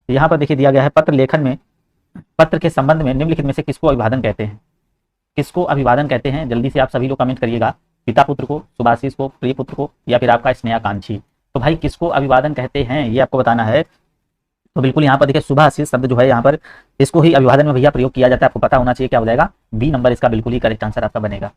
यहाँ पर देखिए दिया गया है पत्र लेखन में, पत्र के संबंध में निम्नलिखित में से किसको अभिवादन कहते हैं? किसको अभिवादन कहते हैं? जल्दी से आप सभी लोग कमेंट करिएगा। पिता पुत्र को, शुभाशीष को, प्रिय पुत्र को, या फिर आपका स्नेहाकांक्षी। तो भाई किसको अभिवादन कहते हैं ये आपको बताना है। तो बिल्कुल यहाँ पर देखिए शुभाशीष शब्द जो है यहाँ पर इसको ही अभिवादन में भैया प्रयोग किया जाता है। आपको पता होना चाहिए क्या हो जाएगा, बी नंबर इसका बिल्कुल ही करेक्ट आंसर आपका बनेगा।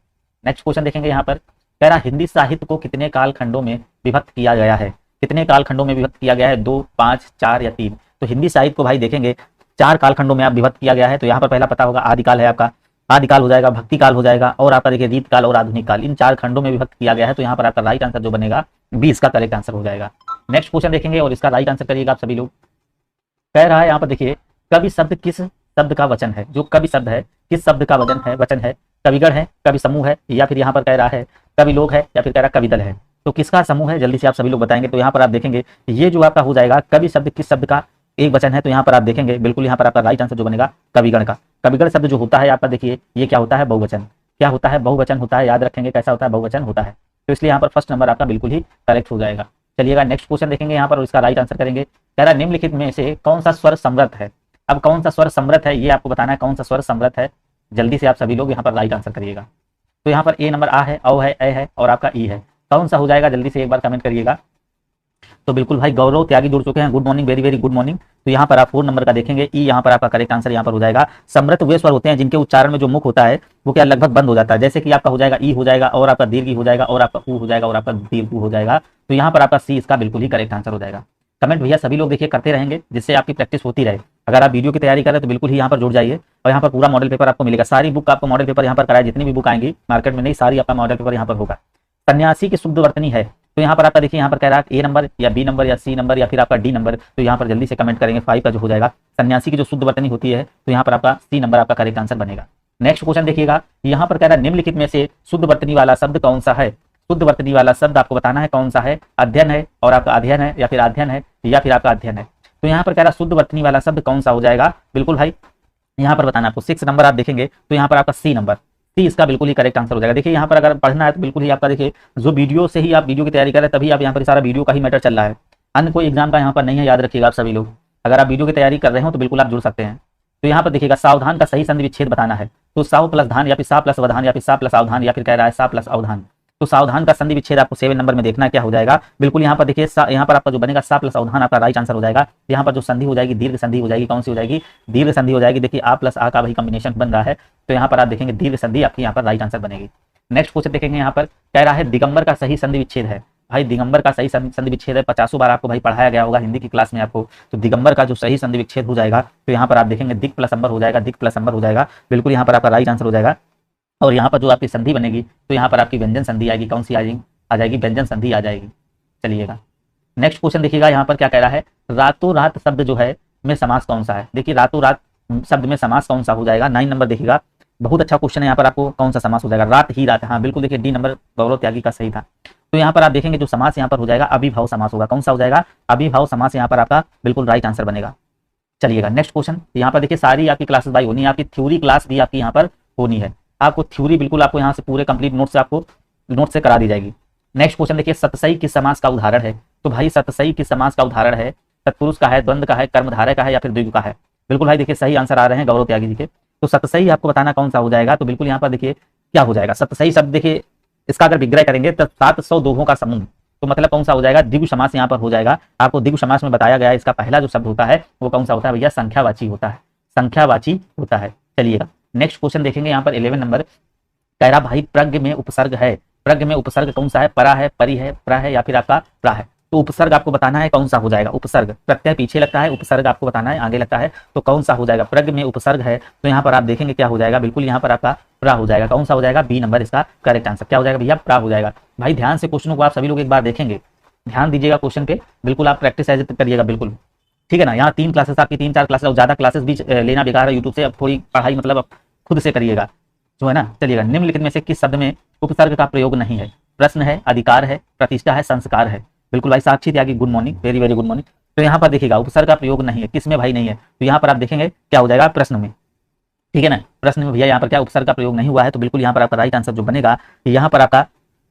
नेक्स्ट क्वेश्चन देखेंगे यहाँ पर, कह रहा हिंदी साहित्य को कितने कालखंडों में विभक्त किया गया है? कितने कालखंडों में विभक्त किया गया है? 2, 5, 4 या 3? तो हिंदी साहित्य को भाई देखेंगे 4 कालखंडों में आप विभक्त किया गया है। तो यहाँ पर पहला पता होगा आदिकाल है आपका, आदिकाल हो जाएगा, भक्ति काल हो जाएगा, और आपका देखिए रीत काल और आधुनिक काल। इन 4 खंडों में विभक्त किया गया है। तो यहाँ पर आपका राइट आंसर जो बनेगा बी इसका करेक्ट आंसर हो जाएगा। नेक्स्ट क्वेश्चन देखेंगे और इसका राइट आंसर करिएगा आप सभी लोग। कह रहा है यहाँ पर देखिए कवि शब्द किस शब्द का वचन है? जो कवि शब्द है किस शब्द का वचन है? कविगण है, कवि समूह है, या फिर यहाँ पर कह रहा है कवि लोग है, या फिर कह रहा कवि दल है? तो किसका समूह है जल्दी से आप सभी लोग बताएंगे। तो यहाँ पर आप देखेंगे ये जो आपका हो जाएगा कवि शब्द किस शब्द का एक वचन है। तो यहाँ पर आप देखेंगे बिल्कुल यहाँ पर आपका राइट आंसर जो बनेगा कविगण का। कविगण शब्द जो होता है आपका देखिए ये क्या होता है? बहुवचन। क्या होता है? बहुवचन होता है। याद रखेंगे कैसा होता है? बहुवचन होता है। तो इसलिए यहाँ पर फर्स्ट नंबर आपका बिल्कुल ही करेक्ट हो जाएगा। चलिएगा नेक्स्ट क्वेश्चन देखेंगे यहाँ पर और इसका राइट आंसर करेंगे। कह रहा निम्नलिखित में से कौन सा स्वर समृद्ध है? अब कौन सा स्वर समृद्ध है ये आपको बताना है। कौन सा स्वर समृद्ध है जल्दी से आप सभी लोग यहाँ पर राइट आंसर करिएगा। तो यहाँ पर ए नंबर आ है, औ है, ए है और आपका ई है। कौन सा हो जाएगा जल्दी से एक बार कमेंट करिएगा। तो बिल्कुल भाई गौरव त्यागी जुड़ चुके हैं, good morning, very very good morning. तो यहाँ पर आप 4 नंबर का देखेंगे ई, यहाँ पर आपका करेक्ट आंसर यहाँ पर हो जाएगा। समृद्ध वे स्वर होते हैं जिनके उच्चारण में जो मुख होता है वो क्या लगभग बंद हो जाता है। जैसे कि आपका हो जाएगा ई हो जाएगा, और आपका दीर्घ हो जाएगा, और आपका ऊ हो जाएगा, और आपका दीर्घ हो जाएगा। तो यहाँ पर आपका सी इसका बिल्कुल ही करेक्ट आंसर हो जाएगा। कमेंट भैया सभी लोग देखिए करते रहेंगे जिससे आपकी प्रैक्टिस होती रहे। अगर आप वीडियो की तैयारी करें तो बिल्कुल ही यहाँ पर जुड़ जाइए, और यहाँ पर पूरा मॉडल पेपर आपको मिलेगा। सारी बुक आपको मॉडल पेपर यहाँ पर कराए, जितनी भी बुक आएंगी मार्केट में नहीं सारी आपका मॉडल पेपर यहाँ पर होगा। सन्यासी की शुद्ध वर्तनी है। तो यहाँ पर आपका देखिए यहाँ पर कह रहा है ए नंबर या बी नंबर या सी नंबर या फिर आपका डी नंबर। तो यहाँ पर जल्दी से कमेंट करेंगे 5 का जो हो जाएगा सन्यासी की जो शुद्ध वर्तनी होती है। तो यहाँ पर आपका सी नंबर आपका करेक्ट आंसर बनेगा। नेक्स्ट क्वेश्चन देखिएगा, यहाँ पर कह रहा है निम्नलिखित में से शुद्ध वर्तनी वाला शब्द कौन सा है? शुद्ध वर्तनी वाला शब्द आपको बताना है कौन सा है। अध्ययन है, और आपका अध्ययन है, या फिर अध्ययन है, या फिर आपका अध्ययन है। तो यहाँ पर कह रहा है शुद्ध वर्तनी वाला शब्द कौन सा हो जाएगा? बिल्कुल भाई यहाँ पर बताना आपको 6 नंबर आप देखेंगे तो यहाँ पर आपका सी नंबर, सी इसका बिल्कुल ही करेक्ट आंसर हो जाएगा। देखिए यहाँ पर अगर पढ़ना है तो बिल्कुल ही आपका देखिए जो वीडियो से ही आप वीडियो की तैयारी कर रहे हैं तभी आप यहाँ पर सारा वीडियो का ही मैटर चल रहा है, अन्य कोई एग्जाम का यहाँ पर नहीं है। याद रखिएगा आप सभी लोग, अगर आप वीडियो की तैयारी कर रहे हो तो बिल्कुल आप जुड़ सकते हैं। तो यहाँ पर देखिएगा सावधान का सही संधि विच्छेद बताना है। तो साव प्लस धान, या फिर सा प्लस वधान, या फिर सा प्लस अवधान, या फिर कह रहा है सा प्लस अवधान। तो सावधान का संधि विच्छेद आपको 7 नंबर में देखना क्या हो जाएगा। बिल्कुल यहाँ पर देखिए यहाँ पर आपका जो बनेगा सा प्लस अवधान आपका राइट आंसर हो जाएगा। यहाँ पर जो संधि हो जाएगी दीर्घ संधि हो जाएगी। कौन सी हो जाएगी? दीर्घ संधि हो जाएगी। देखिए आ प्लस आ का वही कॉम्बिनेशन बन रहा है। तो यहाँ पर आप देखेंगे दीर्घ संधि आपकी यहाँ पर राइट आंसर बनेगी। नेक्स्ट क्वेश्चन देखेंगे यहाँ पर कह रहा है दिगंबर का सही संधि विच्छेद है। भाई दिगंबर का सही संधि विच्छेद है, 50 बार आपको भाई पढ़ाया गया होगा हिंदी की क्लास में आपको। तो दिगंबर का जो सही संधि विच्छेद हो जाएगा तो यहाँ पर आप देखेंगे दिक प्लस अंबर हो जाएगा, दिक प्लस अंबर हो जाएगा। बिल्कुल यहाँ पर आपका राइट आंसर हो जाएगा। और यहाँ पर जो आपकी संधि बनेगी तो यहाँ पर आपकी व्यंजन संधि आएगी। कौन सी आ जाएगी? व्यंजन संधि आ जाएगी। चलिएगा नेक्स्ट क्वेश्चन देखिएगा यहाँ पर क्या कह रहा है, रातों रात शब्द जो है में समास कौन सा है? देखिए रातों रात शब्द में समास कौन सा हो जाएगा? 9 नंबर देखिएगा, बहुत अच्छा क्वेश्चन है। यहाँ पर आपको कौन सा समास हो जाएगा? रात ही रात। हाँ बिल्कुल देखिए डी नंबर गौरव त्यागी का सही था। तो यहाँ पर आप देखेंगे जो समास यहाँ पर हो जाएगा अभिभाव समास होगा। कौन सा हो जाएगा? अभिभाव समास यहाँ पर आपका बिल्कुल राइट आंसर बनेगा। चलिएगा नेक्स्ट क्वेश्चन, यहाँ पर देखिए सारी आपकी क्लासेस भाई होनी है, आपकी थ्योरी क्लास भी आपकी यहाँ पर होनी है। आपको थ्योरी बिल्कुल आपको यहाँ से पूरे कंप्लीट नोट से आपको नोट से करा दी जाएगी। नेक्स्ट क्वेश्चन देखिए सतसई किस समास का उदाहरण है? तो भाई सतसई किस समास का उदाहरण है? तत्पुरुष का है, द्वंद्व का है, कर्मधारय का है, या फिर द्विगु का है? बिल्कुल भाई देखिए सही आंसर आ रहे हैं गौरव त्यागी जी के। तो सतसई आपको बताना कौन सा हो जाएगा। तो बिल्कुल यहाँ पर देखिए क्या हो जाएगा सतसई शब्द। देखिए इसका अगर विग्रह करेंगे तो 700 दोहों का समूह। तो मतलब कौन सा हो जाएगा? द्विगु समास यहाँ पर हो जाएगा। आपको द्विगु समास में बताया गया है इसका पहला जो शब्द होता है वो कौन सा होता है भैया? संख्यावाची होता है, संख्यावाची होता है। चलिएगा नेक्स्ट क्वेश्चन देखेंगे यहाँ पर 11 नंबर कह रहा भाई प्रज्ञ में उपसर्ग है। प्रज्ञ में उपसर्ग कौन सा है? परा है, परि है, प्र है, या फिर आपका प्रा है? तो उपसर्ग आपको बताना है कौन सा हो जाएगा। उपसर्ग प्रत्यय पीछे लगता है, उपसर्ग आपको बताना है आगे लगता है। तो कौन सा हो जाएगा? प्रज्ञ में उपसर्ग है तो यहाँ पर आप देखेंगे क्या हो जाएगा? बिल्कुल यहाँ पर आपका प्रा हो जाएगा। कौन सा हो जाएगा? बी नंबर इसका करेक्ट आंसर। क्या हो जाएगा भैया? प्रा हो जाएगा। भाई ध्यान से क्वेश्चन को आप सभी लोग एक बार देखेंगे, ध्यान दीजिएगा क्वेश्चन पे, बिल्कुल आप प्रैक्टिस एज करिएगा बिल्कुल, ठीक है ना। यहाँ 3 क्लासेस आपकी 3-4 क्लासेस और ज्यादा क्लासेस भी लेना बेकार है यूट्यूब से। अब थोड़ी पढ़ाई मतलब अब खुद से करिएगा जो है ना। चलिएगा निम्नलिखित में से किस शब्द में उपसर्ग का प्रयोग नहीं है? प्रश्न है, अधिकार है, प्रतिष्ठा है, संस्कार है? बिल्कुल भाई Sakshi Tyagi good morning, very very good morning. तो यहाँ पर देखिएगा उपसर्ग का प्रयोग नहीं है, किसमें भाई नहीं है? तो यहाँ पर आप देखेंगे क्या हो जाएगा? प्रश्न में, ठीक है ना। प्रश्न में भैया यहाँ पर क्या उपसर्ग का प्रयोग नहीं हुआ है। तो बिल्कुल यहाँ पर आपका राइट आंसर जो बनेगा यहाँ पर आपका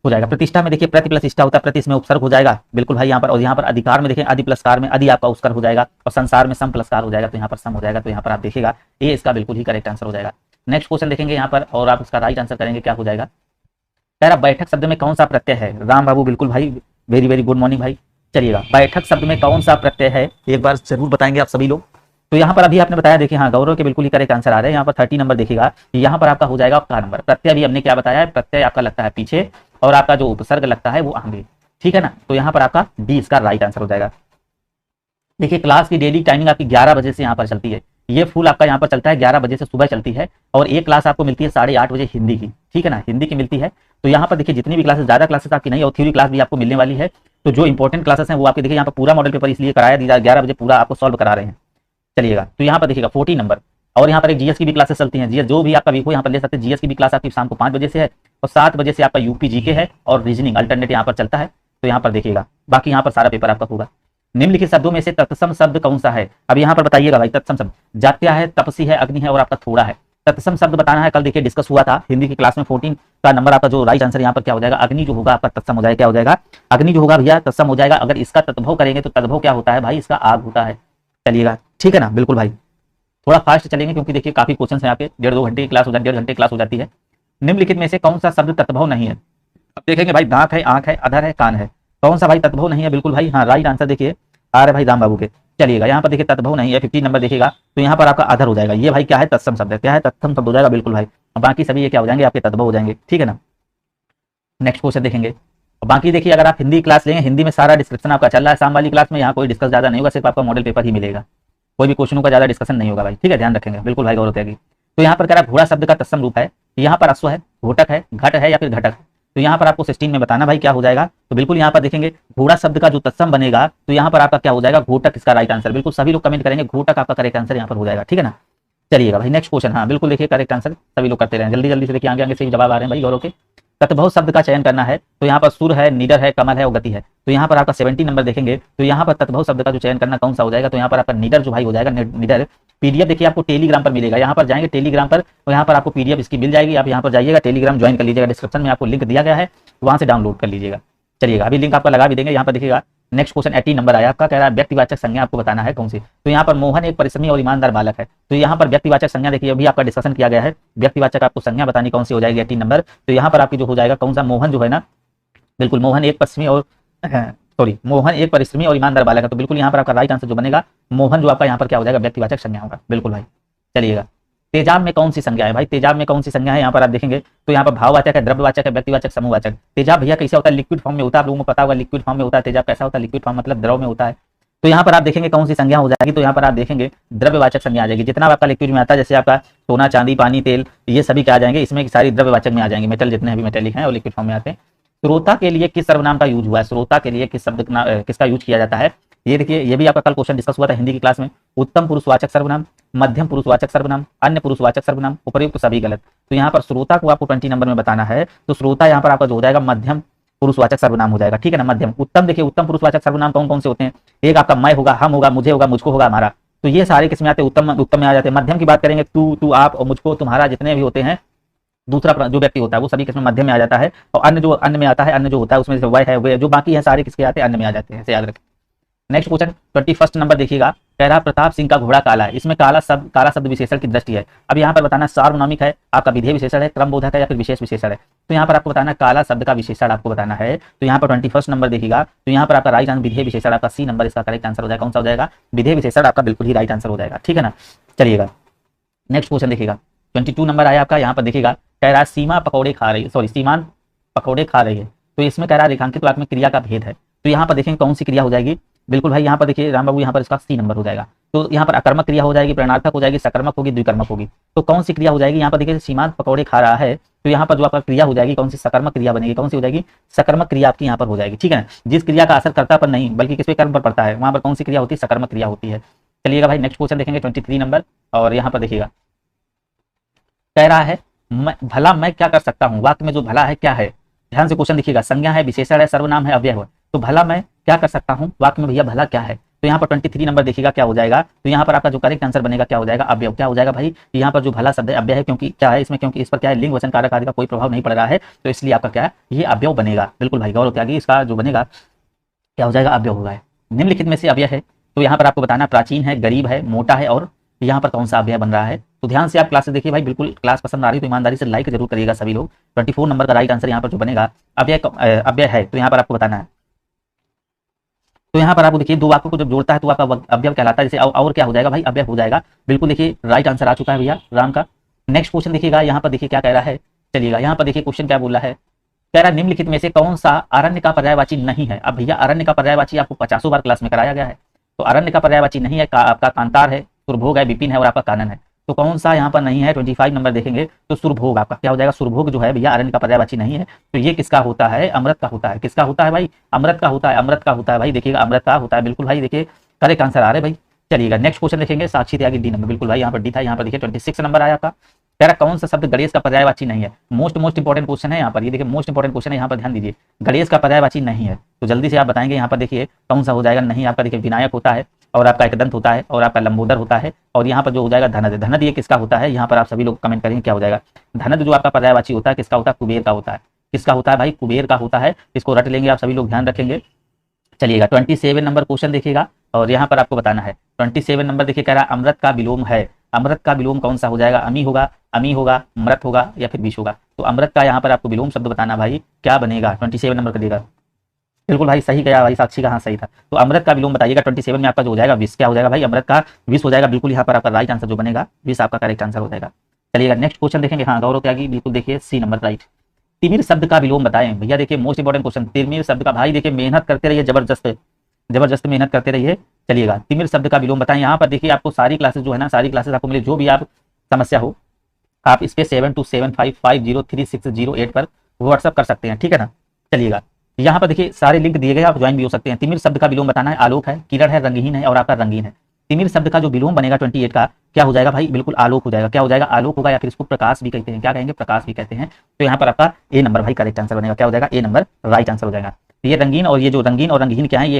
हो जाएगा। प्रतिष्ठा में देखिए प्रति प्लस इष्टा होता है, प्रति इसमें उपसर्ग हो जाएगा बिल्कुल भाई यहाँ पर। और यहाँ पर अधिकार में देखिए अधि प्लस कार में अधि आपका उपसर्ग हो जाएगा, और संसार में सम प्लस कार हो जाएगा, तो यहाँ पर सम हो जाएगा। तो यहाँ पर आप देखिएगा ये इसका बिल्कुल ही करेक्ट आंसर हो जाएगा। नेक्स्ट क्वेश्चन देखेंगे यहाँ पर, और आप इसका राइट आंसर करेंगे क्या हो जाएगा। कह रहा बैठक शब्द में कौन सा प्रत्यय है। राम बाबू बिल्कुल भाई, वेरी वेरी गुड मॉर्निंग भाई। चलिएगा बैठक शब्द में कौन सा प्रत्यय है एक बार जरूर बताएंगे आप सभी लोग। तो यहाँ पर अभी आपने बताया, देखिए हाँ गौरव के बिल्कुल ही करेक्ट आंसर आ रहे हैं। यहाँ पर 30 नंबर देखिएगा, यहाँ पर आपका हो जाएगा आपका नंबर। प्रत्यय भी हमने क्या बताया है, प्रत्यय आपका लगता है पीछे और आपका जो उपसर्ग लगता है वो आगे, ठीक है ना। तो यहाँ पर आपका डी इसका राइट आंसर हो जाएगा। देखिए क्लास की डेली टाइमिंग आपकी 11 बजे से यहाँ पर चलती है। ये फुल आपका यहाँ पर चलता है 11 बजे से सुबह चलती है, और एक क्लास आपको मिलती है 8:30 बजे हिंदी की, ठीक है ना, हिंदी की मिलती है। तो यहाँ पर देखिए जितनी भी क्लासेस, ज्यादा क्लासेस आपकी नहीं, और थ्योरी क्लास भी आपको मिलने वाली है। तो जो इंपॉर्टेंट क्लासेस हैं वो आपके देखिए यहाँ पर पूरा मॉडल पेपर इसलिए कराया दिया 11 बजे पूरा आपको सॉल्व करा रहे हैं। चलिएगा तो यहाँ पर देखिएगा 40 नंबर, और यहाँ पर एक जीएस की भी क्लासेस चलती हैं। जीएस जो भी आपका वीक हो यहाँ पर ले सकते हैं। जीएस की भी क्लास आपकी शाम को 5 बजे से है, और 7 बजे से आपका यूपी जीके है, और रीजनिंग अल्टरनेट यहाँ पर चलता है। तो यहाँ पर देखिएगा बाकी यहाँ पर सारा पेपर आपका होगा। निम्नलिखित शब्दों में से तत्सम शब्द कौन सा है। अब यहाँ पर बताइएगा भाई, तत्सम शब्द जात्या है, तपसी है, अग्नि है, और आपका थोड़ा है। तत्सम शब्द बताना है। कल देखिए डिस्कस हुआ था हिंदी की क्लास में, 14 का नंबर आपका जो राइट आंसर यहाँ पर क्या हो जाएगा, अग्नि जो होगा आपका तत्सम हो जाएगा। क्या हो जाएगा, अग्नि जो होगा भैया तत्सम हो जाएगा। अगर इसका तद्भव करेंगे तो तद्भव क्या होता है भाई, इसका आग होता है। चलिएगा ठीक है ना, बिल्कुल भाई थोड़ा फास्ट चलेंगे क्योंकि देखिए काफी क्वेश्चन है यहाँ पे। 1.5-2 घंटे की क्लास हो जाती है, 1.5 घंटे क्लास हो जाती है। निम्नलिखित में से कौन सा शब्द तत्भव नहीं है। अब देखेंगे भाई, दांत है, आंख है, अधर है, कान है, कौन सा भाई तत्भव नहीं है। बिल्कुल भाई हाँ राइट आंसर देखिए आ रहे भाई राम बाबू के। चलिएगा यहाँ पर देखिए तत्भव नहीं है, 15 नंबर देखिएगा। तो यहाँ पर आपका अधर हो जाएगा। ये भाई क्या है, तत्सम शब्द है। क्या है, तत्सम शब्द हो जाएगा बिल्कुल भाई। और बाकी सभी ये क्या हो जाएंगे, आपके तत्भव हो जाएंगे, ठीक है ना। नेक्स्ट क्वेश्चन देखेंगे। और बाकी देखिए अगर आप हिंदी क्लास लेंगे, हिंदी में सारा डिस्क्रिप्शन आपका चल रहा है। शाम वाली क्लास में यहाँ कोई डिस्कस ज्यादा नहीं होगा, सिर्फ आपका मॉडल पेपर ही मिलेगा, कोई भी क्वेश्चनों का ज्यादा डिस्कशन नहीं होगा भाई, ठीक है, ध्यान रखेंगे बिल्कुल भाई गौरव त्यागी। तो यहाँ पर कह रहा है घोड़ा शब्द का तत्सम रूप है। यहाँ पर अश्व है, घोटक है, घट है, या फिर घटक है। तो यहाँ पर आपको 16 में बताना भाई क्या हो जाएगा। तो बिल्कुल यहाँ पर देखेंगे घोड़ा शब्द का जो तत्सम बनेगा, तो यहाँ पर आपका क्या हो जाएगा, घोटक इसका राइट आंसर। बिल्कुल सभी लोग कमेंट करेंगे घोटक आपका करेक्ट आंसर यहाँ पर हो जाएगा, ठीक है ना। चलिएगा भाई नेक्स्ट क्वेश्चन, हाँ बिल्कुल देखिए करेक्ट आंसर सभी लोग करते रहे, जल्दी जल्दी से देखिए आगे आगे से जवाब आ रहे हैं भाई गौरव के। तत्भव शब्द का चयन करना है। तो यहाँ पर सुर है, निडर है, कमल है और गति है। तो यहाँ पर आपका 70 नंबर देखेंगे। तो यहाँ पर तत्भव शब्द का जो चयन करना कौन सा हो जाएगा, तो यहाँ पर आपका निडर जो भाई हो जाएगा, निडर। पीडीएफ देखिए आपको टेलीग्राम पर मिलेगा। यहाँ पर जाएंगे टेलीग्राम पर, तो यहाँ पर आपको पीडीएफ इसकी मिल जाएगी। आप यहाँ पर जाइएगा, टेलीग्राम ज्वाइन कर लीजिएगा, डिस्क्रिप्शन में आपको लिंक दिया गया है, वहां से डाउनलोड कर लीजिएगा। चलिएगा अभी लिंक आपका लगा भी देंगे। यहाँ पर देखिएगा नेक्स्ट क्वेश्चन 18 नंबर आया आपका, कह रहा है व्यक्तिवाचक संज्ञा आपको बताना है कौन सी। तो यहाँ पर मोहन एक परिश्रमी और ईमानदार बालक है। तो यहाँ पर व्यक्तिवाचक संज्ञा देखिए अभी आपका डिस्कशन किया गया है। व्यक्तिवाचक आपको संज्ञा बतानी कौन सी हो जाएगी 18 नंबर। तो यहाँ पर आपकी जो हो जाएगा कौन सा, मोहन जो है ना, बिल्कुल मोहन एक परिश्रमी और मोहन एक परिश्रमी और ईमानदार बालक है। तो बिल्कुल यहाँ पर आपका राइट आंसर जो बनेगा मोहन, जो आपका यहाँ पर क्या हो जाएगा, व्यक्तिवाचक संज्ञा होगा बिल्कुल भाई। चलिएगा तेजाब में कौन सी संज्ञा है भाई, तेजाब में कौन सी संज्ञा है यहाँ पर आप देखेंगे। तो यहाँ पर भाववाचक है, द्रव्यवाचक है, व्यक्तिवाचक, समूहवाचक। तेजाब भैया कैसा होता है, लिक्विड फॉर्म में होता है, आप लोगों को पता होगा लिक्विड फॉर्म में होता है तेजाब। कैसा होता है, लिक्विड फॉर्म मतलब द्रव में होता है। तो यहाँ पर आप देखेंगे कौन सी संज्ञा हो जाएगी। तो यहाँ पर आप देखेंगे द्रव्यवाचक संज्ञा आ जाएगी। जितना आपका लिक्विड में आता है, जैसे आपका सोना, चांदी, पानी, तेल, ये सभी क्या आ जाएंगे, इसमें सारी द्रव्यवाचक में आ जाएंगे। मेटल जितने भी मेटेलिक हैं और लिक्विड फॉर्म में आते हैं। श्रोता के लिए किस सर्वनाम का यूज हुआ है, श्रोता के लिए किस शब्द किसका यूज किया जाता है। ये देखिए ये भी आपका कल क्वेश्चन डिस्कस हुआ था हिंदी की क्लास में। उत्तम पुरुषवाचक सर्वनाम, मध्यम पुरुषवाचक सर्वनाम, अन्य पुरुषवाचक सर्वनाम, उपर्युक्त सभी गलत। तो यहाँ पर श्रोता को आपको 20 नंबर में बताना है। तो श्रोता यहाँ पर आपका जो हो जाएगा मध्यम पुरुषवाचक सर्वनाम हो जाएगा, ठीक है ना, मध्यम। उत्तम देखिए उत्तम पुरुषवाचक सर्वनाम कौन कौन से होते हैं, एक आपका मैं होगा, हम होगा, मुझे होगा, मुझको होगा, हमारा। तो ये सारे किसमें आते हैं, उत्तम उत्तम में आ जाते हैं। मध्यम की बात करेंगे तू, तू, आप और मुझको, तुम्हारा, जितने भी होते हैं, दूसरा जो व्यक्ति होता है वो सभी किसमें, मध्यम में आ जाता है। और अन्य जो अन्य में आता है, अन्य जो होता है उसमें वह है, वे, जो बाकी है सारे किसके आते हैं, अन्य में आ जाते हैं, ऐसे याद रखें। नेक्स्ट क्वेश्चन 21 नंबर देखिएगा, कह रहा प्रताप सिंह का घोड़ा काला है। इसमें काला शब्द विशेषण की दृष्टि है। अब यहाँ पर बताना सार्वनामिक है, आपका विधेय विशेषण है, क्रमबोधक है, या फिर विशेष विशेषण है। तो यहाँ पर आपको बताना काला शब्द का विशेषण आपको बताना है। तो यहाँ पर 21 नंबर देखिएगा। तो यहाँ पर आपका राइट आंसर विधेय विशेषण, आपका सी नंबर इसका करेक्ट आंसर हो जाएगा। कौन सा हो जाएगा, विधेय विशेषण आपका बिल्कुल ही राइट आंसर हो जाएगा, ठीक है ना। चलिएगा नेक्स्ट क्वेश्चन देखिएगा 22 नंबर आया आपका। यहाँ पर देखिएगा कह रहा सीमा पकौड़े खा रही है, सीमान पकौड़े खा रही है। तो इसमें कह रहा रेखांकित वाक्य में क्रिया का भेद है। तो यहाँ पर देखेंगे कौन सी क्रिया हो जाएगी, बिल्कुल भाई यहाँ पर देखिए राम बाबू, यहाँ पर इसका सी नंबर हो जाएगा। तो यहाँ पर अकर्मक क्रिया हो जाएगी, प्रेरणार्थक हो जाएगी, सकर्मक होगी, द्विकर्मक होगी। तो कौन सी क्रिया हो जाएगी, यहाँ पर देखिए सीमांत पकौड़े खा रहा है। तो यहाँ पर जो आपका क्रिया हो जाएगी कौन सी, सकर्मक क्रिया बनेगी। कौन सी हो जाएगी, सकर्मक क्रिया आपकी यहाँ पर हो जाएगी, ठीक है। जिस क्रिया का असर कर्ता पर नहीं बल्कि किस पे, कर्म पर पड़ता है, वहां पर कौन सी क्रिया होती है, सकर्मक क्रिया होती है। चलिएगा भाई नेक्स्ट क्वेश्चन देखेंगे 23 नंबर। और यहाँ पर देखिएगा कह रहा है भला मैं क्या कर सकता हूँ। वाक्य में जो भला है क्या है, ध्यान से क्वेश्चन देखिएगा। संज्ञा है, विशेषण है, सर्वनाम है, अव्यय है। तो भला मैं क्या कर सकता हूँ, वाक्य में भैया भला क्या है। तो यहाँ पर 23 नंबर देखिएगा क्या हो जाएगा। तो यहाँ पर आपका जो करेक्ट आंसर बनेगा क्या हो जाएगा, अव्यय। क्या हो जाएगा भाई, यहाँ पर जो भला शब्द है अव्यय है, क्योंकि क्या है इसमें, क्योंकि इस पर क्या है, लिंग वचन कारक आदि का कोई प्रभाव नहीं पड़ रहा है, तो इसलिए आपका क्या है, ये अव्यय बनेगा। बिल्कुल भाई गौरव त्यागी, इसका जो बनेगा क्या हो जाएगा, अव्यय होगा। निम्नलिखित में से अव्यय है, तो यहाँ पर आपको बताना प्राचीन है, गरीब है, मोटा है, और यहाँ पर कौन सा अव्यय बन रहा है। तो ध्यान से आप क्लास देखिए भाई, बिल्कुल क्लास पसंद आ रही है तो ईमानदारी से लाइक जरूर करिएगा सभी लोग। 24 नंबर का राइट आंसर यहाँ पर जो बनेगा अव्यय है, तो यहाँ पर आपको बताना है। तो यहाँ पर आपको देखिए दो वाक्यों को जब जोड़ता है तो आपका अव्यय कहलाता है, जैसे और क्या हो जाएगा भाई, अव्यय हो जाएगा। बिल्कुल देखिए राइट आंसर आ चुका है भैया राम का। नेक्स्ट क्वेश्चन देखिएगा, यहाँ पर देखिए क्या कह रहा है, चलिएगा यहाँ पर देखिए क्वेश्चन क्या बोल रहा है, कह रहा है निम्नलिखित में से कौन सा अरण्य का पर्यायवाची नहीं है। अब भैया अरण्य का पर्यायवाची आपको 50 बार क्लास में कराया गया है, तो अरण्य का पर्यायवाची नहीं है, आपका कांतार है, सुरभोग है, विपिन है और आपका कानन है। तो कौन सा यहाँ पर नहीं है, 25 नंबर देखेंगे तो सुरभोग आपका क्या हो जाएगा, सुरभोग जो है भैया अरण्य का पर्यायवाची नहीं है। तो ये किसका होता है, अमृत का होता है। किसका होता है भाई, अमृत का होता है, अमृत का होता है भाई, देखिएगा अमृत का होता है। बिल्कुल भाई देखिए करेक्ट आंसर आ रहे भाई। चलिएगा नेक्स्ट क्वेश्चन देखेंगे, साक्षी त्यागी डी नंबर, बिल्कुल भाई यहाँ पर डी था, यहाँ पर देखिए 26 नंबर आया था। कह रहा कौन सा शब्द गणेश का पर्यायवाची नहीं है। मोस्ट इंपॉर्टेंट क्वेश्चन है यहाँ पर, ये देखिए मोस्ट इंपॉर्टेंट क्वेश्चन है, यहाँ पर ध्यान दीजिए, गणेश का पर्यायवाची नहीं है, तो जल्दी से आप बताएंगे यहाँ पर देखिए कौन सा हो जाएगा। नहीं आपका देखिए विनायक होता है, और आपका एकदंत होता है, और आपका लंबोदर होता है, और यहाँ पर जो हो जाएगा धनद। धनद ये किसका होता है, यहाँ पर आप सभी लोग कमेंट करेंगे क्या हो जाएगा। धनद जो आपका पर्यायवाची होता है किसका होता है, कुबेर का होता है। किसका होता है भाई, कुबेर का होता है। इसको रट लेंगे आप सभी लोग, ध्यान रखेंगे। चलिएगा 27 नंबर क्वेश्चन देखिएगा, और यहाँ पर आपको बताना है 27 नंबर देखिए, कह रहा है अमृत का विलोम है। अमृत का विलोम कौन सा हो जाएगा, अमी होगा, अमी होगा, मृत होगा या फिर विष होगा। तो अमृत का यहाँ पर आपको विलोम शब्द बताना भाई क्या बनेगा, 27 नंबर का देगा। बिल्कुल भाई सही गया भाई, साक्षी का हाँ सही था। तो अमृत का विलोम बताइएगा 27 में आपका जो हो जाएगा विष। क्या हो जाएगा भाई, अमृत का विष हो जाएगा। बिल्कुल यहाँ पर आपका राइट आंसर जो बनेगा विष आपका करेक्ट आंसर हो जाएगा। चलिएगा नेक्स्ट क्वेश्चन देखेंगे, हाँ गौरव त्यागी बिल्कुल देखिए सी नंबर राइट। तिमिर शब्द का विलोम बताएं भैया, देखिए मोस्ट इंपॉर्टेंट क्वेश्चन। तिमिर शब्द का भाई देखिए मेहनत करते रहिए, जबरदस्त मेहनत करते रहिए। चलिएगा तिमिर शब्द का विलोम बताएं। यहाँ पर देखिए आपको सारी क्लासेस जो है ना, सारी क्लासेस आपको मिले, जो भी आप समस्या हो आप इस पे 7275503608 पर व्हाट्सअप कर सकते हैं, ठीक है ना। चलिएगा यहाँ पर देखिए सारे लिंक दिए गए, आप ज्वाइन भी हो सकते हैं। तिमिर शब्द का विलोम बताना है, आलोक है, किरण है, रंगहीन है और आपका रंगीन है। तिमिर शब्द का जो विलोम बनेगा 28 का क्या हो जाएगा भाई, बिल्कुल आलोक हो जाएगा। क्या हो जाएगा, आलोक होगा, या फिर इसको प्रकाश भी कहते हैं। क्या कहेंगे, प्रकाश भी कहते हैं। तो यहाँ पर आपका ए नंबर भाई करेक्ट आंसर बनेगा। क्या हो जाएगा, ए नंबर राइट आंसर हो जाएगा। ये रंगीन और ये जो रंगीन और रंगहीन क्या है, ये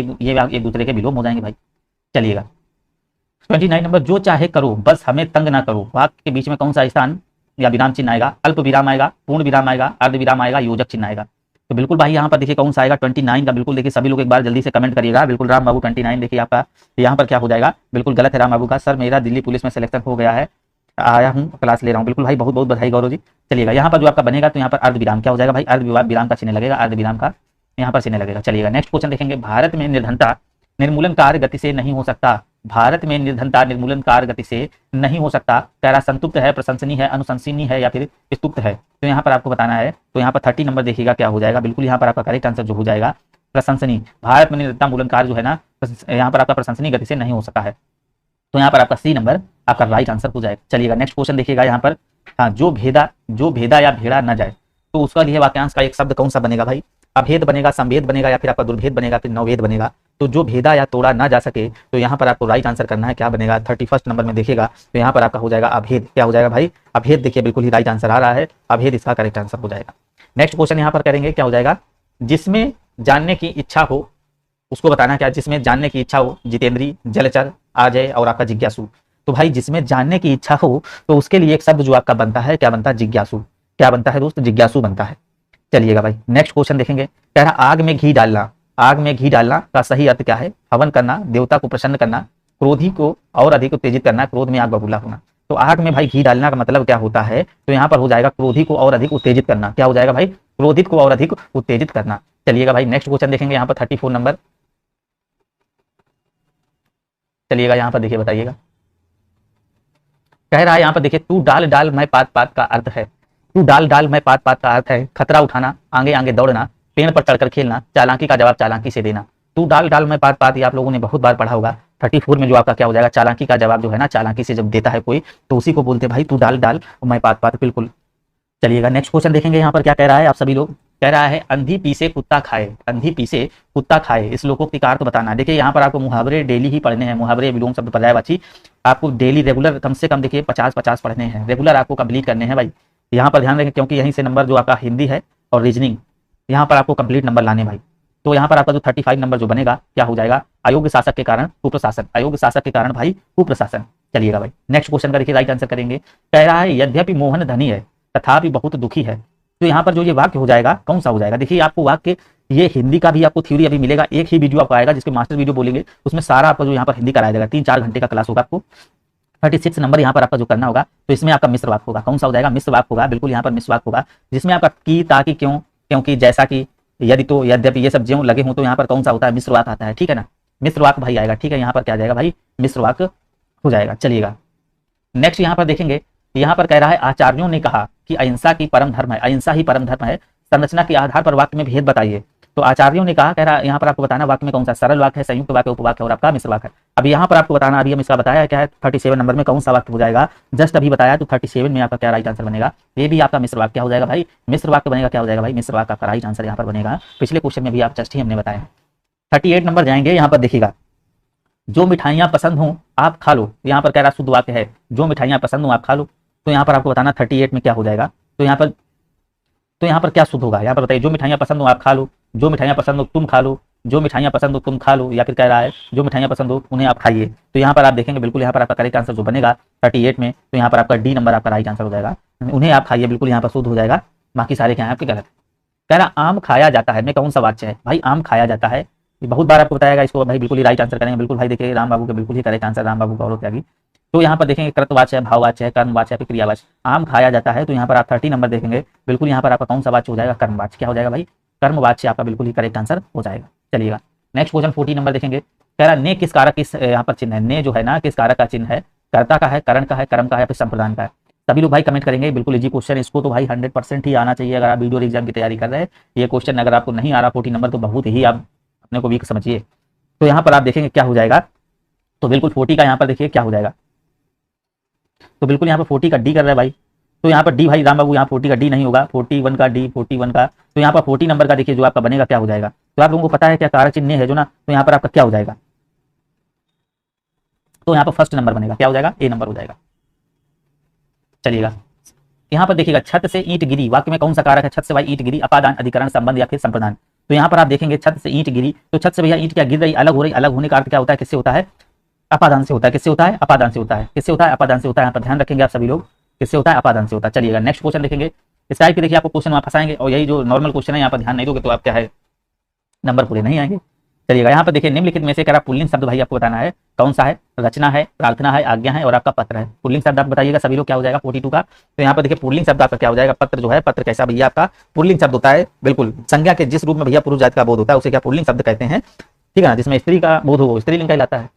एक दूसरे के विलोम हो जाएंगे भाई। चलिएगा 29 नंबर, जो चाहे करो बस हमें तंग ना करो। वाक्य के बीच में कौन सा स्थान या विराम चिन्ह आएगा, अल्प विराम आएगा, पूर्ण विराम आएगा, अर्ध विराम आएगा, योजक चिन्ह आएगा। तो बिल्कुल भाई यहाँ पर देखिए कौन सा आएगा 29 का। बिल्कुल देखिए सभी लोग एक बार जल्दी से कमेंट करिएगा। बिल्कुल राम बाबू 29 देखिए आपका यहाँ पर क्या हो जाएगा, बिल्कुल गलत है राम बाबू का। सर मेरा दिल्ली पुलिस में सिलेक्शन हो गया है, आया हूँ क्लास ले रहा हूँ। बिल्कुल भाई बहुत बहुत बधाई गौरव जी। चलिएगा यहाँ पर जो आपका बनेगा, तो यहाँ पर अर्ध विराम क्या हो जाएगा भाई, अर्ध विराम का चिन्ह लगेगा, अर्ध विराम का यहाँ पर चिन्ह लगेगा। चलिएगा नेक्स्ट क्वेश्चन देखेंगे, भारत में निर्धनता निर्मूलन कार्य गति से नहीं हो सकता। भारत में निर्धनता निर्मूलन कार्य गति से नहीं हो सकता। कह रहा संतुप्त है, प्रशंसनीय है, अनुशंसनीय है या फिर स्तुप्त है। तो यहाँ पर आपको बताना है। तो यहाँ पर 30 नंबर देखिएगा क्या हो जाएगा। बिल्कुल यहाँ पर आपका करेक्ट आंसर जो हो जाएगा प्रशंसनीय। भारत में निर्धनता मूलन कार्य जो है ना, यहाँ पर आपका प्रशंसनीय गति से नहीं हो सका है। तो यहाँ पर आपका सी नंबर आपका राइट आंसर हो जाएगा। चलिएगा नेक्स्ट क्वेश्चन देखिएगा यहाँ पर, हाँ जो भेदा या भेड़ा न जाए, तो उसका लिए वाक्यांश का एक शब्द कौन सा बनेगा भाई, अभेद बनेगा, संभेद बनेगा या फिर आपका दुर्भेद बनेगा, फिर नवभेद बनेगा। तो जो भेदा या तोड़ा ना जा सके, तो यहाँ पर आपको राइट आंसर करना है। क्या बनेगा, 31 नंबर में देखिएगा, तो यहाँ पर आपका हो जाएगा अभेद। क्या हो जाएगा भाई, अभेद। देखिए बिल्कुल ही राइट आंसर आ रहा है, अभेद इसका करेक्ट आंसर हो जाएगा। नेक्स्ट क्वेश्चन यहाँ पर करेंगे, क्या हो जाएगा, जिसमें जानने की इच्छा हो उसको बताना। क्या, जिसमें जानने की इच्छा हो, जितेंद्री, जलचर, अजय और आपका जिज्ञासु। तो भाई जिसमें जानने की इच्छा हो, तो उसके लिए एक शब्द जो आपका बनता है, क्या बनता है, जिज्ञासु। क्या बनता है दोस्त, जिज्ञासु बनता है। चलिएगा भाई नेक्स्ट क्वेश्चन देखेंगे, कह रहा आग में घी डालना। आग में घी डालना का सही अर्थ क्या है, हवन करना, देवता को प्रसन्न करना, क्रोधी को और अधिक उत्तेजित करना, क्रोध में आग बबूला होना। तो आग में भाई घी डालना का मतलब क्या होता है, तो यहाँ पर हो जाएगा क्रोधी को और अधिक उत्तेजित करना। क्या हो जाएगा भाई, क्रोधित को और अधिक उत्तेजित करना। चलिएगा भाई नेक्स्ट क्वेश्चन देखेंगे यहाँ पर 34 नंबर। चलिएगा यहाँ पर देखिए बताइएगा, कह रहा है यहाँ पर देखिए, तू डाल डाल मैं पात पात का अर्थ है। तू डाल डाल मैं पात पात का अर्थ है खतरा उठाना, आगे आगे दौड़ना, पेड़ पर चढ़कर खेलना, चालाकी का जवाब चालाकी से देना। तू डाल डाल मैं पात पात, ये आप लोगों ने बहुत बार पढ़ा होगा। 34 में जो आपका क्या हो जाएगा, चालाकी का जवाब जो है ना, चालाकी से जब देता है कोई, तो उसी को बोलते भाई तू डाल डाल मैं पात पात। बिल्कुल। चलिएगा नेक्स्ट क्वेश्चन देखेंगे यहाँ पर क्या कह रहा है आप सभी लोग, कह रहा है अंधी पीसे कुत्ता खाए। अंधी पीसे कुत्ता खाए, इस लोकोक्ति का अर्थ बताना। देखिए यहाँ पर आपको मुहावरे डेली ही पढ़ने हैं। मुहावरे विलोम शब्द पर्यायवाची आपको डेली रेगुलर कम से कम देखिए 50-50 पढ़ने हैं, रेगुलर आपको कंप्लीट करने हैं भाई। यहाँ पर ध्यान रखें, क्योंकि यहीं से नंबर जो आपका हिंदी है और रीजनिंग, यहाँ पर आपको कंप्लीट नंबर लाने भाई। तो यहाँ पर आपका जो 35 नंबर जो बनेगा क्या हो जाएगा, अयोग्य शासक के कारण कुप्रशासन, अयोग्य शासक के कारण भाई कुप्रशासन। चलिएगा भाई नेक्स्ट क्वेश्चन का देखिए राइट आंसर करेंगे। कह रहा है यद्यपि मोहन धनी है तथापि बहुत दुखी है। तो यहाँ पर जो ये वाक्य हो जाएगा कौन सा हो जाएगा, देखिए आपको वाक्य ये हिंदी का भी आपको थ्योरी अभी मिलेगा, एक ही वीडियो आपको आएगा जिसके मास्टर वीडियो बोलेंगे, उसमें सारा आपको जो यहाँ पर हिंदी कराया जाएगा, 3-4 घंटे का क्लास होगा आपको। 36 नंबर यहाँ पर आपका जो करना होगा, तो इसमें आपका मिश्र वाक्य होगा, कौन सा हो जाएगा, मिश्र वाक्य होगा, बिल्कुल यहाँ पर मिश्र वाक्य होगा, जिसमें आपका की, ताकि, क्यों, क्योंकि, जैसा कि, यदि, तो, यद्यपि, ये सब ज्यों लगे हों, तो यहाँ पर कौन सा होता है, मिश्र वाक्य आता है। ठीक है ना, मिश्र वाक्य भाई आएगा। ठीक है, यहाँ पर क्या जाएगा भाई, मिश्र वाक्य हो जाएगा। चलिएगा नेक्स्ट यहाँ पर देखेंगे, यहाँ पर कह रहा है आचार्यों ने कहा कि अहिंसा की परम धर्म है, अहिंसा ही परम धर्म है, संरचना के आधार पर वाक्य में भेद बताइए। तो आचार्यों ने कहा, कह रहा है यहाँ पर आपको बताना वाक्य में कौन सा सरल वाक्य है, संयुक्त वाक्य, उपवाक्य और आपका मिश्र वाक्य है। अभी यहाँ पर आपको बताना, अभी हम इसका बताया क्या है, 37 नंबर में कौन सा वाक्य हो जाएगा, जस्ट अभी बताया, तो 37 में आपका क्या राइट आंसर बनेगा, ये भी आपका मिश्र वाक्य हो जाएगा भाई, मिश्र वाक्य बनेगा, क्या हो जाएगा भाई, मिश्र वाक्य आपका राइट आंसर यहाँ पर बनेगा। पिछले क्वेश्चन में भी आप जस्ट ही हमने बताया। 38 नंबर जाएंगे, यहाँ पर देखिएगा, जो मिठाइयाँ पसंद हों आप खा लो, यहाँ पर कह रहा शुद्ध वाक्य है, जो मिठाइयाँ पसंद हों आप खा लो। तो यहाँ पर आपको बताना 38 में क्या हो जाएगा, तो यहाँ पर क्या शुद्ध होगा, यहाँ पर बताइए, जो मिठाइयाँ पसंद हो आप खा लो, जो मिठाइयाँ पसंद हो तुम खा लो, जो मिठाइयाँ पसंद हो तुम खा लो, या फिर कह रहा है जो मिठाइयाँ पसंद हो उन्हें आप खाइए। तो यहाँ पर आप देखेंगे बिल्कुल यहाँ पर आपका करेक्ट आंसर जो बनेगा 38 में, तो यहाँ पर आपका डी नंबर आपका राइट आंसर हो जाएगा, उन्हें आप खाइए, बिल्कुल यहाँ पर शुद्ध हो जाएगा, बाकी सारे क्या है आपके गलत। कह रहा आम खाया जाता है, में कौन सा वाच्य है भाई, आम खाया जाता है, बहुत बार आपको बताएगा इसको भाई, बिल्कुल ही राइट आंसर करेंगे, बिल्कुल भाई देखिए राम बाबू का बिल्कुल ही करेक्ट आंसर, राम बाबू गौरव त्यागी। तो यहाँ पर देखेंगे कृतवाच्य है, भाववाच्य है, कर्मवाच्य है, क्रियावाच्य, आम खाया जाता है, तो यहाँ पर आप 30 नंबर देखेंगे, बिल्कुल यहाँ पर आपका कौन सा वाच्य हो जाएगा, कर्मवाच्य, क्या हो जाएगा भाई, कर्मवाच्य आपका बिल्कुल ही करेक्ट आंसर हो जाएगा। चलिएगा नेक्स्ट क्वेश्चन 40 नंबर देखेंगे। कह रहा ने किस कारक किस यहाँ पर चिन्ह है, ने जो है ना किस कारक का चिन्ह है, कर्ता का है, करण का है, कर्म का है, फिर संप्रदान का है। सभी लोग भाई कमेंट करेंगे, बिल्कुल इजी क्वेश्चन, इसको तो भाई 100% ही आना चाहिए अगर आप वीडियो एग्जाम की तैयारी कर रहे हैं। ये क्वेश्चन अगर आपको नहीं आ रहा 40 नंबर, तो बहुत ही आप अपने को वीक समझिए। तो यहाँ पर आप देखेंगे क्या हो जाएगा, तो बिल्कुल 40 का यहाँ पर देखिए क्या हो जाएगा, तो बिल्कुल यहाँ पर 40 का डी कर रहा है भाई, तो यहाँ पर डी भाई राम बाबू, यहाँ 40 का डी नहीं होगा, 41 का डी, 41 का, तो यहाँ पर 40 नंबर का देखिए जो आपका बनेगा क्या हो जाएगा। तो आप लोगों को पता है क्या कारक चिन्ह है जो ना, तो यहाँ पर आपका क्या हो जाएगा, तो यहाँ पर फर्स्ट नंबर बनेगा, क्या हो जाएगा, ए नंबर हो जाएगा। चलिएगा यहाँ पर देखिएगा, छत से ईंट गिरी, वाक्य में कौन सा कारक है, छत से भाई ईंट गिरी, अपादान, अधिकरण, संबंध या फिर संप्रदान। तो यहाँ पर आप देखेंगे छत से ईंट गिरी, तो छत से भैया ईंट क्या गिर रही, अलग हो रही, अलग होने का अर्थ क्या होता है, किससे होता है, अपादान से होता है, किससे होता है, अपादान से होता है, किससे होता है, अपादान से होता है, यहाँ पर ध्यान रखेंगे आप सभी लोग, किससे होता है, अपादान से होता है। चलिएगा नेक्स्ट क्वेश्चन देखेंगे, इस टाइप के देखिए आपको क्वेश्चन वहाँ फंसाएंगे, और यही जो नॉर्मल क्वेश्चन है यहाँ पर ध्यान नहीं दोगे तो आप क्या है, नंबर पूरे नहीं आएंगे। चलिएगा यहाँ पर देखिए, निम्नलिखित में से करा पुल्लिंग शब्द भाई आपको बताना है कौन सा है, रचना है, प्रार्थना है, आज्ञा है और आपका पत्र है। पुल्लिंग शब्द आप बताइएगा सभी लोग, क्या हो जाएगा 42 का। तो यहाँ पर देखिए पुल्लिंग शब्द आपका क्या हो जाएगा, पत्र जो है, पत्र कैसा भैया आपका पुल्लिंग शब्द होता है, बिल्कुल संज्ञा के जिस रूप में भैया पुरुष जाति का बोध होता है उसे क्या पुल्लिंग शब्द कहते हैं, ठीक है ना, जिसमें स्त्री का बोध हो स्त्रीलिंग कहलाता है।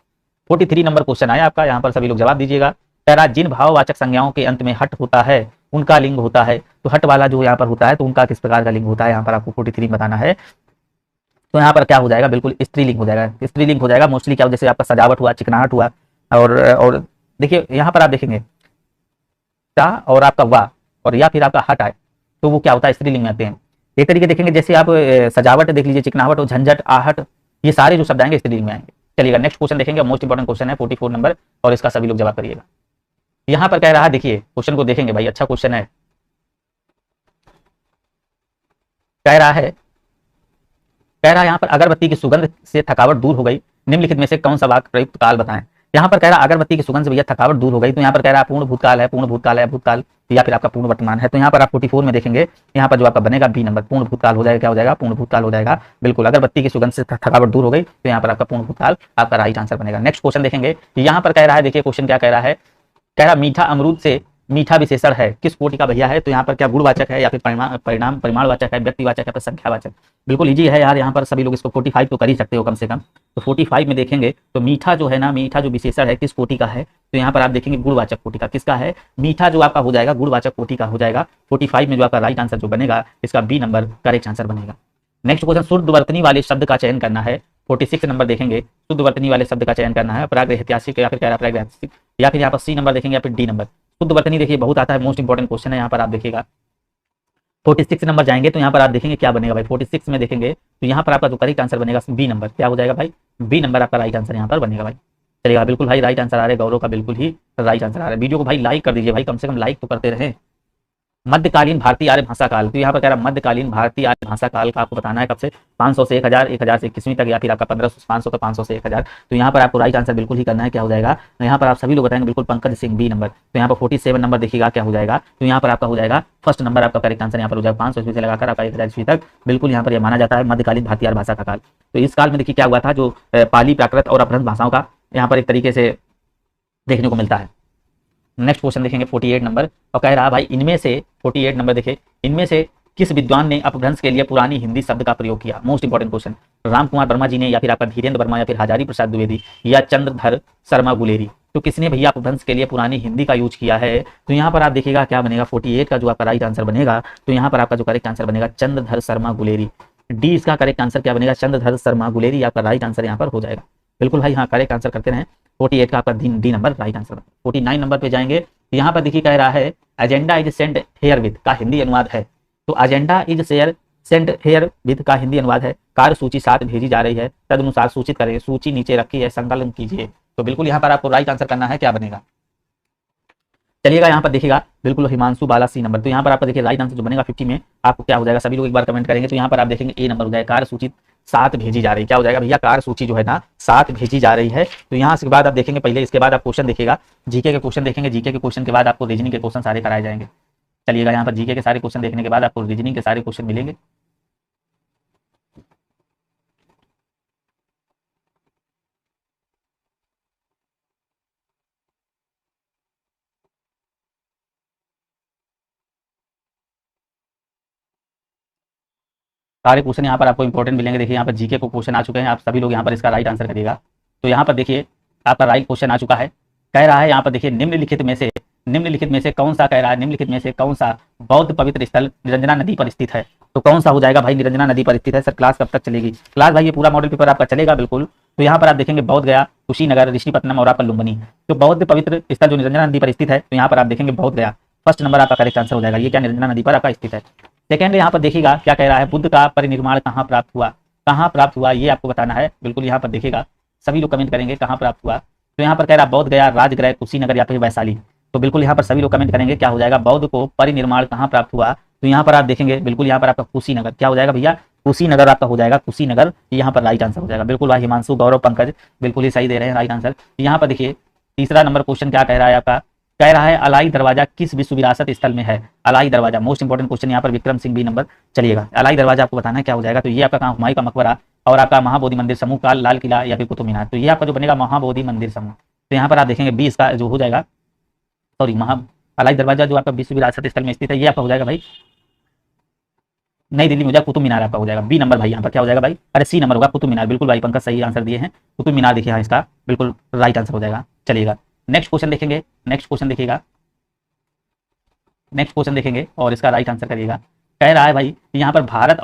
43 नंबर क्वेश्चन आया आपका, यहाँ पर सभी लोग जवाब दीजिएगा। कह रहा जिन भाववाचक संज्ञाओं के अंत में हट होता है उनका लिंग होता है, तो हट वाला जो यहाँ पर होता है तो उनका किस प्रकार का लिंग होता है, यहाँ पर आपको 43 बताना है। तो यहाँ पर क्या हो जाएगा, बिल्कुल स्त्रीलिंग हो जाएगा, स्त्रीलिंग हो जाएगा मोस्टली, क्या हो, जैसे आपका सजावट हुआ, चिकनाहट हुआ, और देखिए यहाँ पर आप देखेंगे ता और आपका वाह और या फिर आपका हट आए तो वो क्या होता है, स्त्रीलिंग में आते हैं। एक तरीके देखेंगे जैसे आप सजावट देख लीजिए, चिकनाहट और झंझट, आहट, ये सारे जो शब्द आएंगे स्त्रीलिंग में आएंगे। चलिएगा नेक्स्ट क्वेश्चन देखेंगे, मोस्ट इंपॉर्टेंट क्वेश्चन है 44 नंबर, और इसका सभी लोग जवाब करिएगा। यहाँ पर कह रहा है, देखिए क्वेश्चन को देखेंगे भाई, अच्छा क्वेश्चन है। कह रहा है यहाँ पर अगरबत्ती की सुगंध से थकावट दूर हो गई, निम्नलिखित में से कौन सा वाक्य प्रयुक्त काल बताएं। यहाँ पर कह रहा अगरबत्ती की सुगंध से भैया थकावट दूर हो गई, तो यहाँ पर कह रहा पूर्ण भूतकाल है, पूर्ण भूतकाल है, भूतकाल या फिर आपका पूर्ण वर्तमान है। तो यहाँ पर आप 44 में देखेंगे, यहाँ पर जो आपका बनेगा बी नंबर, पूर्ण भूतकाल हो जाएगा, क्या हो जाएगा, पूर्ण भूतकाल हो जाएगा। बिल्कुल अगरबत्ती की सुगंध से थकावट दूर हो गई, तो यहाँ पर आपका पूर्ण भूतकाल आपका राइट आंसर बनेगा। नेक्स्ट क्वेश्चन देखेंगे, यहाँ पर कह रहा है, देखिए क्वेश्चन क्या कह रहा है, कह रहा मीठा अमरूद से मीठा विशेषण है, किस कोटि का भैया है। तो यहाँ पर क्या गुणवाचक है या फिर परिमाणवाचक है, व्यक्तिवाचक है, संख्यावाचक। बिल्कुल इजी है यार, यहाँ पर सभी लोग इसको 45 तो कर ही सकते हो कम से कम। तो 45 में देखेंगे तो मीठा जो है ना, मीठा जो विशेषण है किस कोटि का है, तो यहाँ पर आप देखेंगे गुणवाचक कोटि का। किसका है, मीठा जो आपका हो जाएगा गुणवाचक कोटि का हो जाएगा। 45 में जो आपका राइट आंसर जो बनेगा, इसका बी नंबर करेक्ट आंसर बनेगा। नेक्स्ट क्वेश्चन, शुद्ध वर्तनी वाले शब्द का चयन करना है। 46 नंबर देखेंगे, शुद्ध वर्तनी वाले शब्द का चयन करना है, प्रागैतिहासिक या फिर कह रहा प्रागैतिहासिक, या फिर यहाँ पर सी नंबर देखेंगे या फिर डी नंबर। शुद्ध वर्तनी देखिए बहुत आता है, मोस्ट इंपॉर्टेंट क्वेश्चन है। यहाँ पर आप देखिएगा 46 नंबर जाएंगे तो यहाँ पर आप देखेंगे क्या बनेगा भाई, 46 में देखेंगे तो यहाँ पर आपका जो करेक्ट आंसर बनेगा बी नंबर, क्या हो जाएगा भाई, बी नंबर आपका राइट आंसर यहाँ पर बनेगा भाई। चलिएगा बिल्कुल भाई राइट आंसर आ रहा है, गौरव का बिल्कुल ही राइट आंसर आ रहा है। वीडियो को भाई लाइक कर दीजिए भाई, कम से कम लाइक तो करते रहे। मध्यकालीन भारतीय आर्य भाषा काल, तो यहाँ पर कह रहा है मध्यकालीन भारतीय आर्य भाषा काल का आपको बताना है कब से, 500 से 1000, 1000 से 21वीं तक, या फिर आपका 1500 500 तो 500 से 1000। तो यहाँ पर आपको राइट आंसर बिल्कुल ही करना है, क्या हो जाएगा, यहाँ पर आप सभी लोग बताएंगे बिल्कुल पंकज सिंह बी नंबर। तो यहाँ पर 47 नंबर देखिएगा क्या हो जाएगा, तो यहाँ पर आपका हो जाएगा फर्स्ट नंबर आपका करेक्ट आंसर यहाँ पर हो जाएगा 500 ईस्वी से लगाकर आपका 1000 ईस्वी तक, बिल्कुल यहाँ पर यह माना जाता है मध्यकालीन भारतीय आर्य भाषा का काल। तो इस काल में देखिए क्या हुआ था, जो पाली, प्राकृत और अपभ्रंश भाषाओं का यहाँ पर एक तरीके से देखने को मिलता है। नेक्स्ट क्वेश्चन देखेंगे 48 नंबर, और कह रहा भाई इनमें से 48 नंबर देखिए, इनमें से किस विद्वान ने अपभ्रंश के लिए पुरानी हिंदी शब्द का प्रयोग किया। Most important question, Ram Kumar Verma ji ने, या फिर आपका धीरेन्द्र वर्मा, या फिर हजारी प्रसाद द्विवेदी, या चंद्रधर शर्मा गुलेरी। तो किसने भैया अपभ्रंश के लिए पुरानी हिंदी का यूज किया है। तो यहाँ पर आप देखिएगा क्या बनेगा, 48 का जो आपका राइट आंसर बनेगा, तो यहाँ पर आपका जो करेक्ट आंसर बनेगा चंद्रधर शर्मा गुलेरी। डी इसका करेक्ट आंसर क्या बनेगा, चंद्रधर शर्मा गुलेरी आपका राइट आंसर यहाँ पर हो जाएगा। बिल्कुल भाई हाँ, करेक्ट आंसर करते रहें। 48 का आपका D number right answer. 49 number पे जाएंगे, यहाँ पर देखिए कह रहा है agenda is send here with का हिंदी अनुवाद है। तो agenda is share send here with का हिंदी अनुवाद है, कार्य सूची 7 भेजी जा रही है, तदनुसार सूचित करें, सूची नीचे रखी है, संकलन कीजिए। तो बिल्कुल यहाँ पर आपको राइट आंसर करना है, क्या बनेगा, चलिएगा यहाँ पर देखिएगा बिल्कुल हिमांशु बाला सी नंबर। तो यहाँ पर आपका देखिए राइट आंसर जो बनेगा 50 में आपको क्या हो जाएगा, सभी लोग एक बार कमेंट करेंगे। तो यहाँ पर आप देखेंगे ए नंबर हो जाएगा, कार्य सूची 7 भेजी जा रही है। क्या हो जाएगा भैया, कार्य सूची जो है ना 7 भेजी जा रही है। तो यहाँ से बाद आप देखेंगे पहले, इसके बाद आप क्वेश्चन देखिएगा, जीके के क्वेश्चन देखेंगे, जीके के क्वेश्चन के बाद आपको रीजनिंग के क्वेश्चन सारे कराए जाएंगे। चलिएगा यहाँ पर जीके के सारे क्वेश्चन देखने के बाद आपको रीजनिंग के सारे क्वेश्चन मिलेंगे। सारे क्वेश्चन यहाँ पर आपको इंपॉर्टेंट मिलेंगे। देखिए यहाँ पर जीके को क्वेश्चन आ चुके हैं, आप सभी लोग यहाँ पर इसका राइट आंसर करिएगा। तो यहाँ पर देखिए आपका राइट क्वेश्चन आ चुका है, कह रहा है यहाँ पर देखिए निम्नलिखित में से कौन सा, कह रहा है निम्नलिखित में से कौन सा बौद्ध पवित्र स्थल निरंजना नदी पर स्थित है। तो कौन सा हो जाएगा भाई, निरंजना नदी पर स्थित है। सर क्लास कब तक चलेगी, क्लास भाई ये पूरा मॉडल पेपर आपका चलेगा बिल्कुल। तो यहाँ पर आप देखेंगे बौद्ध गया, कुशीनगर, ऋषिपट्टनम और आपका लुम्बिनी। तो बौद्ध पवित्र स्थल जो निरंजना नदी पर स्थित है, तो यहाँ पर आप देखेंगे बौद्ध गया, फर्स्ट नंबर आपका करेक्ट आंसर हो जाएगा। ये क्या निरंजना नदी पर आपका स्थित है। सेकेंड यहाँ पर देखिएगा क्या कह रहा है, बुद्ध का परिनिर्माण कहाँ प्राप्त हुआ, कहाँ प्राप्त हुआ ये आपको बताना है। बिल्कुल यहाँ पर देखिएगा सभी लोग कमेंट करेंगे कहाँ प्राप्त हुआ। तो यहाँ पर कह रहा है बौद्ध गया, राजगृह, कुशीनगर या फिर वैशाली। तो बिल्कुल यहाँ पर सभी लोग कमेंट करेंगे क्या हो जाएगा, बौद्ध को परिनिर्माण कहाँ प्राप्त हुआ। तो यहाँ पर आप देखेंगे बिल्कुल यहाँ पर आपका कुशीनगर, क्या हो जाएगा भैया, कुशीनगर आपका हो जाएगा, कुशीनगर यहाँ पर राइट आंसर हो जाएगा। बिल्कुल भाई हिमांशु, गौरव, पंकज बिल्कुल ही सही दे रहे हैं राइट आंसर। यहाँ पर देखिए तीसरा नंबर क्वेश्चन क्या कह रहा है आपका, कह रहा है अलाई दरवाजा किस विश्व विरासत स्थल में है। अलाई दरवाजा मोस्ट इंपोर्टेंट क्वेश्चन यहाँ पर विक्रम सिंह बी नंबर। चलिएगा अलाई दरवाजा आपको बताना है क्या हो जाएगा। तो ये आपका कहाँ, हुमायूं का मकबरा और आपका महाबोधि मंदिर समूह का, लाल किला या फिर कुतुब मीनार। तो ये आपका जो बनेगा महाबोधि मंदिर समूह। तो यहाँ पर आप देखेंगे 20 का जो हो जाएगा, सॉरी अलाई दरवाजा जो आपका विश्व विरासत स्थल में स्थित है, ये आपका हो जाएगा भाई नई दिल्ली में हो जाएगा, कुतुब मीनार आपका हो जाएगा बी नंबर। भाई यहाँ पर क्या हो जाएगा भाई, अरे सी नंबर होगा कुतुब मीनार। बिल्कुल भाई पंकज सही आंसर दिए हैं, कुतुब मीनार देखिए इसका बिल्कुल राइट आंसर हो जाएगा। चलिएगा नेक्स्ट क्वेश्चन देखेंगे, नेक्स्ट क्वेश्चन देखिएगा, नेक्स्ट क्वेश्चन देखेंगे और इसका राइट आंसर करिएगा। कह रहा है भाई यहाँ पर भारत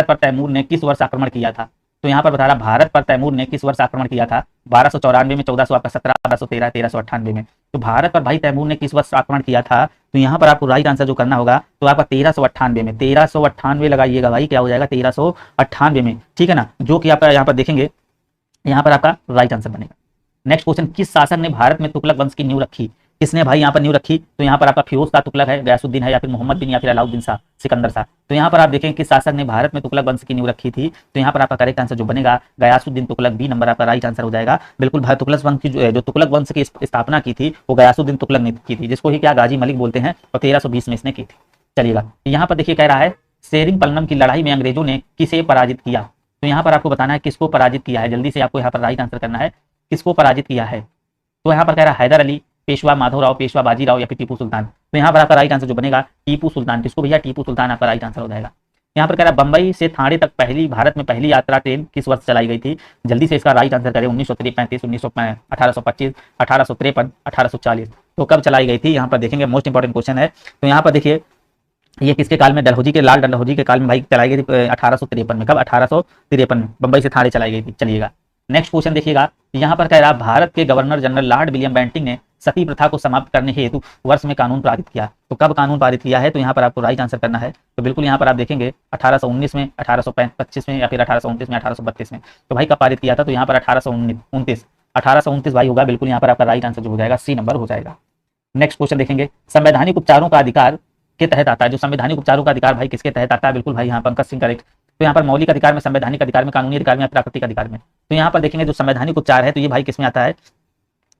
पर तैमूर ने किस वर्ष आक्रमण किया था। तो यहाँ पर बता रहा भारत पर तैमूर ने किस वर्ष आक्रमण किया था, 1294 में, 1417, 1213, 1398 में। तो भारत पर भाई तैमूर ने किस वर्ष आक्रमण किया था। तो यहाँ पर आपको राइट आंसर जो करना होगा तो आपका 1398 में, 1398 लगाइएगा भाई, क्या हो जाएगा 1398 में, ठीक है ना, जो कि आपका यहाँ पर देखेंगे यहाँ पर आपका राइट आंसर बनेगा। नेक्स्ट क्वेश्चन, किस शासक ने भारत में तुगलक वंश की नींव रखी। किसने भाई यहाँ पर नींव रखी। तो यहाँ पर आपका फिरोज का तुगलक है, गयासुद्दीन है, या फिर मोहम्मद बिन, या फिर अलाउद्दीन शाह, सिकंदर शाह। तो यहाँ पर आप देखें किस शासक ने भारत में तुगलक वंश की नींव रखी थी। तो यहाँ पर आपका करेक्ट आंसर जो बनेगा गयासुद्दीन तुगलक, बी नंबर आपका राइट आंसर हो जाएगा। बिल्कुल भाई तुगलक वंश की जो तुगलक वंश की स्थापना की थी वो गयासुद्दीन तुगलक ने की थी, जिसको ही क्या गाजी मलिक बोलते हैं, और 1320 में इसने की थी। चलिएगा यहाँ पर देखिए कह रहा है सेरिंगपल्लम की लड़ाई में अंग्रेजों ने किसे पराजित किया। तो यहाँ पर आपको बताना है किसको पराजित किया है, जल्दी से आपको यहाँ पर राइट आंसर करना है, किसको पराजित किया है। तो यहाँ पर कह रहा है हैदर अली, पेशवा माधवराव, पेशवा बाजीराव या फिर टीपू सुल्तान। तो यहाँ पर आपका राइट आंसर जो बनेगा टीपू सुल्तान, किसको भैया, टीपू सुल्तान आपका राइट आंसर हो जाएगा। यहाँ पर कह रहा है बंबई से थाने तक भारत में पहली यात्रा ट्रेन किस वर्ष चलाई गई थी। जल्दी से इसका राइट आंसर करें, 1935, 1825, 1853, 1840। तो कब चलाई गई थी यहाँ पर देखेंगे, मोस्ट इंपॉर्टेंट क्वेश्चन है। तो यहाँ पर देखिए ये किसके काल में, डलहौजी के, लाल डलहौजी के काल में भाई चलाई गई थी 1853 में। कब, 1853 में बंबई से थाने चलाई गई थी। चलिएगा नेक्स्ट क्वेश्चन देखिएगा, यहाँ पर कह रहा भारत के governor general Lord William Bentinck ने सती प्रथा को समाप्त करने हेतु वर्ष में कानून पारित किया। तो कब कानून पारित किया है। तो यहाँ पर आपको राइट आंसर करना है। तो बिल्कुल यहाँ पर आप देखेंगे 1819 में, 1825 में, या फिर 1829 में, 1832 में। तो भाई कब पारित किया था। तो यहाँ पर 1829 भाई होगा। बिल्कुल यहाँ पर आपका राइट आंसर जो हो जाएगा सी नंबर हो जाएगा। नेक्स्ट क्वेश्चन देखेंगे, संवैधानिक उपचारों का अधिकार के तहत आता है। जो संवैधानिक उपचारों का अधिकार भाई किसके तहत आता है? बिल्कुल भाई यहाँ पंकज सिंह करेक्ट। तो यहाँ पर मौलिक अधिकार में, संवैधानिक अधिकार में, कानूनी अधिकार में या प्राकृतिक अधिकार में? तो यहाँ पर देखेंगे जो संवैधानिक उपचार है तो ये भाई किसमें आता है?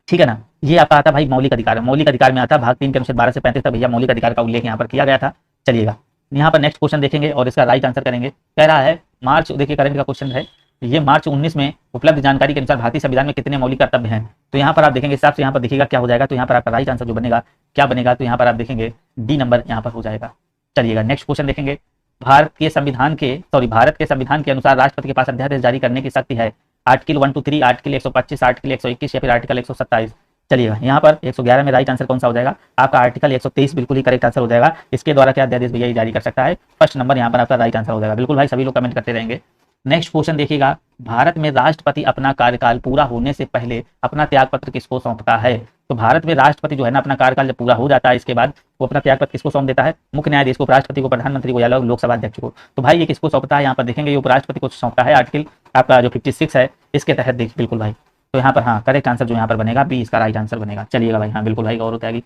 ठीक है ना, ये आपका आता है भाई मौलिक अधिकार में। मौलिक अधिकार में आता है भाग 3 के अनुच्छेद 12 से 35 तक भैया मौलिक अधिकार का उल्लेख यहाँ पर किया गया था। चलिएगा यहाँ पर नेक्स्ट क्वेश्चन देखेंगे और इसका राइट आंसर करेंगे। कह रहा है मार्च, देखिए करंट का क्वेश्चन है ये, मार्च 19 में उपलब्ध जानकारी के अनुसार भारतीय संविधान में कितने मौलिक कर्तव्य हैं? तो यहाँ पर आप देखेंगे हिसाब से यहाँ पर देखिएगा क्या हो जाएगा। तो यहाँ पर आपका राइट आंसर जो बनेगा क्या बनेगा? तो यहाँ पर आप देखेंगे डी नंबर यहाँ पर हो जाएगा। चलिएगा नेक्स्ट क्वेश्चन देखेंगे। भारत के संविधान के अनुसार राष्ट्रपति के पास अध्यादेश जारी करने की शक्ति है। आर्टिकल 1 to 3, आर्टिकल 125, आर्टिकल 121 या फिर आर्टिकल 127? चलिएगा यहाँ पर 111 में राइट आंसर कौन सा हो जाएगा? आपका आर्टिकल 123 बिल्कुल ही करेक्ट आंसर हो जाएगा। इसके द्वारा क्या अध्यादेश भैया जारी कर सकता है? फर्स्ट नंबर यहाँ पर आपका राइट आंसर हो जाएगा। बिल्कुल भाई सभी लोग कमेंट करते रहेंगे। नेक्स्ट क्वेश्चन देखिएगा। भारत में राष्ट्रपति अपना कार्यकाल पूरा होने से पहले अपना त्यागपत्र किसको सौंपता है? तो भारत में राष्ट्रपति जो है ना अपना कार्यकाल जब पूरा हो जाता है इसके बाद वो अपना त्यागपत्र किसको सौंप देता है? मुख्य न्यायाधीश को, उपराष्ट्रपति को, प्रधानमंत्री को या लोकसभा अध्यक्ष को। तो भाई ये किसको सौंपता है? यहाँ पर देखेंगे ये उपराष्ट्रपति को सौंपता है। आर्टिकल आपका जो 56 है इसके तहत देखिए बिल्कुल भाई। तो यहाँ पर हाँ करेक्ट आंसर जो यहाँ पर बनेगा बी इसका राइट आंसर बनेगा। चलिएगा भाई हाँ बिल्कुल भाई गौरव त्यागी।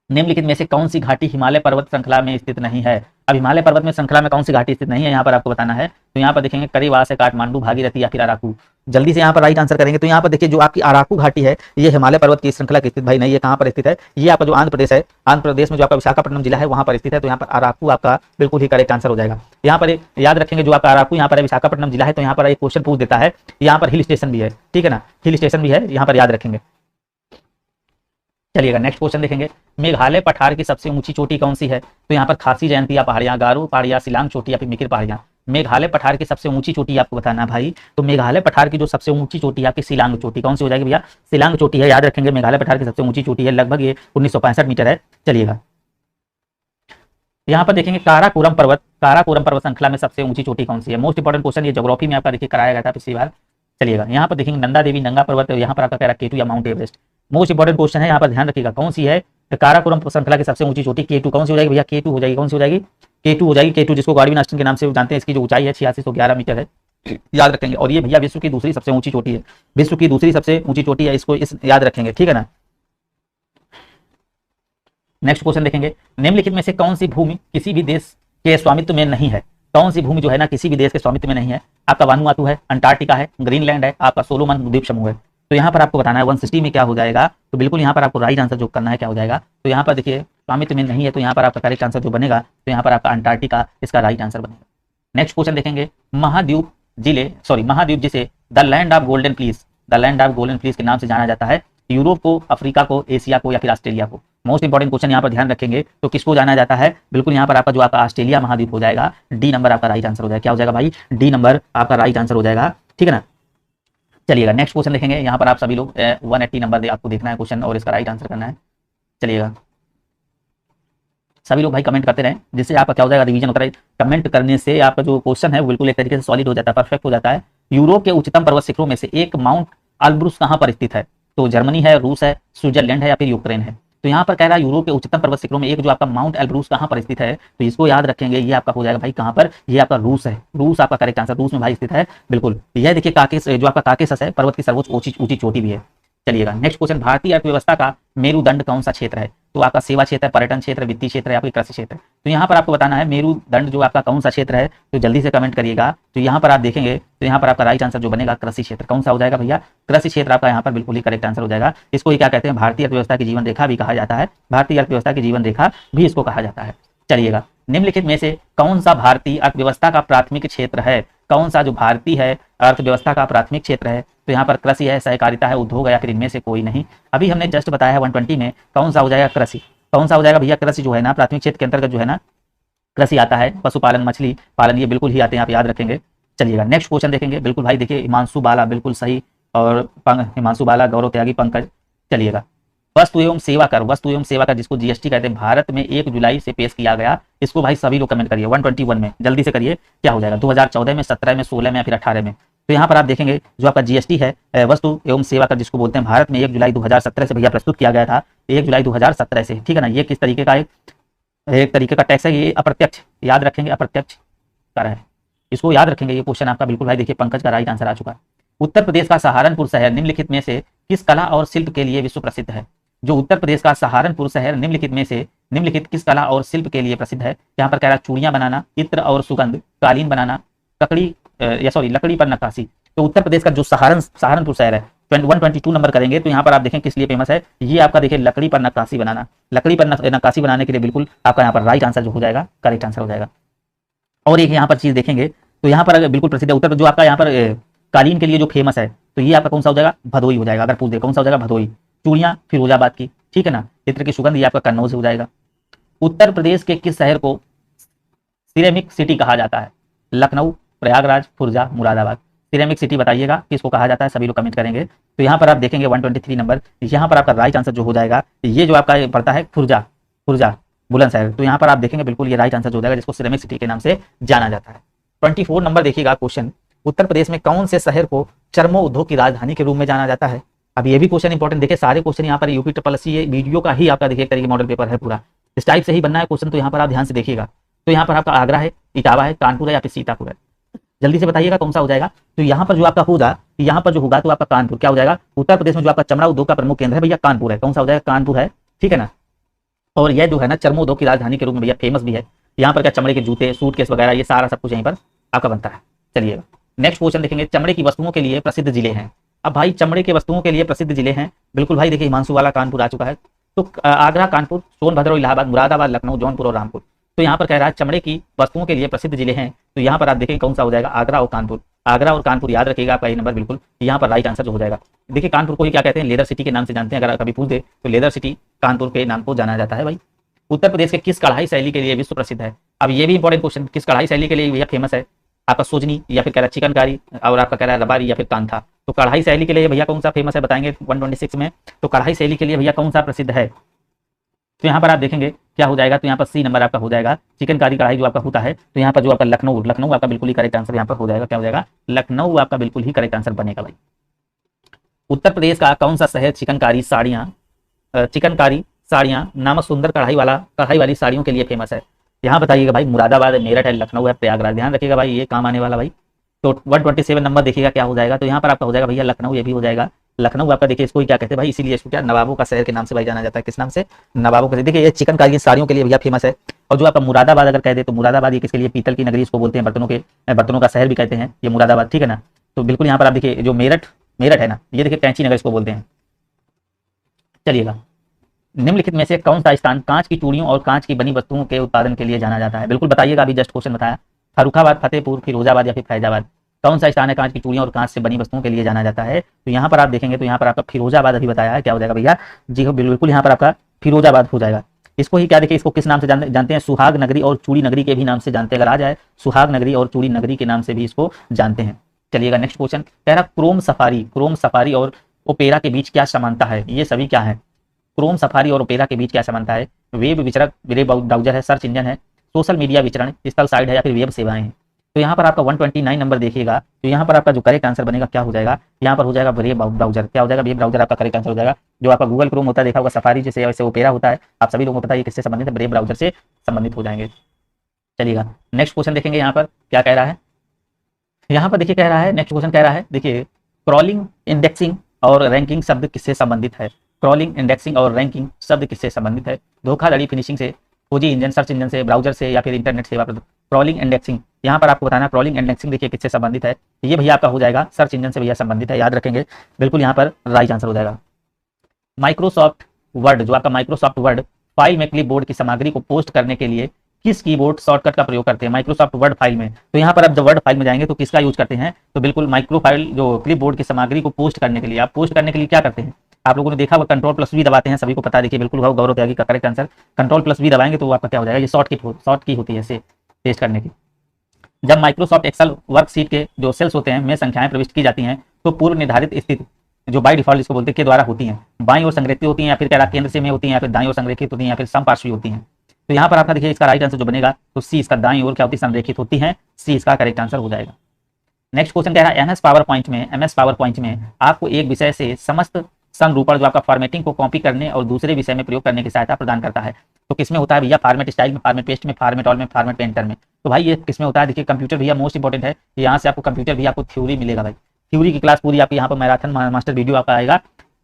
निम्नलिखित में से कौन सी घाटी हिमालय पर्वत श्रृंखला में स्थित नहीं है? अब हिमालय पर्वत में श्रृंखला में कौन सी घाटी स्थित नहीं है यहाँ पर आपको बताना है। तो यहाँ पर देखेंगे करीवास है, काठमांडू, भागीरथी या फिर अराकू। जल्दी से यहाँ पर राइट आंसर करेंगे। तो यहाँ पर देखिए जो आपकी अराकू घाटी है ये हिमालय पर्वत की श्रृंखला की स्थित भाई नहीं है। कहाँ पर स्थित है? ये आपका जो आंध्र प्रदेश है, आंध्र प्रदेश में जो आपका विशाखापट्टनम जिला है वहाँ पर स्थित है। तो यहाँ पर अराकू आपका बिल्कुल ही करेक्ट आंसर हो जाएगा। यहाँ पर याद रखेंगे जो आपका अराकू यहाँ पर विशाखापट्टनम जिला है। तो यहाँ पर एक क्वेश्चन पूछ देता है, यहाँ पर हिल स्टेशन भी है, ठीक है ना, हिल स्टेशन भी है यहाँ पर याद रखेंगे। चलिएगा नेक्स्ट क्वेश्चन देखेंगे। मेघालय पठार की सबसे ऊंची चोटी कौन सी है? तो यहाँ पर खासी जयंतिया पहाड़ियां, गारो पहाड़ियां, शिलांग चोटी या फिर मिकिर पहाड़ियां? मेघालय पठार की सबसे ऊंची चोटी आपको बताना भाई। तो मेघालय पठार की जो सबसे ऊंची चोटी है आपकी शिलांग चोटी। कौन सी हो जाएगी भैया? शिलांग चोटी है। याद रखेंगे मेघालय पठार की सबसे ऊंची चोटी है, लगभग ये 1965 मीटर है। चलिएगा यहाँ पर देखेंगे काराकोरम पर्वत श्रृंखला में सबसे ऊंची चोटी कौन सी है? मोस्ट इंपॉर्टेंट क्वेश्चन ये ज्योग्राफी में आपका देखिए कराया गया था पिछली बार। चलिएगा यहाँ पर देखेंगे नंदा देवी, नंगा पर्वत, यहाँ पर आपका कह रहा केटू या mount Everest. Most important question है यहाँ पर ध्यान रखिएगा कौन सी है? काराकोरम श्रृंखला की सबसे ऊंची चोटी केटू। कौन सी हो जाएगी भैया? केटू हो जाएगी। कौन सी हो जाएगी? केटू हो जाएगी। केटू जिसको गार्डविन आस्टन के नाम से जानते हैं। इसकी जो ऊंचाई है 8611 मीटर है, याद रखेंगे। और ये भैया विश्व की दूसरी सबसे ऊंची चोटी है, विश्व की दूसरी सबसे ऊंची चोटी है, इसको याद रखेंगे, ठीक है ना। नेक्स्ट क्वेश्चन देखेंगे। निम्नलिखित में से कौन सी भूमि किसी भी देश के स्वामित्व में नहीं है? कौन सी भूमि जो है ना किसी भी देश के स्वामित्व में नहीं है? आपका वानुआतू है, अंटार्कटिका है, ग्रीनलैंड है, आपका सोलोमन द्वीप समूह है। तो यहाँ पर आपको बताना है 160 में क्या हो जाएगा। तो बिल्कुल यहाँ पर आपको राइट आंसर जो करना है क्या हो जाएगा? तो यहाँ पर देखिए स्वामित्व में नहीं है, तो यहाँ पर आपका करेक्ट आंसर जो बनेगा तो यहाँ पर आपका अंटार्कटिका इसका राइट आंसर बनेगा। नेक्स्ट क्वेश्चन देखेंगे। महाद्वीप जिसे the land of golden please के नाम से जाना जाता है, यूरोप को, अफ्रीका को, एशिया को या फिर ऑस्ट्रेलिया को? मोस्ट इंपॉर्टेंट क्वेश्चन यहाँ पर ध्यान रखेंगे। तो किसको जाना जाता है? बिल्कुल यहाँ पर आपका जो आपका ऑस्ट्रेलिया महाद्वीप हो जाएगा। डी नंबर आपका राइट आंसर हो जाएगा। क्या हो जाएगा भाई? डी नंबर आपका राइट आंसर हो जाएगा, ठीक है ना। चलिएगा नेक्स्ट क्वेश्चन देखेंगे। यहाँ पर आप सभी लोग 180 नंबर आपको देखना है क्वेश्चन और इसका राइट आंसर करना है। चलिएगा सभी लोग भाई कमेंट करते रहें, जिससे आपका क्या हो जाएगा? रिवीजन होता है। कमेंट करने से आपका जो क्वेश्चन है वो बिल्कुल एक तरीके से सॉलिड हो जाता है, परफेक्ट हो जाता है। यूरोप के उच्चतम पर्वत शिखरों में से एक माउंट एल्ब्रूस कहाँ पर स्थित है? तो जर्मनी है, रूस है, स्विट्जरलैंड है या फिर यूक्रेन है? तो यहाँ पर कह रहा है यूरोप के उच्चतम पर्वत शिखरों में एक जो आपका माउंट एल्ब्रूस कहाँ पर स्थित है? तो इसको याद रखेंगे, ये आपका हो जाएगा भाई कहाँ पर? ये आपका रूस है। रूस आपका करेक्ट आंसर, रूस में भाई स्थित है बिल्कुल। यह देखिए काकेस जो आपका काकेसस है पर्वत की सर्वोच्च ऊंची चोटी भी है। चलिएगा नेक्स्ट क्वेश्चन। भारतीय अर्थव्यवस्था का मेरुदंड कौन सा क्षेत्र है? तो आपका सेवा क्षेत्र है, पर्यटन क्षेत्र, वित्तीय क्षेत्र या फिर कृषि क्षेत्र? तो यहाँ पर आपको बताना है मेरुदंड जो आपका कौन सा क्षेत्र है। तो जल्दी से कमेंट करिएगा। तो यहाँ पर आप देखेंगे तो यहाँ पर आपका राइट आंसर जो बनेगा कृषि क्षेत्र। कौन सा हो जाएगा भैया? कृषि क्षेत्र आपका यहाँ पर बिल्कुल ही करेक्ट आंसर हो जाएगा। इसको ही क्या कहते हैं? भारतीय अर्थव्यवस्था की जीवन रेखा भी कहा जाता है। भारतीय अर्थव्यवस्था की जीवन रेखा भी इसको कहा जाता है। चलिएगा निम्नलिखित में से कौन सा भारतीय अर्थव्यवस्था का प्राथमिक क्षेत्र है? कौन सा जो भारतीय है अर्थव्यवस्था का प्राथमिक क्षेत्र है? तो यहाँ पर कृषि है, सहकारिता है, उद्योग है या फिर इनमें से कोई नहीं? अभी हमने जस्ट बताया है 120 में कौन सा हो जाएगा? कृषि। कौन सा हो जाएगा भैया? कृषि जो है ना प्राथमिक क्षेत्र के अंतर्गत जो है ना कृषि आता है। पशुपालन, मछली पालन ये बिल्कुल ही आते हैं, आप याद रखेंगे। चलिएगा नेक्स्ट क्वेश्चन देखेंगे। बिल्कुल भाई देखिए हिमांशु बाला बिल्कुल सही, और हिमांशु बाला, गौरव त्यागी, पंकज। चलिएगा वस्तु एवं सेवा कर जिसको जीएसटी कहते हैं भारत में 1 जुलाई से पेश किया गया। इसको भाई सभी लोग कमेंट करिए 121 में, जल्दी से करिए क्या हो जाएगा? 2014 में, 17 में, 16 में या फिर 18 में? तो यहाँ पर आप देखेंगे जो आपका जीएसटी है वस्तु एवं सेवा कर जिसको बोलते हैं भारत में 1 जुलाई 2017 से भैया प्रस्तुत किया गया था। 1 जुलाई 2017 से, ठीक है ना। ये किस तरीके का एक तरीके का टैक्स है? ये अप्रत्यक्ष, याद रखेंगे अप्रत्यक्ष कर है, इसको याद रखेंगे। ये क्वेश्चन आपका बिल्कुल भाई देखिए पंकज का राइट आंसर आ चुका है। उत्तर प्रदेश का सहारनपुर शहर निम्नलिखित में से किस कला और शिल्प के लिए विश्व प्रसिद्ध है? जो उत्तर प्रदेश का सहारनपुर शहर निम्नलिखित में से निम्नलिखित किस कला और शिल्प के लिए प्रसिद्ध है? यहाँ पर कह रहा है चूड़ियां बनाना, इत्र और सुगंध, कालीन बनाना, लकड़ी पर नक्काशी। तो उत्तर प्रदेश का जो सहारनपुर शहर है 122 नंबर करेंगे तो यहाँ पर आप देखें किस लिए फेमस है। ये आपका देखिए लकड़ी पर नक्काशी बनाना, लकड़ी पर नक्काशी बनाने के लिए बिल्कुल आपका यहाँ पर राइट आंसर जो हो जाएगा, करेक्ट आंसर हो जाएगा। और एक यहाँ पर चीज देखेंगे तो यहाँ पर अगर बिल्कुल प्रसिद्ध है उत्तर जो आपका यहाँ पर कालीन के लिए जो फेमस है तो ये आपका कौन सा हो जाएगा? भदोई हो जाएगा। अगर पूछ दे कौन सा हो जाएगा? भदोई। चूड़ियां फिरोजाबाद की, ठीक है ना। इत्र की सुगंध ये आपका कन्नौज हो जाएगा। उत्तर प्रदेश के किस शहर को सिरेमिक सिटी कहा जाता है? लखनऊ, प्रयागराज, खुर्जा, मुरादाबाद। सिरेमिक सिटी बताइएगा किसको कहा जाता है, सभी लोग कमेंट करेंगे। तो यहाँ पर आप देखेंगे 123 नंबर, यहाँ पर आपका राइट आंसर जो हो जाएगा ये जो आपका पड़ता है खुर्जा, बुलंदशहर। तो यहाँ पर आप देखेंगे बिल्कुल ये राइट आंसर जो हो जाएगा, जिसको सिरेमिक सिटी के नाम से जाना जाता है। 24 नंबर देखिएगा क्वेश्चन, उत्तर प्रदेश में कौन से शहर को चर्मो उद्योग की राजधानी के रूप में जाना जाता है? अब ये भी क्वेश्चन इंपॉर्टेंट, देखिए सारे क्वेश्चन यहाँ पर यूपी ट्रिपल एससी वीडियो का ही आपका देखिए एक तरीके मॉडल पेपर है, पूरा इस टाइप से ही बनना है क्वेश्चन। तो यहाँ पर आप ध्यान से देखिएगा। तो यहाँ पर आपका आगरा है, इटावा है, कानपुर है या फिर सीतापुर है? जल्दी से बताइएगा कौन सा हो जाएगा। तो यहाँ पर जो आपका होगा, यहाँ पर जो होगा तो आपका कानपुर क्या हो जाएगा? उत्तर प्रदेश में जो आपका चमड़ा उद्योग का प्रमुख केंद्र है भैया कानपुर है। कौन सा हो जाएगा? कानपुर है, ठीक है ना। और यह जो है ना चर्मो उद्योग की राजधानी के रूप में भैया फेमस भी है। यहाँ पर क्या चमड़े के जूते, सूटकेस वगैरह ये सारा सब कुछ यहीं पर आपका बनता है। चलिएगा नेक्स्ट क्वेश्चन देखेंगे, चमड़े की वस्तुओं के लिए प्रसिद्ध जिले हैं। अब भाई चमड़े के वस्तुओं के लिए प्रसिद्ध जिले हैं, बिल्कुल भाई देखिए हिमांशु वाला कानपुर आ चुका है। तो आगरा, कानपुर, सोनभद्र, इलाहाबाद, मुरादाबाद, लखनऊ, जौनपुर और रामपुर। तो यहाँ पर कह रहा है चमड़े की वस्तुओं के लिए प्रसिद्ध जिले हैं। तो यहाँ पर आप देखेंगे कौन सा हो जाएगा? आगरा और कानपुर। आगरा और कानपुर याद रखिएगा आपका ये नंबर बिल्कुल यहाँ पर राइट आंसर जो हो जाएगा। देखिए कानपुर को ही क्या कहते हैं? लेदर सिटी के नाम से जानते हैं। अगर कभी पूछ दे तो लेदर सिटी कानपुर के नाम को जाना जाता है भाई। उत्तर प्रदेश के किस कढ़ाई शैली के लिए विश्व प्रसिद्ध है? अब ये भी इंपॉर्टेंट क्वेश्चन, किस कढ़ाई शैली के लिए भैया फेमस है? आपका सोजनी या फिर कह रहा है चिकनकारी और आपका कह रहा है रबारी या फिर कांथा। तो कढ़ाई शैली के लिए भैया कौन सा फेमस है बताएंगे 126 में। तो कढ़ाई शैली के लिए भैया कौन सा प्रसिद्ध है? तो यहाँ पर आप देखेंगे क्या हो जाएगा, तो यहाँ पर सी नंबर आपका हो जाएगा, चिकनकारी कढ़ाई जो आपका होता है। तो यहाँ पर जो आपका लखनऊ आपका बिल्कुल ही करेक्ट आंसर यहाँ पर हो जाएगा। क्या हो जाएगा? लखनऊ आपका बिल्कुल ही करेक्ट आंसर बनेगा भाई। उत्तर प्रदेश का कौन सा शहर चिकनकारी साड़ियाँ नामक सुंदर कढ़ाई वाली साड़ियों के लिए फेमस है? यहाँ बताइएगा भाई, मुरादाबाद है, मेरठ है, लखनऊ है, प्रयागराज। ध्यान रखिएगा भाई ये काम आने वाला भाई। तो 127 नंबर देखिएगा क्या हो जाएगा। तो यहाँ पर आपका हो जाएगा भैया लखनऊ, ये भी हो जाएगा लखनऊ आपका। देखिए इसको ही क्या कहते हैं भाई, इसीलिए इसको क्या नवाबों का शहर के नाम से भाई जाना जाता है। किस नाम से? नवाबों का। देखिए ये चिकनकारी साड़ियों के लिए भैया फेमस है। और जो आपका मुरादाबाद अगर कह दे तो मुरादाबाद ये किसके लिए? पीतल की नगरी इसको बोलते हैं, बर्तनों का शहर भी कहते हैं ये मुरादाबाद, ठीक है ना। तो बिल्कुल यहाँ पर आप देखिए जो मेरठ है ना, ये देखिए कैंची नगर इसको बोलते हैं। चलिएगा निम्नलिखित में से कौन सा स्थान कांच की चूड़ियों और कांच की बनी वस्तुओं के उत्पादन के लिए जाना जाता है? बिल्कुल बताइएगा, अभी जस्ट क्वेश्चन बताया। फर्रुखाबाद, फतेहपुर, फिरोजाबाद या फिर फैजाबाद? कौन सा स्थान है कांच की चूड़ियों और कांच से बनी वस्तुओं के लिए जाना जाता है? तो यहाँ पर आप देखेंगे तो यहाँ पर आपका फिरोजाबाद अभी बताया है। क्या हो जाएगा भैया? जी हो बिल्कुल यहाँ पर आपका फिरोजाबाद हो जाएगा। इसको ही क्या देखिए, इसको किस नाम से जानते हैं? सुहाग नगरी और चूड़ी नगरी के भी नाम से जानते हैं। अगर आ जाए सुहाग नगरी और चूड़ी नगरी के नाम से भी इसको जानते हैं। चलिएगा नेक्स्ट क्वेश्चन कह रहा क्रोम सफारी और ओपेरा के बीच क्या समानता है? ये सभी क्या है? क्रोम सफारी और ओपेरा के बीच क्या समानता है? वेब विचरक, वेब ब्राउजर है, सर्च इंजन है, सोशल मीडिया विचरण, स्थल साइट है या फिर वेब सेवाएं हैं? तो यहाँ पर आपका 129 नंबर देखिएगा। तो यहाँ पर आपका जो करेक्ट आंसर बनेगा क्या हो जाएगा? यहाँ पर हो जाएगा वेब ब्राउजर। क्या हो जाएगा? वेब ब्राउजर आपका करेक्ट आंसर हो जाएगा। जो आपका गूगल क्रोम होता है देखा होगा, सफारी जैसे वैसे ओपेरा होता है, आप सभी लोगों को पता है किससे संबंधित है? वेब ब्राउजर से संबंधित हो जाएंगे। चलिएगा नेक्स्ट क्वेश्चन देखेंगे यहाँ पर क्या कह रहा है। यहाँ पर देखिए कह रहा है, नेक्स्ट क्वेश्चन कह रहा है, देखिए क्रॉलिंग, इंडेक्सिंग और रैंकिंग शब्द किससे संबंधित है? क्रॉलिंग, इंडेक्सिंग और रैंकिंग शब्द किससे संबंधित है? धोखाधड़ी, फिनिशिंग से, खोजी इंजन, सर्च इंजन से, ब्राउजर से या फिर इंटरनेट सेवा? क्रॉलिंग, इंडेक्सिंग यहाँ पर आपको बताना है। क्रॉलिंग, इंडेक्सिंग देखिए किससे संबंधित है? ये भैया आपका हो जाएगा सर्च इंजन से भैया संबंधित है, याद रखेंगे बिल्कुल यहाँ पर राइट आंसर हो जाएगा। माइक्रोसॉफ्ट वर्ड, जो आपका माइक्रोसॉफ्ट वर्ड फाइल में क्लिपबोर्ड की सामग्री को पोस्ट करने के लिए किस कीबोर्ड शॉर्टकट का प्रयोग करते हैं? माइक्रोसॉफ्ट वर्ड फाइल में। तो यहाँ पर आप जब वर्ड फाइल में जाएंगे तो किसका यूज करते हैं? तो बिल्कुल माइक्रो फाइल जो क्लिपबोर्ड की सामग्री को पोस्ट करने के लिए, आप पोस्ट करने के लिए क्या करते हैं? आप लोगों ने देखा वो कंट्रोल+V दबाते हैं, सभी को पता। देखिए बिल्कुल गौरव त्यागी का करेक्ट आंसर कंट्रोल+V दबाएंगे तो आपका क्या हो जाएगा? ये शॉर्ट की होती है इसे पेस्ट करने की। जब माइक्रोसॉफ्ट एक्सेल वर्कशीट के जो सेल्स होते हैं में संख्याएं प्रविष्ट की जाती हैं तो पूर्व निर्धारित स्थिति जो बाय डिफॉल्ट इसको बोलते हैं के द्वारा होती हैं, बाईं ओर संरेखित होती हैं या फिर क्या केंद्र से में होती हैं या फिर दाईं ओर संरेखित होती हैं या फिर समपार्श्वी होती हैं? तो यहाँ पर आपका देखिए इसका राइट आंसर जो बनेगा तो सी, इसका दाईं ओर क्या होती है? संरेखित होती है। सी इसका करेक्ट आंसर हो जाएगा। नेक्स्ट क्वेश्चन कह रहा है एमएस पावर पॉइंट में आपको एक विषय से समस्त संरूपण जो आपका फॉर्मेटिंग को कॉपी करने और दूसरे विषय में प्रयोग करने की सहायता प्रदान करता है। तो किसमें होता है भैया? फॉर्मेट स्टाइल में, फॉर्मेट पेस्ट में, फॉर्मेट ऑल में, फॉर्मेट पेंटर में। तो भाई ये किसमें होता है? देखिए कंप्यूटर भैया मोस्ट इंपॉर्टेंट है। यहाँ से आपको कंप्यूटर भी आपको थ्योरी मिलेगा भाई। थ्योरी की क्लास पूरी आपकी यहाँ पर मैराथन मास्टर वीडियो आपका आएगा,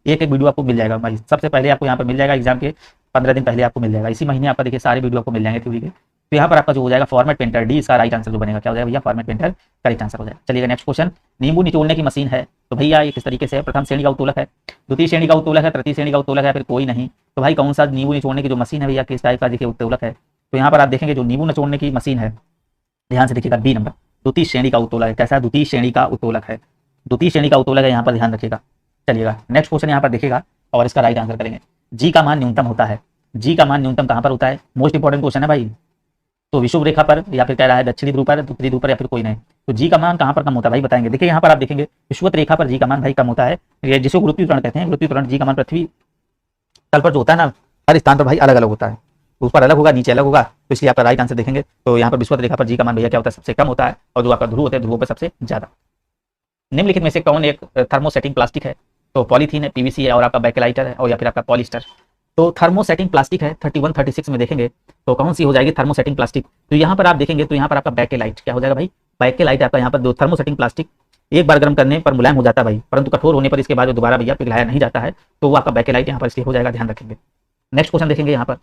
एक वीडियो आपको मिल जाएगा भाई। सबसे पहले आपको यहाँ पर मिल जाएगा एग्जाम के 15 दिन पहले आपको मिल जाएगा। इसी महीने आपका देखिए सारे वीडियो आपको मिल जाएंगे थ्योरी के। तो यहाँ पर आपका जो हो जाएगा फॉर्मेट पेंटर, डी इसका राइट आंसर जो बनेगा क्या हो जाएगा भैया, फॉर्मेट पेंटर करेक्ट आंसर हो जाएगा। चलिएगा नेक्स्ट क्वेश्चन, नींबू निचोड़ने की मशीन है तो भैया ये किस तरीके से है, प्रथम श्रेणी का उत्तोलक है, द्वितीय श्रेणी का उत्तोलक है, तृतीय श्रेणी का उत्तोलक है, फिर कोई नहीं। तो भाई कौन सा नींबू निचोड़ने की जो मशीन है भैया किस टाइप का देखिए उत्तोलक है। तो यहाँ पर आप देखेंगे जो नींबू निचोड़ने की मशीन है, ध्यान से देखिएगा बी नंबर, द्वितीय श्रेणी का उत्तोलक है। कैसा, द्वितीय श्रेणी का उत्तोलक है, द्वितीय श्रेणी का उत्तोलक है, यहाँ पर ध्यान रखिएगा। चलिएगा नेक्स्ट क्वेश्चन यहाँ पर देखिएगा और इसका राइट आंसर करेंगे। जी का मान न्यूनतम होता है, जी का मान न्यूनतम कहाँ पर होता है, मोस्ट इंपॉर्टेंट क्वेश्चन है भाई। तो विषुव रेखा पर या फिर कह रहा है दक्षिणी ध्रुव पर, उत्तरी ध्रुव पर, या फिर कोई नहीं। तो जी का मान कहाँ पर कम होता है भाई बताएंगे। देखिए यहाँ पर आप देखेंगे विषुवत रेखा पर जी का मान भाई कम होता है, ये जिसको गुरुत्वीय त्वरण कहते हैं। गुरुत्वीय त्वरण जी का मान पृथ्वी तल पर जो होता है ना, हर स्थान पर भाई अलग अलग होता है, ऊपर अलग होगा नीचे अलग होगा। तो इसलिए आपका राइट आंसर देखेंगे तो यहाँ पर विषुवत रेखा पर जी का मान भैया क्या होता है, सबसे कम होता है, और जो आपका ध्रुव होता है ध्रुव पर सबसे ज्यादा। निम्नलिखित में से कौन एक थर्मोसेटिंग प्लास्टिक है। तो पॉलीथीन है, पीवीसी है, और आपका बैकेलाइटर है, और या फिर आपका पॉलिस्टर। तो थर्मोसेटिंग प्लास्टिक है 31, 36 में देखेंगे तो कौन सी हो जाएगी थर्मोसेटिंग प्लास्टिक। तो यहाँ पर आप देखेंगे तो यहाँ पर आपका बैकेलाइट क्या हो जाएगा भाई, बैकेलाइट आपका यहाँ पर दो थर्मोसेटिंग प्लास्टिक एक बार गर्म करने पर मुलायम हो जाता है भाई, परंतु कठोर होने पर इसके बाद दोबारा भैया पिघलाया नहीं जाता है, तो वो आपका बैकेलाइट यहाँ पर इसलिए हो जाएगा, ध्यान रखेंगे। नेक्स्ट क्वेश्चन देखेंगे यहाँ पर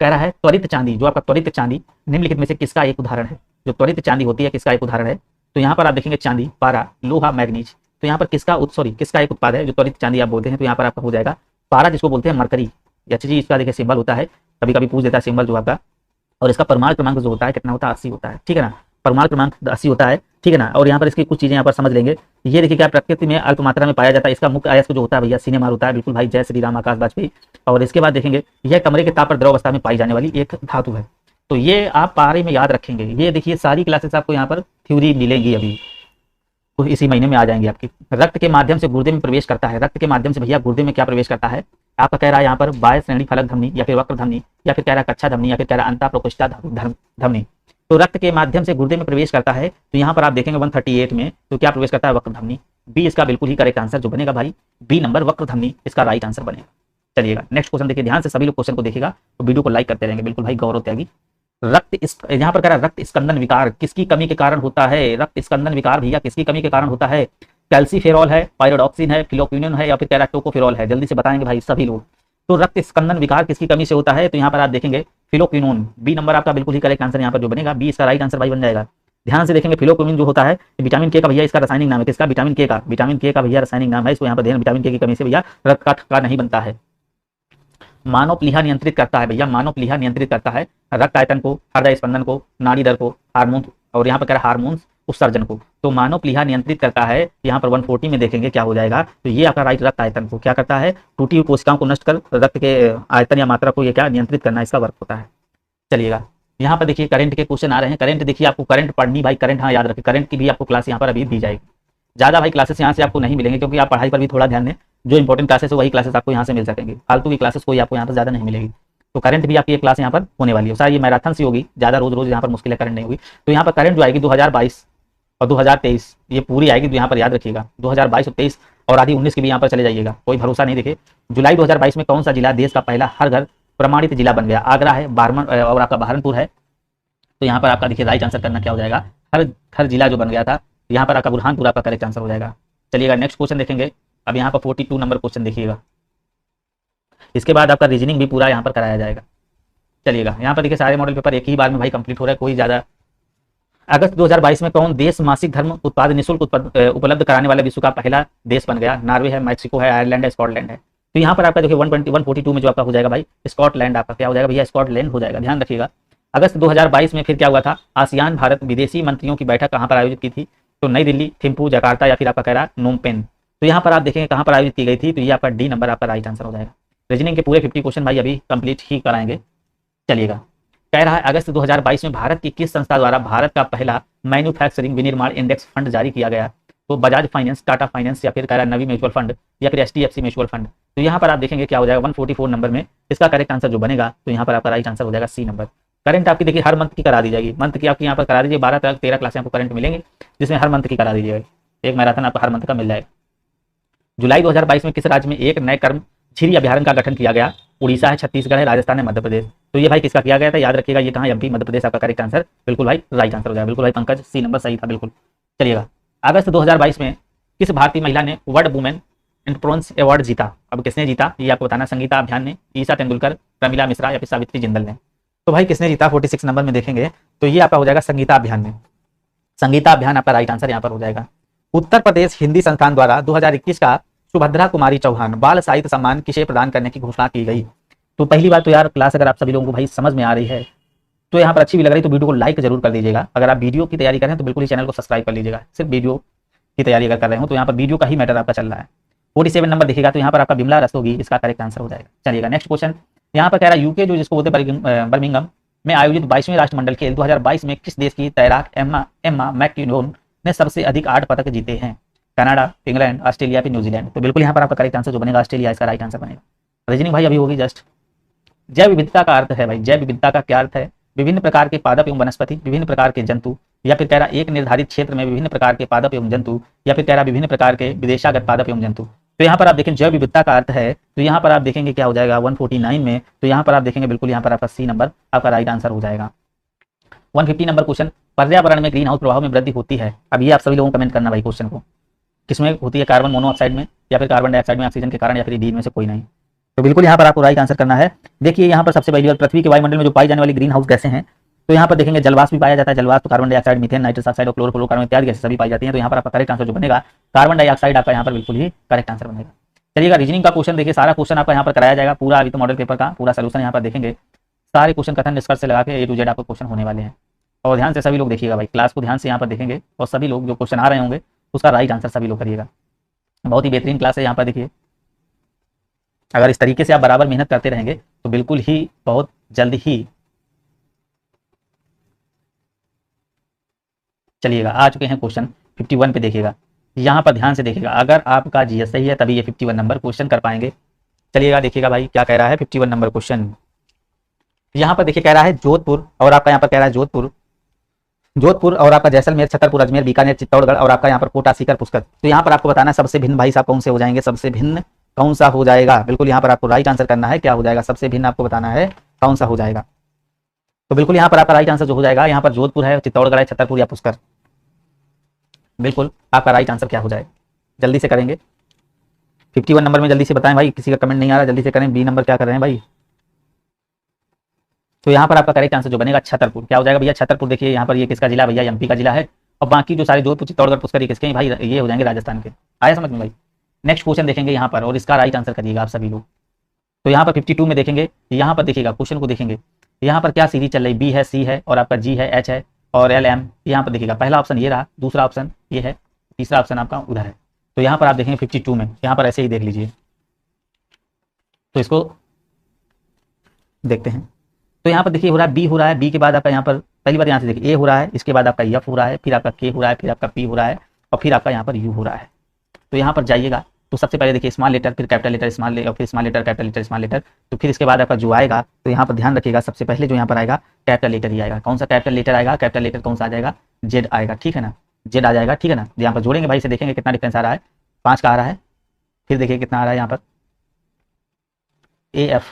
कह रहा है त्वरित चांदी, जो आपका त्वरित चांदी निम्नलिखित में से किसका एक उदाहरण है। जो त्वरित चांदी होती है किसका एक उदाहरण है। तो यहाँ पर आप देखेंगे चांदी, पारा, लोहा, मैग्नीज। तो यहाँ पर किसका किसका एक उत्पाद है जो त्वरित चांदी आप बोलते हैं। तो यहाँ पर आपका हो जाएगा पारा, जिसको बोलते हैं मरकरी, एच जी इसका देखिए सिंबल होता है, कभी कभी पूछ देता है सिंबल जो आपका। और इसका परमाणु क्रमांक जो होता है कितना होता है, 80 होता है, ठीक है ना, परमाणु क्रमांक 80 होता है, ठीक है ना। और यहाँ पर इसकी कुछ चीजें यहाँ पर समझ लेंगे। ये देखिए क्या प्रकृति में अल्प मात्रा में पाया जाता है, इसका मुख्य अयस्क जो होता है भैया सिनेमार होता है, बिल्कुल भाई, जय श्री राम, आकाश वाजपेयी। और इसके बाद देखेंगे यह कमरे के ताप पर द्रव अवस्था में पाई जाने वाली एक धातु है। तो ये आप पारे में याद रखेंगे। ये देखिए सारी क्लासेस आपको यहाँ पर थ्योरी मिलेंगी, अभी इसी महीने में आ जाएंगे आपकी। रक्त के माध्यम से गुर्दे में प्रवेश करता है, रक्त के माध्यम से भैया गुर्दे में क्या प्रवेश करता है आपका, कह रहा है यहाँ पर बाह्य श्रेणी फलक धमनी, या फिर वक्र धमनी, या फिर कह रहा है कच्छा धमनी, या फिर कह रहा है अंतः प्रकोष्ठा धमनी। तो रक्त के माध्यम से गुर्दे में प्रवेश करता है। तो यहाँ पर आप देखेंगे 138 में तो क्या प्रवेश करता है, वक्र धमनी। बी इसका बिल्कुल ही करेक्ट आंसर जो बनेगा भाई, बी नंबर वक्र धमनी इसका राइट आंसर बनेगा। चलिएगा नेक्स्ट क्वेश्चन देखिए, ध्यान से सभी लोग क्वेश्चन को देखिएगा तो वीडियो को लाइक करते रहेंगे, बिल्कुल भाई गौरव त्यागी। यहाँ पर कह रहा है रक्त स्कंदन विकार किसकी कमी के कारण होता है। रक्त स्कंदन विकार भैया किसकी कमी के कारण होता है, कैल्सीफेरॉल है, पायरोडॉक्सिन है, फिलोक्विनोन है, या फिर कह रहा है टोकोफेरॉल है। जल्दी से बताएंगे भाई सभी लोग। तो रक्त स्कंदन विकार किसकी कमी से होता है। तो यहाँ पर आप देखेंगे फिलोक्विनोन, बी नंबर आपका बिल्कुल ही करेक्ट आंसर यहाँ पर जो बनेगा, बी इसका राइट आंसर भाई बन जाएगा। ध्यान से देखेंगे फिलोक्विनोन जो होता है विटामिन के का भैया इसका रासायनिक नाम है, किसका, विटामिन के का, विटामिन के का भैया रासायनिक नाम है। इसको यहाँ पर ध्यान, विटामिन के की कमी से भैया रक्त का थक्का नहीं बनता है। मानव प्लीहा नियंत्रित करता है भैया, मानव प्लीहा नियंत्रित करता है रक्त आयतन को, हृदय स्पंदन को, नाड़ी दर को, हार्मोन, और यहाँ पर कह रहा है हार्मोन्स उत्सर्जन को। तो मानव प्लीहा नियंत्रित करता है, यहाँ पर 140 में देखेंगे क्या हो जाएगा। तो ये आपका राइट, रक्त आयतन को क्या करता है, टूटी हुई कोशिकाओं को नष्ट कर रक्त के आयतन या मात्रा को ये क्या नियंत्रित करना, इसका वर्क होता है। चलिएगा यहाँ पर देखिए करंट के क्वेश्चन आ रहे हैं। करंट देखिए आपको करंट पढ़नी भाई, करंट हाँ याद रखें, करंट की भी आपको क्लास यहाँ पर अभी दी जाएगी। ज्यादा भाई क्लासेस यहाँ से आपको नहीं मिलेंगे, क्योंकि आप पढ़ाई पर भी थोड़ा ध्यान दें। जो इंपॉर्टेंट क्लासेस है वही क्लासेस आपको यहाँ से मिल सकेंगे, फालतू की क्लासेस कोई आपको यहाँ पर ज्यादा नहीं मिलेगी। तो करंट भी आपकी एक क्लास यहाँ पर होने वाली है, सारी ये मैराथन सी होगी, ज्यादा रोज रोज यहाँ पर मुश्किल है करंट नहीं होगी। तो यहाँ पर करंट जो आएगी 2022 और 2023 ये पूरी आएगी। तो यहाँ पर याद रखिएगा 2022 और 23 और आधी 19 की भी यहाँ पर चले जाइएगा, कोई भरोसा नहीं। देखिए जुलाई 2022 में कौन सा जिला देश का पहला हर घर प्रमाणित जिला बन गया। आगरा है, बारमन और आपका बहरनपुर है। तो यहाँ पर आपका देखिए राइट आंसर करना क्या हो जाएगा, हर जिला जो बन गया था। यहाँ पर आपका बुरहानपुर आपका करेक्ट आंसर हो जाएगा। चलिएगा नेक्स्ट क्वेश्चन देखेंगे। अब यहाँ पर 42 नंबर क्वेश्चन देखिएगा, इसके बाद आपका रीजनिंग भी पूरा यहाँ पर कराया जाएगा। चलिएगा यहाँ पर देखिए सारे मॉडल पेपर एक ही बार में भाई कंप्लीट हो रहा है, कोई ज्यादा। अगस्त 2022 में कौन देश मासिक धर्म उत्पाद निःशुल्क उपलब्ध कराने वाले विश्व का पहला देश बन गया। नॉर्वे है, मैक्सिको है, आयरलैंड है, स्कॉटलैंड है। तो यहाँ पर आपका देखिए 142 में जो आपका हो जाएगा भाई स्कॉटलैंड, आपका क्या हो जाएगा भैया, स्कॉटलैंड हो जाएगा। ध्यान रखिएगा अगस्त 2022 में फिर क्या हुआ था, आसियान भारत विदेशी मंत्रियों की बैठक कहाँ पर आयोजित की थी। तो नई दिल्ली, थिम्पू, जकार्ता, या फिर आपका कह रहा नोमपेन। तो यहाँ पर आप देखेंगे कहाँ पर आयोजित की गई थी। तो ये आपका डी नंबर आपका राइट आंसर हो जाएगा। रीजनिंग के पूरे 50 क्वेश्चन भाई अभी कंप्लीट ही कराएंगे। चलिएगा कह रहा है अगस्त 2022 में भारत की किस संस्था द्वारा भारत का पहला मैन्युफैक्चरिंग विनिर्माण इंडेक्स फंड जारी किया गया। तो बजाज फाइनेंस, टाटा फाइनेंस, या फिर कह रहा है नवी म्यूचुअल फंड, या फिर HDFC म्यूचुअल फंड। तो यहाँ पर आप देखेंगे क्या हो जाएगा 144 नंबर में इसका करेक्ट आंसर जो बनेगा। तो यहाँ पर आपका राइट आंसर हो जाएगा सी नंबर। करंट आपकी देखिए हर मंथ की करा दी जाएगी, मंथ की आपकी यहाँ पर करा दीजिए 12-13 क्लासें आपको करंट मिलेंगे, जिसमें हर मंथ की करा दीजिएगा। एक मैराथन आपको हर मंथ का मिल जाएगा। जुलाई 2022 में किस राज्य में एक नए कर्म झीरी अभ्यारण्य का गठन किया गया। उड़ीसा है, छत्तीसगढ़ है, राजस्थान है, मध्य प्रदेश। तो ये भाई किसका किया गया था, याद रखिएगा ये कहाँ, MP मध्य प्रदेश आपका करेक्ट आंसर बिल्कुल भाई राइट आंसर हो जाएगा। बिल्कुल भाई पंकज सी नंबर सही था बिल्कुल। चलिएगा अगस्त 2022 में किस भारतीय महिला ने वर्ल्ड वुमेन एंटरप्रेन्योर्स अवार्ड जीता। अब किसने जीता ये आपको बताना, संगीता अभियान ने, ईशा तेंदुलकर, प्रमिला मिश्रा या फिर सावित्री जिंदल ने। तो भाई किसने जीता 46 नंबर में देखेंगे तो ये आपका हो जाएगा संगीता अभियान ने। संगीता अभियान आपका राइट आंसर यहाँ पर हो जाएगा। उत्तर प्रदेश हिंदी संस्थान द्वारा 2021 का सुभद्रा कुमारी चौहान बाल साहित्य सम्मान किसे प्रदान करने की घोषणा की गई। तो पहली बात तो यार क्लास अगर आप सभी लोगों को भाई समझ में आ रही है तो यहाँ पर अच्छी भी लग रही है तो वीडियो को लाइक जरूर कर दीजिएगा। अगर आप वीडियो की तैयारी करें तो बिल्कुल ही चैनल को सब्सक्राइब कर लीजिएगा। सिर्फ वीडियो की तैयारी अगर कर रहे हो तो यहाँ पर वीडियो का ही मैटर आपका चल रहा है। 47 नंबर देखिएगा तो यहाँ पर आपका बिमला रस्तोगी इसका करेक्ट आंसर हो जाएगा। चलिएगा नेक्स्ट क्वेश्चन यहाँ पर कह रहा है यूके जो जिसको बोलते हैं बर्मिंघम में आयोजित 22वें राष्ट्रमंडल खेल 2022 में किस देश की तैराक एम्मा मैककिनोन ने सबसे अधिक 8 पदक जीते हैं। कनाडा, इंग्लैंड, ऑस्ट्रेलिया फिर न्यूजीलैंड। तो बिल्कुल यहाँ पर आपका करेक्ट आंसर जो बनेगा ऑस्ट्रेलिया इसका राइट आंसर बनेगा। रीजनिंग भाई अभी होगी जस्ट। जैव विविधता का अर्थ है भाई, जैव विविधता का क्या अर्थ है, विभिन्न प्रकार के पादप एवं वनस्पति, विभिन्न प्रकार के जंतु, या फिर कह रहा एक निर्धारित क्षेत्र में विभिन्न प्रकार के पादप एवं जंतु, या फिर कह रहा विभिन्न प्रकार के विदेशागत पादप एवं जंतु। तो यहाँ पर आप देखें जैव विविधता का अर्थ है तो यहाँ पर आप देखेंगे क्या हो जाएगा 149 में। तो यहाँ पर आप देखेंगे बिल्कुल यहाँ पर आपका सी नंबर आपका राइट आंसर हो जाएगा। 150 नंबर क्वेश्चन, पर्यावरण में ग्रीन हाउस प्रभाव में वृद्धि होती है। अब ये आप सभी लोगों को कमेंट करना भाई क्वेश्चन को, किसमें होती है, कार्बन मोनोऑक्साइड में या फिर कार्बन डाइऑक्साइड में ऑक्सीजन के कारण या फिर डी में से कोई नहीं। तो बिल्कुल यहाँ पर आपको राइट आंसर करना है। देखिए यहाँ पर सबसे पहली बार पृथ्वी के वायुमंडल में जो पाई जाने वाली ग्रीन हाउस गैसें हैं तो यहाँ पर देखेंगे जलवाष्प भी पाया जाता है। जलवाष्प carbon dioxide, methane, nitrous oxide और क्लोरोफ्लोरोकार्बन इत्यादि गैसें सभी पाई जाती हैं। तो यहाँ पर आपका करेक्ट आंसर जो बनेगा कार्बन डाइऑक्साइड आपका यहाँ पर बिल्कुल ही करेक्ट आंसर बनेगा। चलिएगा रीजनिंग का क्वेश्चन देखिए, सारा क्वेश्चन आपका यहाँ पर कराया जाएगा पूरा। अभी तो मॉडल पेपर का पूरा सोल्यूशन यहाँ पर देखेंगे, सारे क्वेश्चन कथन निष्कर्ष से लगा के A to Z आपको क्वेश्चन होने वाले हैं। और ध्यान से सभी लोग देखिएगा भाई, क्लास को ध्यान से यहाँ पर देखेंगे और सभी लोग जो क्वेश्चन आ रहे होंगे उसका राइट आंसर सभी लोग करिएगा। बहुत ही बेहतरीन क्लास है यहाँ पर देखिए। अगर इस तरीके से आप बराबर मेहनत करते रहेंगे तो बिल्कुल ही बहुत जल्द ही चलिएगा आ चुके हैं क्वेश्चन 51 पे। देखिएगा यहाँ पर ध्यान से देखिएगा, अगर आपका जीएस सही है तभी ये 51 नंबर क्वेश्चन कर पाएंगे। चलिएगा देखिएगा भाई क्या कह रहा है 51 नंबर क्वेश्चन। यहाँ पर देखिए कह रहा है जोधपुर और आपका यहाँ पर कह रहा है जोधपुर और आपका जैसलमेर, छतरपुर, अजमेर, बीकानेर, चित्तौड़गढ़ और आपका यहाँ पर कोटा, सीकर, पुष्कर। तो यहाँ पर आपको बताना है सबसे भिन्न भाई साहब कौन से हो जाएंगे, सबसे भिन्न कौन सा हो जाएगा। बिल्कुल यहाँ पर आपको राइट आंसर करना है, क्या हो जाएगा सबसे भिन्न आपको बताना है कौन सा हो जाएगा। तो बिल्कुल यहाँ पर आपका राइट आंसर जो हो जाएगा यहाँ पर जोधपुर है, चित्तौड़गढ़ है, छतरपुर या पुष्कर। बिल्कुल आपका राइट आंसर क्या हो जाएगा, जल्दी से करेंगे 51 नंबर में जल्दी से बताएं भाई, किसी का कमेंट नहीं आ रहा, जल्दी से करें। बी नंबर क्या कर रहे हैं भाई। तो यहाँ पर आपका करेक्ट आंसर जो बनेगा छतरपुर। क्या हो जाएगा भैया छतरपुर। देखिए यहाँ पर ये किसका जिला भैया, एमपी का जिला है। और बाकी जो सारे जोधपुर, चित्तौड़गढ़, पुष्कर ये किसके हैं भाई, ये हो जाएंगे राजस्थान के। आया समझ में भाई। नेक्स्ट क्वेश्चन देखेंगे यहाँ पर और इसका राइट आंसर करिएगा आप सभी लोग। तो यहाँ पर 52 में देखेंगे, यहाँ पर देखिएगा क्वेश्चन को देखेंगे, यहाँ पर क्या सीरीज चल रही, बी है, सी है और आपका जी है, एच है और एल एम। यहाँ पर देखिएगा पहला ऑप्शन ये रहा, दूसरा ऑप्शन ये है, तीसरा ऑप्शन आपका उधर है। तो यहाँ पर आप देखेंगे 52 में, यहाँ पर ऐसे ही देख लीजिए। तो इसको देखते हैं। तो यहाँ पर देखिए हो रहा है बी हो रहा है, बी के बाद आपका यहाँ पर पहली बार यहाँ से देखिए ए हो रहा है, इसके बाद आपका एफ हो रहा है, फिर आपका के हो रहा है, फिर आपका पी हो रहा है और फिर आपका यहाँ पर यू हो रहा है। तो यहाँ पर जाइएगा तो सबसे पहले देखिए स्मॉल लेटर, फिर कैपिटल लेटर, स्मॉल लेटर, फिर small letter, capital letter, small letter. तो फिर इसके बाद आपका जो आएगा तो यहाँ पर ध्यान रखिएगा सबसे पहले जो यहाँ पर आएगा कैपिटल लेटर ही आएगा। कौन सा कैपिटल लेटर आएगा, कैपिटल लेटर कौन सा आ जाएगा, जेड आएगा, ठीक है ना, जेड आ जाएगा, ठीक है ना। यहाँ पर जोड़ेंगे भाई से देखेंगे कितना डिफरेंस आ रहा है, 5 का आ रहा है। फिर देखिए कितना आ रहा है यहाँ पर ए एफ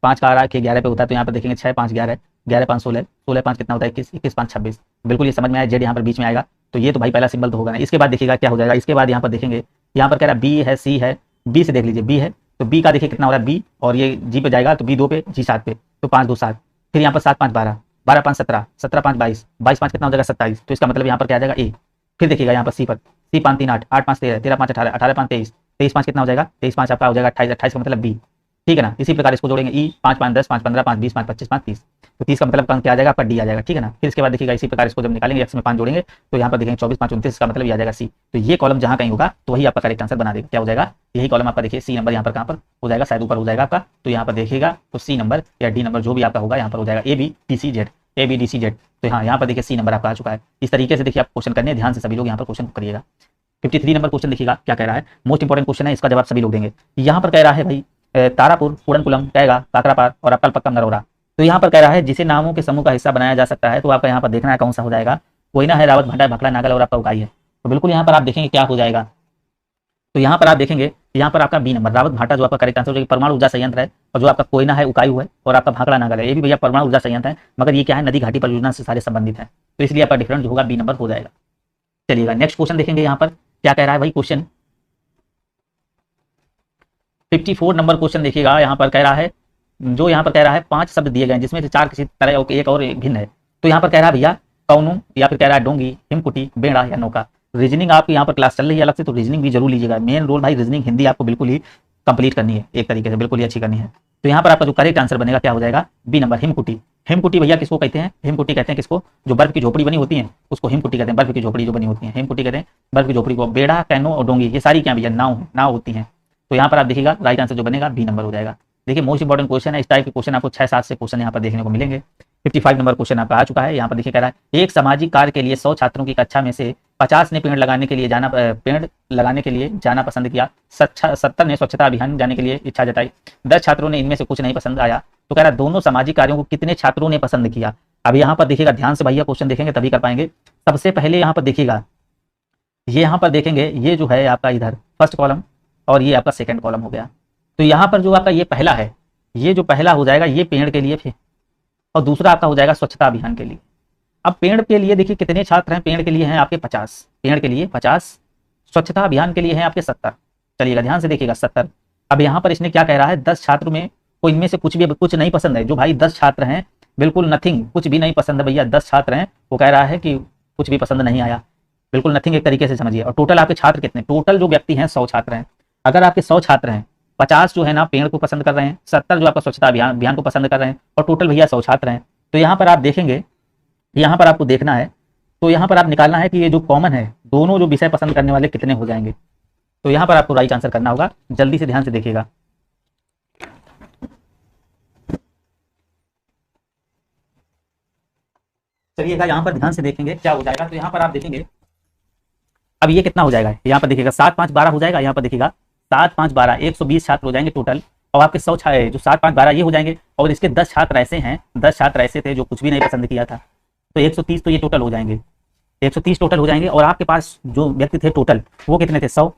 5 का आ रहा है कि 11 पे होता है। तो यहाँ पर देखेंगे 6 5 11, 11 5 16, 16 5 कितना होता है 21, 21 5 26। बिल्कुल ये समझ में आया, जेड यहाँ पर बीच में आएगा। तो ये तो भाई पहला सिंबल तो होगा ना। इसके बाद देखिएगा क्या हो जाएगा, इसके बाद यहाँ पर देखेंगे यहाँ पर कह रहा है बी है, सी है, बी से देख लीजिए बी है तो बी का देखिए कितना हो रहा है बी, और ये जी पे जाएगा तो बी 2 पे, जी 7 पे, तो 5 2 7। फिर यहाँ पर 7 5 12, 12 5 17, 17 5 22, 22 5 कितना हो जाएगा 27। तो इसका मतलब यहाँ पर क्या आ जाएगा ए। फिर देखिएगा यहाँ पर सी पर, सी 5 3 8, 8 5 13, 13 5 18, 18 5 23, 23 5 कितना हो जाएगा 23 5 आपका हो जाएगा 28, 28 का मतलब बी, ठीक है ना। इसी प्रकार इसको जोड़ेंगे ई 5 5 10 5 15 5 20 5 25 5 30। तो 30 का मतलब क्या आ जाएगा आपका डी आ जाएगा, ठीक है ना। फिर इसके बाद देखिएगा इसी प्रकार इसको जब निकालेंगे एक्स में 5 जोड़ेंगे तो यहाँ पर देखेंगे 24 5 29, इसका मतलब ये आ जाएगा सी। तो ये कॉलम जहाँ कहीं होगा तो वही आपका करेक्ट आंसर बना देगा। क्या हो जाएगा यही कॉलम आपका देखिए सी नंबर यहाँ पर कहाँ पर हो जाएगा, शायद ऊपर हो जाएगा आपका। तो यहाँ पर देखिएगा तो सी नंबर या डी नंबर जो भी आपका होगा यहाँ पर हो जाएगा A B D C Z, A B D C Z. तो हाँ यहाँ पर देखिए सी नंबर आपका आ चुका है। इस तरीके से देखिए आप क्वेश्चन करने ध्यान से सभी लोग यहाँ पर क्वेश्चन करिएगा। 53 नंबर क्वेश्चन देखिएगा क्या कह रहा है, मोस्ट इंपॉर्टेंट क्वेश्चन है, इसका जवाब सभी लोग देंगे। यहाँ पर कह रहा है भाई तारापुर, पूरनकुलम, कैगा, काकरापार और अक्कलपक्कम नरोरा। तो यहाँ पर कह रहा है जिसे नामों के समूह का हिस्सा बनाया जा सकता है। तो आपका यहाँ पर देखना है कौन सा हो जाएगा, कोयना है, रावत भाटा, भखला, नागल और आपका उकाई है। तो बिल्कुल यहाँ पर आप देखेंगे क्या हो जाएगा। तो यहाँ पर आप देखेंगे यहाँ पर आपका बी नंबर रावत भाटा जो आपका करेक्ट आंसर हो जाएगा, परमाणु ऊर्जा संयंत्र है। और जो आपका कोयना है, उकाई है और आपका भाखड़ा नागल है, ये भी भैया परमाणु ऊर्जा संयंत्र है, मगर ये क्या है नदी घाटी परियोजना से सारे संबंधित है। तो इसलिए आपका डिफरेंट जो होगा बी नंबर हो जाएगा। चलिएगा नेक्स्ट क्वेश्चन देखेंगे यहाँ पर क्या कह रहा है भाई क्वेश्चन। 54 नंबर क्वेश्चन देखिएगा, यहाँ पर कह रहा है, जो यहाँ पर कह रहा है 5 शब्द दिए गए जिसमें से 4 किसी तरह एक और भिन्न है। तो यहाँ पर कह रहा है भैया कौनू, या फिर कह रहा है डोंगी, हिमकुटी, बेड़ा या नौका। रीजनिंग आपकी यहाँ पर क्लास चल रही है अलग से, तो रीजनिंग भी जरूर लीजिएगा। मेन रोल भाई रीजनिंग हिंदी आपको बिल्कुल ही कंप्लीट करनी है, एक तरीके से बिल्कुल ही अच्छी करनी है। तो यहाँ पर आपका जो करेक्ट आंसर बनेगा क्या हो जाएगा, बी नंबर, हिमकुटी। हिमकुटी भैया किसको कहते हैं, हिमकुटी कहते हैं किसको, जो बर्फ की झोपड़ी बनी होती है उसको हिमकुटी कहते हैं। बर्फ की झोपड़ी जो बनी होती है हिमकुटी कहते हैं, बर्फ की झोपड़ी को। बेड़ा, कैनो और डोंगी ये सारी क्या भैया, नाव होती हैं। तो यहाँ पर आप देखिएगा राइट आंसर जो बनेगा बी नंबर हो जाएगा। देखिए मोस्ट इंपॉर्टेंट क्वेश्चन है, इस टाइप के क्वेश्चन आपको 6-7 से क्वेश्चन यहाँ पर देखने को मिलेंगे। 55 नंबर क्वेश्चन आपका आ चुका है। यहाँ पर देखिए कह रहा है एक सामाजिक कार्य के लिए 100 छात्रों की कक्षा में से 50 ने पेड़ लगाने के लिए जाना पसंद किया, 70 ने स्वच्छता अभियान जाने के लिए इच्छा जताई, 10 छात्रों ने इनमें से कुछ नहीं पसंद आया। तो कह रहा है दोनों सामाजिक कार्यों को कितने छात्रों ने पसंद किया। अब यहाँ पर देखिएगा ध्यान से भैया, क्वेश्चन देखेंगे तभी कर पाएंगे। सबसे पहले यहाँ पर देखिएगा, ये यहाँ पर देखेंगे, ये जो है आपका इधर फर्स्ट कॉलम और ये आपका सेकंड कॉलम हो गया। तो यहाँ पर जो आपका ये पहला है, ये जो पहला हो जाएगा ये पेड़ के लिए फिर, और दूसरा आपका हो जाएगा स्वच्छता अभियान के लिए। अब पेड़ के लिए देखिए कितने छात्र हैं, पेड़ के लिए हैं आपके 50, पेड़ के लिए 50, स्वच्छता अभियान के लिए हैं आपके 70। चलिएगा ध्यान से देखिएगा 70। अब यहाँ पर इसने क्या कह रहा है, 10 छात्र में कोई इनमें से कुछ नहीं पसंद है। जो भाई 10 छात्र हैं, बिल्कुल नथिंग, कुछ भी नहीं पसंद है भैया, 10 छात्र हैं, वो कह रहा है कि कुछ भी पसंद नहीं आया, बिल्कुल नथिंग एक तरीके से समझिए। और टोटल आपके छात्र कितने, टोटल जो व्यक्ति हैं 100 छात्र हैं। अगर आपके 100 छात्र हैं, 50 जो है ना पेड़ को पसंद कर रहे हैं, 70 जो आपका स्वच्छता अभियान को पसंद कर रहे हैं, और टोटल भैया 100 छात्र हैं। तो यहाँ पर आप देखेंगे, यहाँ पर आपको देखना है, तो यहाँ पर आप निकालना है कि ये जो कॉमन है, दोनों जो विषय पसंद करने वाले कितने हो जाएंगे। तो यहाँ पर आपको राइट आंसर करना होगा, जल्दी से ध्यान से देखिएगा। चलिएगा यहाँ पर ध्यान से देखेंगे क्या हो जाएगा। तो यहाँ पर आप देखेंगे अब ये कितना हो जाएगा, यहाँ पर देखिएगा 7 5 12 हो जाएगा। यहाँ पर देखिएगा 7 5 12 120 छात्र हो जाएंगे टोटल, और आपके 100 जो 7 5 12 ये हो जाएंगे, और इसके 10 छात्र ऐसे हैं, 10 छात्र ऐसे थे जो कुछ भी नहीं पसंद किया था, तो 130 तो ये टोटल हो जाएंगे, 130 टोटल हो जाएंगे। और आपके पास जो व्यक्ति थे टोटल वो कितने थे, 100।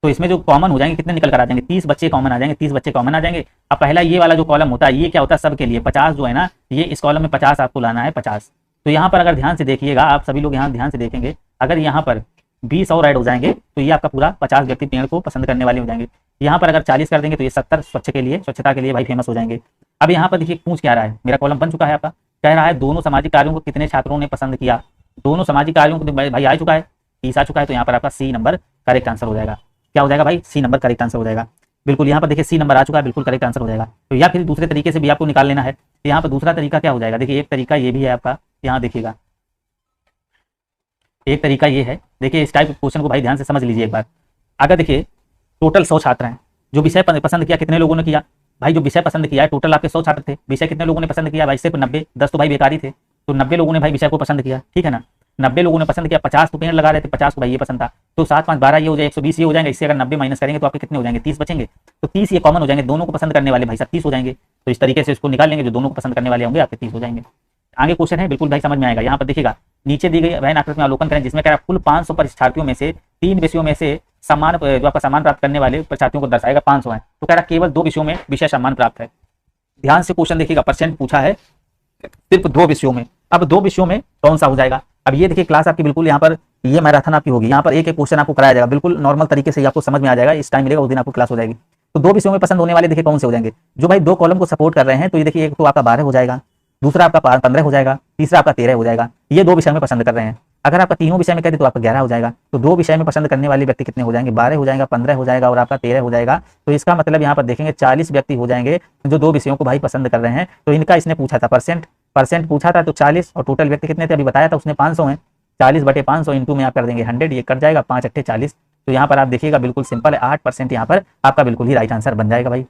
तो इसमें जो कॉमन हो जाएंगे कितने निकल कर आ जाएंगे, 30 बच्चे कॉमन आ जाएंगे, 30 बच्चे कॉमन आ जाएंगे। अब पहला ये वाला जो कॉलम होता है ये क्या होता है, सबके लिए 50 जो है ना, ये इस कॉलम में 50 आपको लाना है, 50। तो यहाँ पर अगर ध्यान से देखिएगा, आप सभी लोग यहाँ ध्यान से देखेंगे, अगर यहाँ पर 20 और ऐड हो जाएंगे तो ये आपका पूरा 50 व्यक्ति पेड़ को पसंद करने वाले हो जाएंगे। यहाँ पर अगर 40 कर देंगे तो ये 70 स्वच्छता के लिए भाई फेमस हो जाएंगे। अब यहाँ पर देखिए पूछ क्या रहा है, मेरा कॉलम बन चुका है आपका, कह रहा है दोनों सामाजिक कार्यों को कितने छात्रों ने पसंद किया। दोनों सामाजिक कार्यों को भाई आ चुका है, 30 आ चुका है। तो यहाँ पर आपका सी नंबर करेक्ट आंसर हो जाएगा। क्या हो जाएगा भाई, सी नंबर करेक्ट आंसर हो जाएगा। बिल्कुल यहाँ पर देखिए सी नंबर आ चुका है, बिल्कुल करेक्ट आंसर हो जाएगा। तो या फिर दूसरे तरीके से भी आपको निकाल लेना है। तो यहाँ पर दूसरा तरीका क्या हो जाएगा, देखिए एक तरीका ये भी है आपका, यहाँ देखिएगा एक तरीका ये है, देखिए इस टाइप के क्वेश्चन को भाई ध्यान से समझ लीजिए एक बार। अगर देखिए टोटल 100 छात्र हैं, जो विषय पसंद किया कितने लोगों ने किया भाई, जो विषय पसंद किया है टोटल आपके 100 छात्र थे, विषय कितने लोगों ने पसंद किया भाई, सिर्फ 90, 10 तो भाई बेकारी थे, तो 90 लोगों ने भाई विषय को पसंद किया, ठीक है ना। 90 लोगों ने पसंद किया, 50 तो पेड़ लगा रहे थे, 50 को भाई ये पसंद था। तो 7 5 12 ये हो जाए, 120 ये हो जाएंगे। इससे अगर 90 माइनस करेंगे तो आपके कितने हो जाएंगे, 30 बचेंगे। तो 30 ये कॉमन हो जाएंगे, दोनों को पसंद करने वाले भाई 30 हो जाएंगे। तो इस तरीके से इसको निकाल लेंगे, जो दोनों को पसंद करने वाले होंगे आपके 30 हो जाएंगे। आगे क्वेश्चन है, बिल्कुल भाई समझ में आएगा। यहाँ पर देखिएगा नीचे दी गई वह आकृति में अवलोकन करें जिसमें कह रहा है कुल 500 परीक्षार्थियों में से 3 विषयों में से सम्मान जो आपका सम्मान प्राप्त करने वाले परीक्षार्थियों को दर्शाएगा, 500 है। तो कह रहा है केवल 2 विषयों में विषय सम्मान प्राप्त है। ध्यान से क्वेश्चन देखिएगा, परसेंट पूछा है सिर्फ 2 विषयों में। अब 2 विषयों में कौन सा हो जाएगा। अब ये देखिए क्लास आपकी बिल्कुल यहाँ पर ये मैराथन आपकी होगी, यहाँ पर एक एक क्वेश्चन आपको कराया जाएगा, बिल्कुल नॉर्मल तरीके से आपको समझ में आ जाएगा। इस टाइम मिलेगा उस दिन आपको क्लास हो जाएगी। तो 2 विषयों में पसंद होने वाले देखिए कौन से हो जाएंगे, जो भाई 2 कॉलम को सपोर्ट कर रहे हैं। तो ये देखिए एक तो आपका 12 हो जाएगा, दूसरा आपका 15 हो जाएगा, तीसरा आपका 13 हो जाएगा। ये 2 विषय में पसंद कर रहे हैं। अगर आपका तीनों विषय में कहते तो आपका 11 हो जाएगा। तो 2 विषय में पसंद करने वाले व्यक्ति कितने हो जाएंगे, 12 हो जाएगा, 15 हो जाएगा और आपका 13 हो जाएगा। तो इसका मतलब यहाँ पर देखेंगे 40 व्यक्ति हो जाएंगे जो 2 विषयों को भाई पसंद कर रहे हैं। तो इनका इसने पूछा था परसेंट पूछा था, तो 40 और टोटल व्यक्ति कितने थे अभी बताया था उसने 500 हैं। 40/500 इंटू में आप कर देंगे 100, ये कट जाएगा 5 8 40। तो यहाँ पर आप देखिएगा बिल्कुल सिंपल है, 8% यहाँ पर आपका बिल्कुल ही राइट आंसर बन जाएगा भाई।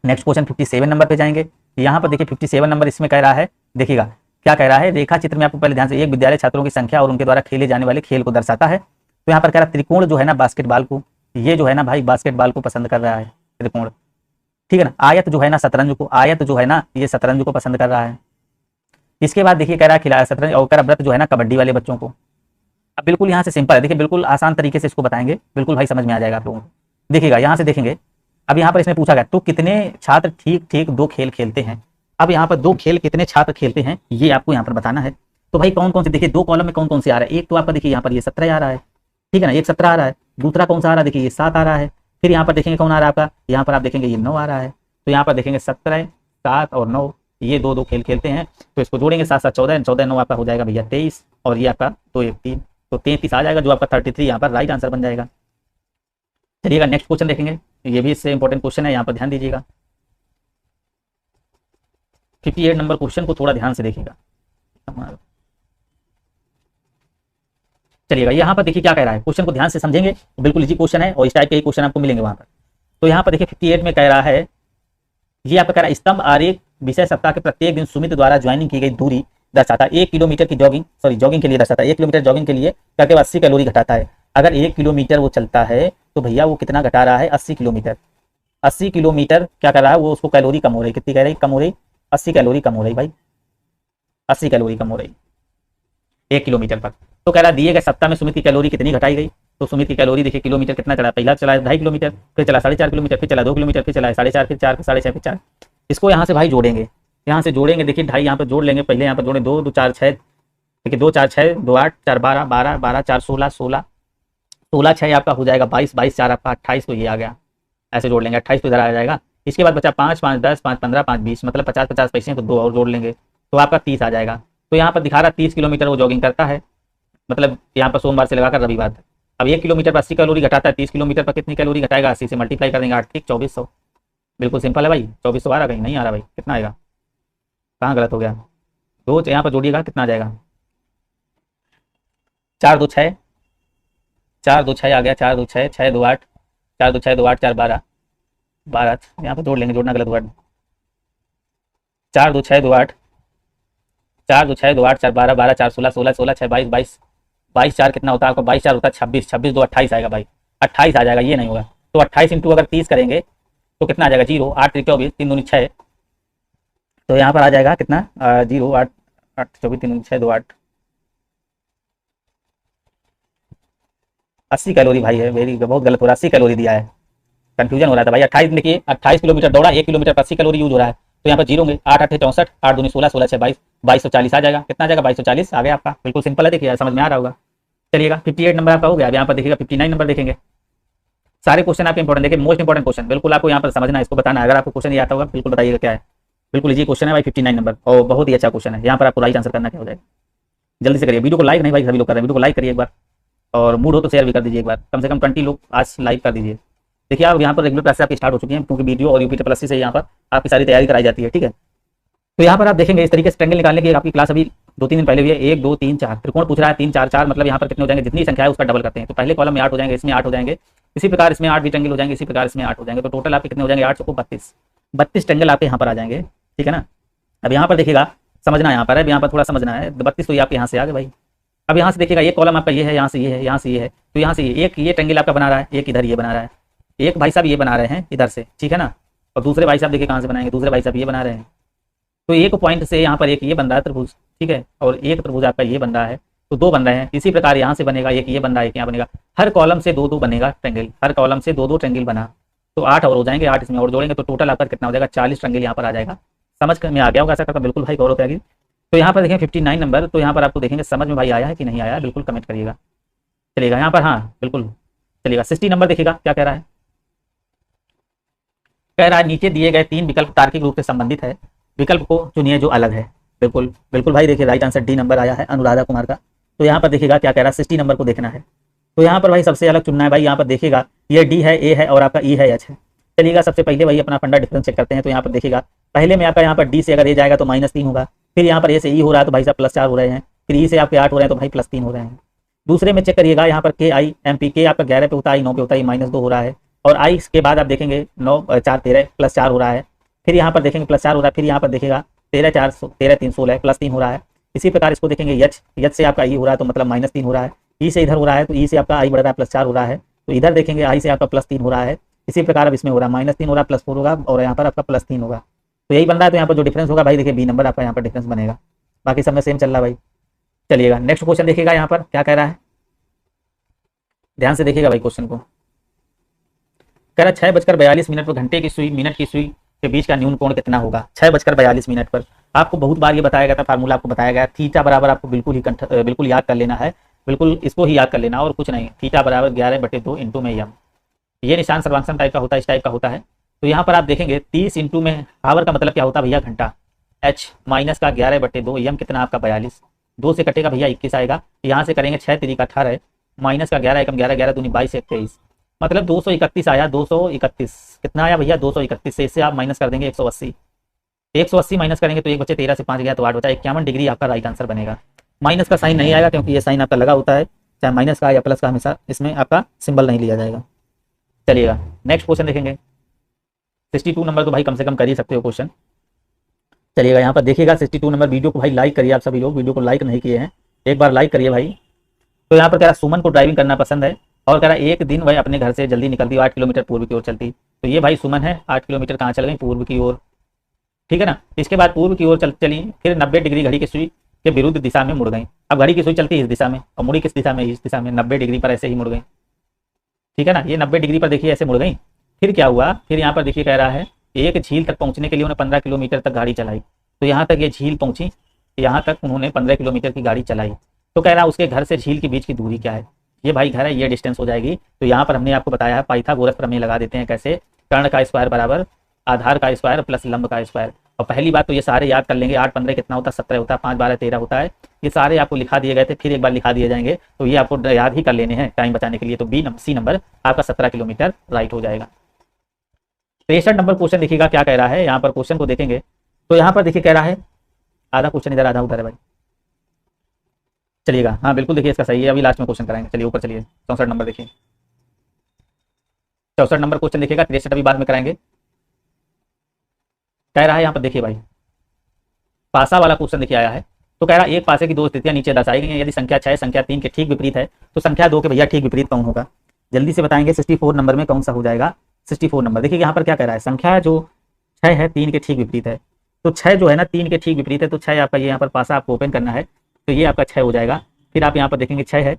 नेक्स्ट क्वेश्चन 57 नंबर पे जाएंगे। यहाँ पर देखिए 57 नंबर इसमें कह रहा है, देखिएगा क्या कह रहा है, रेखा चित्र में आपको पहले ध्यान से एक विद्यालय छात्रों की संख्या और उनके द्वारा खेले जाने वाले खेल को दर्शाता है। तो यहाँ पर कह रहा है त्रिकोण जो है ना बास्केटबॉल को, ये जो है ना भाई बास्केटबॉल को पसंद कर रहा है, त्रिकोण, ठीक है ना। आयत जो है ना शतरंज को, आयत जो है ना ये शतरंज को पसंद कर रहा है। इसके बाद देखिए कह रहा है खिलाया शतरंज और कह व्रत जो है ना कबड्डी वाले बच्चों को। अब बिल्कुल यहाँ से सिंपल है, देखिए बिल्कुल आसान तरीके से इसको बताएंगे, बिल्कुल भाई समझ में आ जाएगा आप लोगों को। देखिएगा यहाँ से देखेंगे, अब यहाँ पर इसमें पूछा गया तो कितने छात्र ठीक 2 खेल खेलते हैं। अब यहाँ पर 2 खेल कितने छात्र खेलते हैं ये आपको यहाँ पर बताना है। तो भाई कौन कौन से, देखिए 2 कॉलम में कौन कौन से आ रहा है। एक तो आपका देखिए यहाँ पर ये 17 आ रहा है, ठीक है ना, एक 17 आ रहा है। दूसरा कौन सा आ रहा है, देखिए ये 7 आ रहा है। फिर यहाँ पर देखेंगे कौन आ रहा है आपका, यहाँ पर आप देखेंगे ये 9 आ रहा है। तो यहाँ पर देखेंगे 17, 7 और 9, ये दो दो खेल खेलते हैं, तो इसको जोड़ेंगे 7 7 14, 14 9 आपका हो जाएगा भैया 23, और ये आपका 2 1 3, तो 33 आ जाएगा, जो आपका 33 यहाँ पर राइट आंसर बन जाएगा। चलिएगा नेक्स्ट क्वेश्चन देखेंगे, ये भी इससे इंपॉर्टेंट क्वेश्चन है, यहाँ पर ध्यान दीजिएगा। 58 नंबर क्वेश्चन को थोड़ा ध्यान से देखिएगा। चलिएगा यहाँ पर देखिए क्या कह रहा है, क्वेश्चन को ध्यान से समझेंगे तो बिल्कुल इजी क्वेश्चन है, और इस टाइप के क्वेश्चन आपको मिलेंगे वहां पर। तो यहाँ पर देखिए 58 में कह रहा है, ये आपका कह रहा है स्तंभ आरेख विषय सप्ताह के प्रत्येक दिन सुमित द्वारा ज्वाइनिंग की गई दूरी दर्शाता है। 1 किलोमीटर की जॉगिंग के लिए दर्शाता है। 1 किलोमीटर जॉगिंग के लिए करके 80 कैलोरी घटाता है। अगर 1 किलोमीटर वो चलता है तो भैया वो कितना घटा रहा है, 80 किलोमीटर। 80 किलोमीटर क्या कर रहा है वो, उसको कैलोरी कम हो रही, कितनी कह रही कम हो रही, 80 कैलोरी कम हो रही भाई, 80 कैलोरी कम हो रही 1 किलोमीटर पर। तो कह रहा है दिए गए सप्ताह में सुमित की कैलोरी कितनी घटाई गई। तो सुमित की कैलोरी देखिए किलोमीटर कितना चला, पहला चला 2.5 किलोमीटर, फिर चला 4.5 किलोमीटर, फिर चला 2 किलोमीटर, फिर चला 4.5, फिर 4, फिर 6.5, फिर 4। इसको यहाँ से भाई जोड़ेंगे, यहाँ से जोड़ेंगे, देखिए 2.5 यहाँ पर जोड़ लेंगे, पहले यहाँ पर जोड़ें 2 2 4 6, देखिए 2 4 6 2 8 4 12 12 12 4 16 16 16 6 आपका हो जाएगा 22 22 4 आपका 28, तो ये आ गया, ऐसे जोड़ लेंगे 28 तो इधर आ जाएगा। इसके बाद बचा 5 5 10 5 15 5 20, मतलब 50 50 पैसे, तो 2 और जोड़ लेंगे तो आपका 30 आ जाएगा। तो यहाँ पर दिखा रहा 30 किलोमीटर वो जॉगिंग करता है, मतलब यहाँ पर सोमवार से लगाकर रविवार तक। अब 1 किलोमीटर पर 80 कैलोरी घटाता है, 30 किलोमीटर पर कितनी कैलोरी घटाएगा, 80 से मल्टीप्लाई कर देंगे 8 ठीक 2400, बिल्कुल सिंपल है भाई। 2400 आ रहा, कहीं नहीं आ रहा भाई, कितना आएगा, कहाँ गलत हो गया, 2 यहाँ पर जोड़िएगा कितना आ जाएगा, 4 2 6 4 2 6 आ गया, 4 2 6 6 2 8 4 2 6 2 8 4 12 12, यहाँ पर जोड़ लेंगे, जोड़ना गलत हुआ, 4 2 6 2 8 4 2 6 2 8 4 12 12 4 16 16 16 6 22 22 22 4 कितना होता है आपको, 22 4 होता है 26 26 2 28 आएगा भाई, 28 आ जाएगा, ये नहीं होगा। तो 28 इंटू अगर 30 करेंगे तो कितना आ जाएगा, 0 8 3 24 3 दूनी 6, तो यहाँ पर आ जाएगा कितना 0 8 8 24 3 6 2 8, 80 कैलोरी भाई है, वेरी बहुत गलत हो रहा है, 80 कैलोरी दिया है, कंफ्यूजन हो रहा था भाई। 28 देखिए 28 किलोमीटर दौड़ा, 1 किलोमीटर पर 80 कैलोरी यूज हो रहा है, तो यहाँ पर जीरो होंगे, 8 8 64 8 दूनी 16 16 6 22 2240 आ जाएगा, कितना आ जाएगा 2240 आ गया आपका, बिल्कुल सिंपल है, देखिए समझ में आ रहा होगा। चलिएगा 58 नंबर आपका हो गया। अब यहाँ पर देखिएगा 59 नंबर देखेंगे, सारे क्वेश्चन आपके इंपॉर्टेंट देखिए, मोस्ट इंपॉर्टेंट क्वेश्चन बिल्कुल आपको यहाँ पर समझना है, इसको बताना है। अगर आपको क्वेश्चन ये आता होगा बिल्कुल बताइएगा क्या है, बिल्कुल इजी क्वेश्चन है भाई 59 नंबर, और बहुत ही अच्छा क्वेश्चन है। यहाँ पर आपको राइट आंसर करना क्या हो जाएगा, जल्दी से करिए, वीडियो को लाइक नहीं भाई सभी लोग कर रहे हैं, वीडियो को लाइक करिए एक बार, और मूड हो तो शेयर भी कर दीजिए एक बार, कम से कम 20 लोग आज लाइक कर दीजिए। देखिए आप यहाँ पर रेगुलर क्लासेस आपकी स्टार्ट हो चुकी हैं, क्योंकि वीडियो और यूपी प्लस से यहाँ पर आपकी सारी तैयारी कराई जाती है, ठीक है। तो यहाँ पर आप देखेंगे इस तरीके से ट्रायंगल निकालने की आपकी क्लास अभी 2-3 दिन पहले हुई है। 1 2 3 4 त्रिकोण पूछ रहा है, 3 4 4 मतलब यहाँ पर कितने हो जाएंगे, जितनी संख्या है उसका डबल करते हैं, तो पहले कॉलम में 8 हो जाएंगे, इसमें 8 हो जाएंगे, इसी प्रकार इसमें 8 भी ट्रायंगल हो जाएंगे, इसी प्रकार इसमें 8 हो जाएंगे, तो टोटल आपके कितने हो जाएंगे 8 चौको 32 ट्रायंगल आपके यहाँ पर आ जाएंगे, ठीक है ना। अब यहाँ पर देखिएगा समझना यहाँ पर है, यहाँ पर थोड़ा समझना है, 32 तो ये आपके यहाँ से आ गए भाई। अब यहाँ से देखिएगा ये कॉलम आपका ये है, यहाँ से ये है, यहाँ से ये है, तो यहाँ से एक ये ट्रायंगल आपका बना रहा है, एक इधर ये बना रहा है, एक भाई साहब ये बना रहे हैं इधर से, ठीक है ना, और दूसरे भाई साहब देखिए कहाँ से बनाएंगे, दूसरे भाई साहब ये बना रहे हैं। तो एक पॉइंट से यहाँ पर एक ये बन रहा है त्रिभुज, ठीक है, और एक त्रिभुज आपका ये बन रहा है, तो 2 बन रहे हैं। इसी प्रकार यहाँ से बनेगा एक ये बन रहा है, एक यहाँ बनेगा, हर कॉलम से 2 2 बनेगा ट्रायंगल, हर कॉलम से 2 2 ट्रायंगल बना, तो 8 और हो जाएंगे, 8 इसमें और जोड़ेंगे तो टोटल आपका कितना हो जाएगा 40 ट्रायंगल यहाँ पर आ जाएगा। समझ में आ गया होगा ऐसा करता, बिल्कुल भाई गौरव त्यागी। तो यहाँ पर देखें 59 नंबर, तो यहाँ पर आपको देखेंगे समझ में भाई आया है कि नहीं आया है, बिल्कुल कमेंट करिएगा। चलिएगा यहाँ पर, हाँ बिल्कुल चलिएगा 60 नंबर देखिएगा क्या कह रहा है, कह रहा है नीचे दिए गए 3 विकल्प तार्किक रूप से संबंधित है, विकल्प को चुनिए जो अलग है। बिल्कुल बिल्कुल भाई देखिए राइट आंसर डी नंबर आया है अनुराधा कुमार का। तो यहाँ पर देखिएगा क्या कह रहा है, 60 नंबर को देखना है, तो यहाँ पर भाई सबसे अलग चुनना है भाई। यहाँ पर देखिएगा ये डी है, ए है और आपका ई है, एच है। चलिएगा सबसे पहले भाई अपना फंडा डिफरेंस चेक करते हैं। तो यहाँ पर देखिएगा पहले में आपका यहाँ पर डी से अगर ए जाएगा तो -3 होगा, फिर यहाँ पर ए से ई हो रहा है तो भाई साहब +4 हो रहे हैं, फिर ई से आपके 8 हो रहे हैं तो भाई +3 हो रहे हैं। दूसरे में चेक करिएगा यहाँ पर के आई एम पी, के आपका 11 पे होता है, 9 पे होता है, -2 हो रहा है, और आई के बाद आप देखेंगे 9 4 13 +4 हो रहा है, फिर यहाँ पर देखेंगे +4 हो रहा है, फिर यहाँ पर देखिएगा 13 4 13 3 16 +3 हो रहा है। इसी प्रकार इसको देखेंगे एच से आपका ई हो रहा है तो मतलब -3 हो रहा है, ई से इधर हो रहा है तो ई से आपका आई बढ़ रहा है +4 हो रहा है, तो इधर देखेंगे आई से आपका +3 हो रहा है। इसी प्रकार अब इसमें हो रहा है -3 हो रहा है, +4 होगा, और यहाँ पर आपका +3 होगा, तो यही बन रहा है। तो यहाँ पर जो डिफरेंस होगा भाई देखिए बी नंबर आपका यहाँ पर डिफरेंस बनेगा, बाकी सब में सेम चल रहा है भाई। चलिएगा नेक्स्ट क्वेश्चन देखिएगा यहाँ पर क्या कह रहा है, ध्यान से देखिएगा भाई क्वेश्चन को। कह रहा 6:42 पर घंटे की सुई मिनट की सुई के बीच का न्यून कोण कितना होगा। 6:42 पर आपको बहुत बार ये बताया गया था, फार्मूला आपको बताया गया, थीटा बराबर आपको बिल्कुल याद कर लेना है, बिल्कुल इसको ही याद कर लेना और कुछ नहीं। थीटा बराबर 11/2 इंटू में यम, ये निशान सर्वांक्षण टाइप का होता है, इस टाइप का होता है। तो यहाँ पर आप देखेंगे 30 इंटू में आवर का मतलब क्या होता है भैया घंटा, h माइनस का 11/2, यम कितना आपका 42, 2 से कटेगा भैया 21 आएगा। यहाँ से करेंगे 6 3 का 18 माइनस का 11 एकम 11, 11 दूनी 22 एक 23, मतलब 231 आया। 231 कितना आया भैया 231 से इससे आप माइनस कर देंगे 180, 180 माइनस करेंगे तो एक बचे 13 से 5 गया तो 8 बचा, 51 डिग्री आपका राइट आंसर बनेगा। माइनस का साइन नहीं आएगा क्योंकि ये साइन आपका लगा होता है, चाहे माइनस का या प्लस का, हमेशा इसमें आपका सिंबल नहीं लिया जाएगा। चलिएगा नेक्स्ट क्वेश्चन देखेंगे। 62 नंबर तो भाई कम से कम कर ही सकते हो क्वेश्चन। चलिएगा यहाँ पर देखिएगा 62 नंबर। वीडियो को भाई लाइक करिए, आप सभी लोग वीडियो को लाइक नहीं किए हैं, एक बार लाइक करिए भाई। तो यहाँ पर कह रहा सुमन को ड्राइविंग करना पसंद है और कह रहा एक दिन वह अपने घर से जल्दी निकलती 8 किलोमीटर पूर्व की ओर चलती। तो ये भाई सुमन है, 8 किलोमीटर कहाँ चल गई पूर्व की ओर, ठीक है ना। इसके बाद पूर्व की ओर चली, फिर 90 डिग्री घड़ी की सुई के विरुद्ध दिशा में मुड़ गई। अब घड़ी की सुई चलती है इस दिशा में और मुड़ी किस दिशा में, इस दिशा में, 90 डिग्री पर ऐसे ही मुड़ गई, ठीक है ना। ये 90 डिग्री पर देखिए ऐसे मुड़ गई। फिर क्या हुआ, फिर यहाँ पर देखिए कह रहा है एक झील तक पहुंचने के लिए उन्होंने 15 किलोमीटर तक गाड़ी चलाई। तो यहाँ तक ये झील पहुंची, यहाँ तक उन्होंने 15 किलोमीटर की गाड़ी चलाई। तो कह रहा है उसके घर से झील के बीच की दूरी क्या है। ये भाई घर है, ये डिस्टेंस हो जाएगी। तो यहाँ पर हमने आपको बताया है पाइथागोरस प्रमेय लगा देते हैं कैसे, कर्ण का स्क्वायर बराबर आधार का स्क्वायर प्लस लंब का स्क्वायर। और पहली बात तो ये सारे याद कर लेंगे, 8 15 कितना होता है 17 होता है, 5 12 13 होता है। ये सारे आपको लिखा दिए गए थे, फिर एक बार लिखा दिए जाएंगे, तो ये आपको याद ही कर लेने हैं टाइम बचाने के लिए। तो सी नंबर आपका 17 किलोमीटर राइट हो जाएगा। 63 नंबर क्वेश्चन देखिएगा क्या कह रहा है। यहाँ पर क्वेश्चन को देखेंगे तो यहाँ पर देखिए कह रहा है, आधा क्वेश्चन इधर आधा उधर है भाई। चलिएगा हाँ बिल्कुल देखिए इसका सही है, अभी लास्ट में क्वेश्चन कराएंगे। चलिए ऊपर चलिए 64 नंबर देखिए, 64 नंबर क्वेश्चन देखिएगा, 63 अभी बाद में कराएंगे। कह रहा है यहाँ पर देखिए भाई पासा वाला क्वेश्चन देखिए आया है। तो कह रहा है एक पासे की दो स्थितियां नीचे दर्शाई गई हैं, यदि संख्या 6 संख्या 3 के ठीक विपरीत है तो संख्या 2 के भैया ठीक विपरीत कौन होगा। जल्दी से बताएंगे 64 नंबर में कौन सा हो जाएगा। 64 नंबर देखिए यहाँ पर क्या कह रहा है, संख्या जो 6 है 3 के ठीक विपरीत है। तो 6 जो है ना 3 के ठीक विपरीत है, तो 6 आपका ये यहाँ पर पासा आपको ओपन करना है, तो ये आपका 6 हो जाएगा। फिर आप यहाँ पर देखेंगे 6 है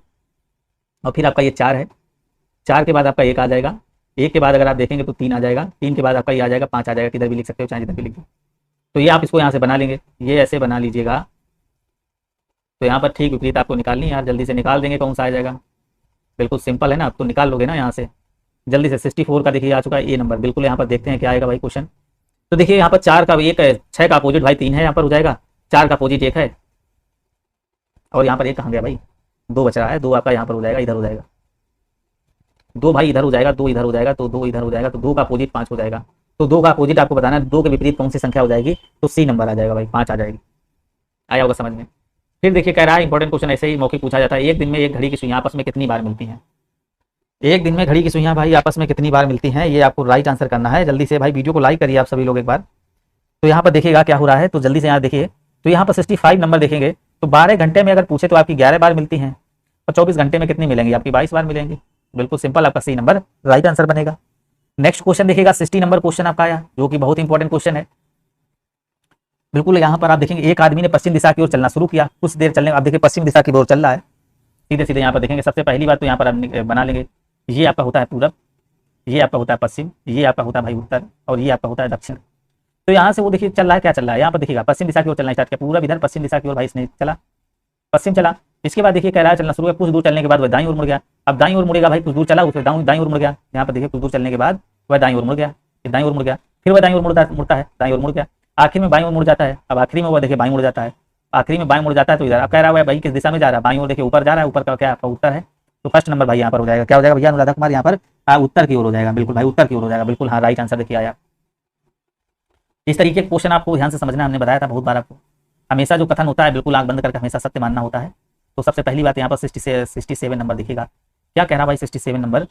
और फिर आपका ये 4 है, 4 के बाद आपका 1 आ जाएगा, 1 के बाद अगर आप देखेंगे तो 3 आ जाएगा, 3 के बाद आपका ये आ जाएगा 5 आ जाएगा, किधर भी लिख सकते हो चाहे जिधर भी लिख दो। तो ये आप इसको यहाँ से बना लेंगे, ये ऐसे बना लीजिएगा। तो यहाँ पर ठीक विपरीत आपको निकालनी है यार, जल्दी से निकाल देंगे कौन सा आ जाएगा। बिल्कुल सिंपल है ना, आप तो निकाल लोगे ना यहाँ से जल्दी से। 64 का देखिए आ चुका है ए नंबर, बिल्कुल यहाँ पर देखते हैं क्या आएगा भाई क्वेश्चन। तो देखिए यहाँ पर 4 का 1 है, 6 का अपोजिट भाई 3 है, यहाँ पर हो जाएगा 4 का अपोजिट 1 है और यहाँ पर 1 कहाँ गया भाई, 2 बच रहा है, 2 आपका यहाँ पर हो जाएगा, इधर हो जाएगा 2 भाई, इधर हो जाएगा 2, इधर हो जाएगा तो 2 इधर हो जाएगा, तो 2 का अपोजिट 5 हो जाएगा। तो 2 का अपोजिट आपको बताना है, 2 के विपरीत कौन सी संख्या हो जाएगी, तो सी नंबर आ जाएगा भाई, 5 आ जाएगी। आया होगा समझ में। फिर देखिए कह रहा है इंपॉर्टेंट क्वेश्चन ऐसे ही मौखिक पूछा जाता है, एक दिन में एक घड़ी की सुइयां आपस में कितनी बार मिलती हैं। एक दिन में घड़ी की सुइयां भाई आपस में कितनी बार मिलती हैं, ये आपको राइट आंसर करना है। जल्दी से भाई वीडियो को लाइक करिए आप सभी लोग एक बार। तो यहाँ पर देखिएगा क्या हो रहा है, तो जल्दी से यहाँ देखिए। तो यहाँ पर 65 नंबर देखेंगे तो 12 घंटे में अगर पूछे तो आपकी 11 बार मिलती हैं और 24 घंटे में कितनी मिलेंगी, आपकी 22 बार मिलेंगी। बिल्कुल सिंपल, आपका सी नंबर राइट आंसर बनेगा। नेक्स्ट क्वेश्चन देखिएगा 60 नंबर क्वेश्चन आपका आया, जो कि बहुत इंपॉर्टेंट क्वेश्चन है। बिल्कुल यहाँ पर आप देखेंगे एक आदमी ने पश्चिम दिशा की ओर चलना शुरू किया, कुछ देर चलने आप देखिए पश्चिम दिशा की ओर चल रहा है, सीधे सीधे यहाँ पर देखेंगे। सबसे पहली बात तो यहाँ पर आप बना लेंगे, ये आपका होता है पूरब, ये आपका होता है पश्चिम, ये आपका होता है भाई उत्तर और ये आपका होता है दक्षिण। तो यहाँ से वो देखिए चल रहा है, क्या चल रहा है यहाँ पर देखिएगा पश्चिम दिशा की ओर चलना स्टार्ट किया, पूरब इधर पश्चिम दिशा की ओर भाई इसने चला, पश्चिम चला। इसके बाद देखिए कह रहा है चलना शुरू है, कुछ दूर चलने के बाद वह दाईं ओर मुड़ गया। अब दाईं ओर मुड़ेगा भाई, कुछ दूर चला उससे दाईं ओर मुड़ गया। यहाँ पर देखिए कुछ दूर चलने के बाद वह दाईं ओर मुड़ गया, दाईं ओर मुड़ गया, फिर वह दाईं ओर मुड़ता है, दाईं ओर मुड़ गया, आखिर में बाईं ओर मुड़ जाता है। अब आखिरी में वह देखिए बाईं मुड़ जाता है, आखिरी में बाईं मुड़ जाता है। तो इधर अब कह रहा है भाई किस दिशा में जा रहा है, बाईं ओर देखिए ऊपर जा रहा है, ऊपर का क्या आपका उत्तर है। तो फर्स्ट नंबर भाई यहाँ पर हो जाएगा, क्या हो जाएगा भैया अनुराधा कुमार, यहाँ पर उत्तर की ओर हो जाएगा। बिल्कुल भाई उत्तर की ओर हो जाएगा, बिल्कुल हाँ राइट आंसर देखिए आया। इस तरीके के क्वेश्चन आपको ध्यान से समझना, हमने बताया था बहुत बार आपको। हमेशा जो कथन होता है बिल्कुल आंख बंद करके हमेशा सत्य मानना होता है। तो सबसे पहली बात यहाँ पर 67 नंबर देखिएगा, क्या कह रहा है भाई 67 नंबर।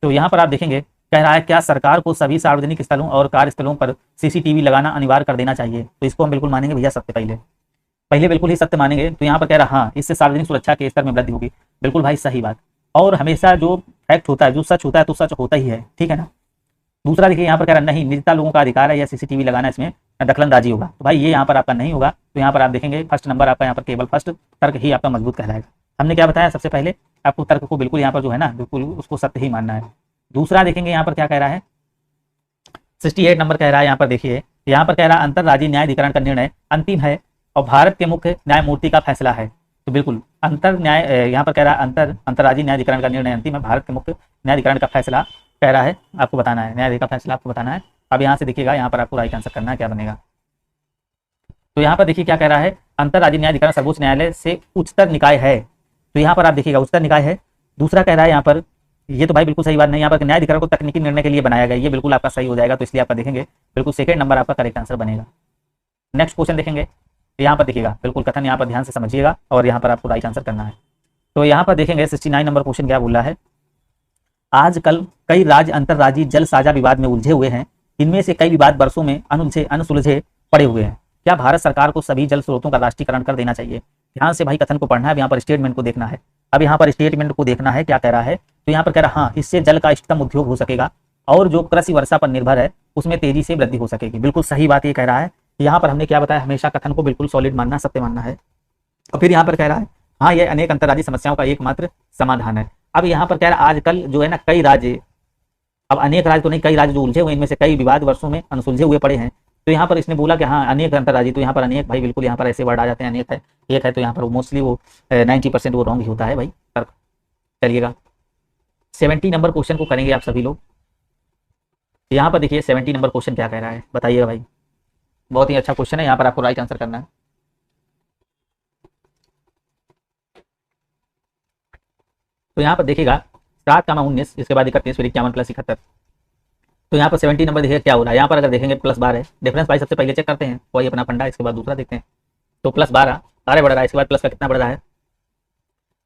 तो यहाँ पर आप देखेंगे कह रहा है क्या सरकार को सभी सार्वजनिक स्थलों और कार्यस्थलों पर सीसीटीवी लगाना अनिवार्य कर देना चाहिए। तो इसको हम बिल्कुल मानेंगे भैया सत्य, पहले बिल्कुल ही सत्य मानेंगे। तो यहाँ पर कह रहा हाँ इससे सार्वजनिक सुरक्षा के स्तर में वृद्धि होगी, बिल्कुल भाई सही बात। और हमेशा जो फैक्ट होता है, जो सच होता है तो सच होता ही है, ठीक है ना। दूसरा देखिए यहाँ पर कह रहा नहीं निजता लोगों का अधिकार है या सीसीटीवी लगाना इसमें दखलंदाजी होगा। तो भाई ये यहाँ पर आपका नहीं होगा। तो यहाँ पर आप देखेंगे फर्स्ट नंबर आपका यहाँ पर केवल फर्स्ट तर्क ही आपका मजबूत कहलाएगा। हमने क्या बताया सबसे पहले, आपको तर्क को बिल्कुल यहाँ पर जो है ना बिल्कुल उसको सत्य ही मानना है। दूसरा देखेंगे यहाँ पर क्या कह रहा है, 68 नंबर कह रहा है यहाँ पर देखिए, यहाँ पर कह रहा है अंतर्राज्यीय न्यायाधिकरण का निर्णय अंतिम है और भारत के मुख्य न्यायमूर्ति का फैसला है। तो बिल्कुल अंतर न्याय यहाँ पर कह रहा है अंतर्राज्यीय न्यायाधिकरण का निर्णय अंतिम है, भारत के मुख्य न्यायाधिकरण का फैसला कह रहा है आपको बताना है, न्यायाधीश का फैसला आपको बताना है। अब यहाँ से देखिएगा, यहाँ पर आपको राइट आंसर करना है, क्या बनेगा। तो यहाँ पर देखिए क्या कह रहा है, अंतर्राज्यीय न्यायाधिकरण सर्वोच्च न्यायालय से उच्चतर निकाय है। तो यहाँ पर आप देखिएगा उच्चतर निकाय है। दूसरा कह रहा है यहाँ पर, ये तो भाई बिल्कुल सही बात नहीं, यहाँ पर न्यायाधिकरण को तकनीकी निर्णय के लिए बनाया गया, ये बिल्कुल आपका सही हो जाएगा। तो इसलिए आपका देखेंगे बिल्कुल सेकंड नंबर आपका करेक्ट आंसर बनेगा। नेक्स्ट क्वेश्चन देखेंगे, यहाँ पर देखिएगा बिल्कुल कथन यहाँ पर ध्यान से समझिएगा और यहाँ पर आपको राइट आंसर करना है। तो यहाँ पर देखेंगे 69 नंबर क्वेश्चन क्या बोल रहा है, आजकल कई राज्य अंतर्राज्यीय जल साझा विवाद में उलझे हुए हैं। इनमें से कई विवाद वर्षों में अनसुलझे पड़े हुए हैं। क्या भारत सरकार को सभी जल स्रोतों का राष्ट्रीयकरण कर देना चाहिए? ध्यान से भाई कथन को पढ़ना है, यहाँ पर स्टेटमेंट को देखना है। अब यहाँ पर स्टेटमेंट को देखना है क्या कह रहा है। तो यहाँ पर कह रहा है हाँ, इससे जल का इष्टतम उद्योग हो सकेगा और जो कृषि वर्षा पर निर्भर है उसमें तेजी से वृद्धि हो सकेगी। बिल्कुल सही बात ये कह रहा है। यहाँ पर हमने क्या बताया, हमेशा कथन को बिल्कुल सॉलिड मानना, सत्य मानना है। और फिर यहाँ पर कह रहा है हाँ, ये अनेक अंतर्राज्यीय समस्याओं का एकमात्र समाधान है। अब यहाँ पर कह रहा है आजकल जो है ना कई राज्य, अब अनेक राज्य तो नहीं, कई राज्य जो उलझे हुए, इनमें से कई विवाद वर्षों में अनसुलझे हुए पड़े हैं। तो यहाँ पर इसने बोला कि हाँ अनेक अंतर्राज्यीय, तो यहाँ पर अनेक भाई बिल्कुल यहाँ पर ऐसे वर्ड आ जाते हैं, अनेक है, एक है, तो यहाँ पर मोस्टली वो 90% वो रॉन्ग ही होता है भाई। चलिएगा 70 नंबर क्वेश्चन को करेंगे आप सभी लोग। यहाँ पर देखिए 70 नंबर क्वेश्चन क्या कह रहा है, बताइएगा भाई। बहुत ही अच्छा क्वेश्चन है, यहाँ पर आपको राइट आंसर करना है। तो यहाँ पर देखिएगा 7, 19, इसके बाद 31, फिर 51 + 71। तो यहाँ पर 70 नंबर देखिए क्या हो रहा है। यहाँ पर अगर देखेंगे +12 है, डिफरेंस भाई सबसे पहले चेक करते हैं, वही अपना फंडा, इसके बाद दूसरा देखते हैं। तो +12 12 बढ़ रहा है, इसके बाद प्लस का कितना बढ़ रहा है,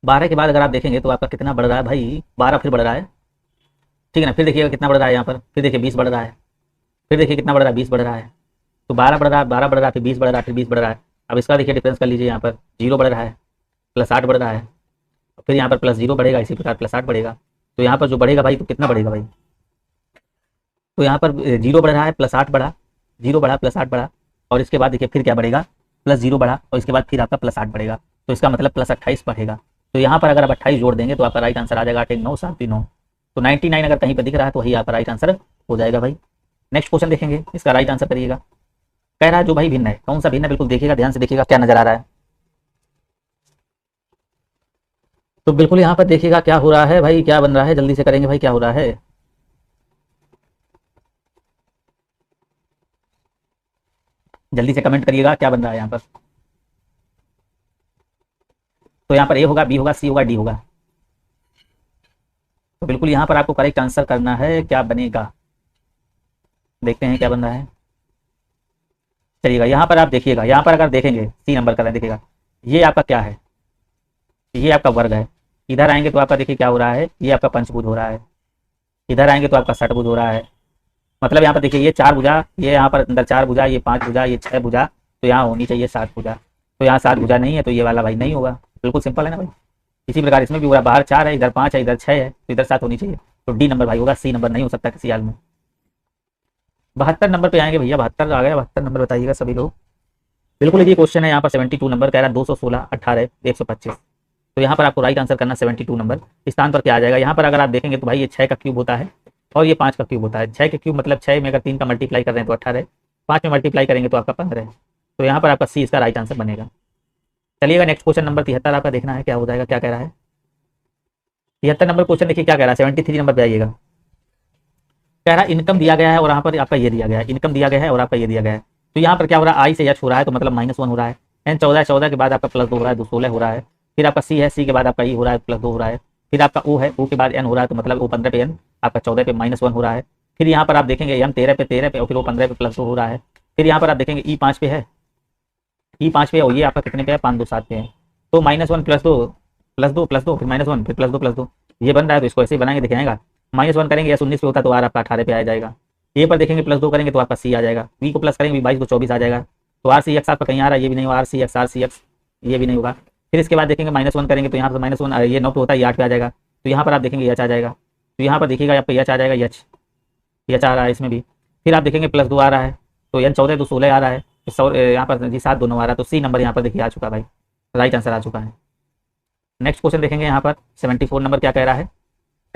12 के बाद अगर आप देखेंगे तो आपका कितना बढ़ रहा है भाई, 12 फिर बढ़ रहा है, ठीक है ना। फिर देखिएगा कितना बढ़ रहा है यहाँ पर, फिर देखिए 20 बढ़ रहा है, फिर देखिए कितना बढ़ रहा है, 20 बढ़ रहा है। तो 12 बढ़ रहा है, 12 बढ़ रहा है, फिर 20 बढ़ रहा है, फिर 20 बढ़ रहा है। अब इसका देखिए डिफरेंस कर लीजिए, यहाँ पर 0 बढ़ रहा है, +8 बढ़ रहा है, फिर यहाँ पर +0 बढ़ेगा, इसी प्रकार +8 बढ़ेगा। तो यहाँ पर जो बढ़ेगा भाई, तो कितना बढ़ेगा भाई, तो यहाँ पर 0 बढ़ रहा है, +8 बढ़ा, 0 बढ़ा, +8 बढ़ा, और इसके बाद देखिए फिर क्या बढ़ेगा, +0 बढ़ा, और इसके बाद फिर आपका +8 बढ़ेगा। तो इसका मतलब +28 बढ़ेगा। तो यहाँ पर अगर आप 28 जोड़ देंगे तो आपका राइट आंसर आ जाएगा 8 9 7 3 9। तो 99 अगर कहीं पर दिख रहा है तो वही आपका राइट आंसर हो जाएगा भाई। नेक्स्ट क्वेश्चन देखेंगे, इसका राइट आंसर करिएगा। कह रहा है जो भाई भिन्न है, कौन सा भिन्न है, बिल्कुल देखिएगा, ध्यान से देखिएगा क्या नजर आ रहा है। तो बिल्कुल यहाँ पर देखिएगा क्या हो रहा है भाई, क्या बन रहा है, जल्दी से करेंगे भाई, क्या हो रहा है। जल्दी से कमेंट करिएगा क्या बन रहा है यहाँ पर। तो यहाँ पर ए होगा, बी होगा, सी होगा, डी होगा। तो बिल्कुल यहाँ पर आपको करेक्ट आंसर करना है, क्या बनेगा, देखते हैं क्या बन रहा है। चलिएगा यहाँ पर आप देखिएगा, यहाँ पर अगर देखेंगे सी नंबर का देखिएगा, ये आपका क्या है, ये आपका वर्ग है। इधर आएंगे तो आपका देखिए क्या हो रहा है, ये आपका पंचभुज हो रहा है। इधर आएंगे तो आपका षटभुज हो रहा है। मतलब यहाँ पर देखिए ये 4 भुजा, ये यहाँ पर अंदर 4 भुजा, ये 5 भुजा, ये 6 भुजा, तो यहाँ होनी चाहिए 7 भुजा। तो यहाँ 7 भुजा नहीं है, तो ये वाला भाई नहीं होगा। बिल्कुल सिंपल है ना भाई। इसी प्रकार इसमें भी हो रहा है, बाहर 4 है, इधर 5 है, इधर 6 है, तो इधर 7 होनी चाहिए। तो डी नंबर भाई होगा, सी नंबर नहीं हो सकता किसी हाल में। 72 नंबर पे आएंगे भैया, 72 आ गया, 72 नंबर बताइएगा सभी लोग। बिल्कुल ये क्वेश्चन है यहाँ पर 72 नंबर कह रहा है 216, 18, 125। तो यहाँ पर आपको राइट आंसर करना 72 नंबर स्थान पर क्या आ जाएगा। यहाँ पर अगर आप देखेंगे तो भाई ये 6 का क्यूब होता है और ये 5 का क्यूब होता है। 6 के क्यूब मतलब 6 में अगर 3 का मल्टीप्लाई कर रहे हैं तो 18, 5 में मल्टीप्लाई करेंगे तो आपका 15। तो यहाँ पर आपका सी इसका राइट आंसर बनेगा। चलिएगा नेक्स्ट क्वेश्चन नंबर 73 आपका देखना है क्या हो जाएगा, क्या कह रहा है। 73 नंबर क्वेश्चन देखिए क्या कह रहा है, 73 नंबर पे आइएगा। कह रहा है इनकम दिया गया है और यहाँ पर आपका ये दिया गया है, इनकम दिया गया है और आपका ये दिया गया है। तो यहाँ पर क्या हो रहा है, आई से एच हो रहा है, तो मतलब -1 हो रहा है। एन 14, 14 के बाद आपका +2 हो रहा है, 2 16 हो रहा है। फिर आपका सी है, सी के बाद आपका ई हो रहा है, +2 हो रहा है। फिर आपका ओ है, ओ के बाद एन हो रहा है, तो मतलब ओ 15 पे एन, आपका 14 पे -1 हो रहा है। फिर यहाँ पर आप देखेंगे एम 13 पे 13 पे, और फिर वो 15 पे +2 हो रहा है। फिर यहाँ पर आप देखेंगे ई 5 पे है, ई 5 पे, और ये आपका कितने पे है, 5 2 7 पे है। तो -1 +2 +2 +2 फिर -1 फिर +2 ये बन रहा है। तो इसको ऐसे ही बनाएंगे, दिखाएगा -1 करेंगे, S 19 पे होता तो आर आपका 18 पे आ जाएगा। ए पर देखेंगे +2 करेंगे तो आपका सी आ जाएगा। वी को प्लस करेंगे 22 को 24 आ जाएगा। तो आर सी एक्स आपका कहीं आ रहा है, ये भी नहीं होगा, आर सी एक्स ये भी नहीं होगा। फिर इसके बाद देखेंगे -1 करेंगे तो यहाँ पर -1 ये 9 पे होता है, ये 8 पे आ जाएगा। तो यहाँ पर आप देखेंगे एच आ जाएगा। तो यहाँ पर देखिएगा आपका एच आ जाएगा, एच आ रहा है इसमें भी। फिर आप देखेंगे +2 आ रहा है, तो एन 14 तो 16 आ रहा है, यहाँ पर जी 7 दोनों आ रहा है। तो सी नंबर यहाँ पर देखिए आ चुका भाई, राइट आंसर आ चुका है। नेक्स्ट क्वेश्चन देखेंगे यहाँ पर 74 नंबर क्या कह रहा है।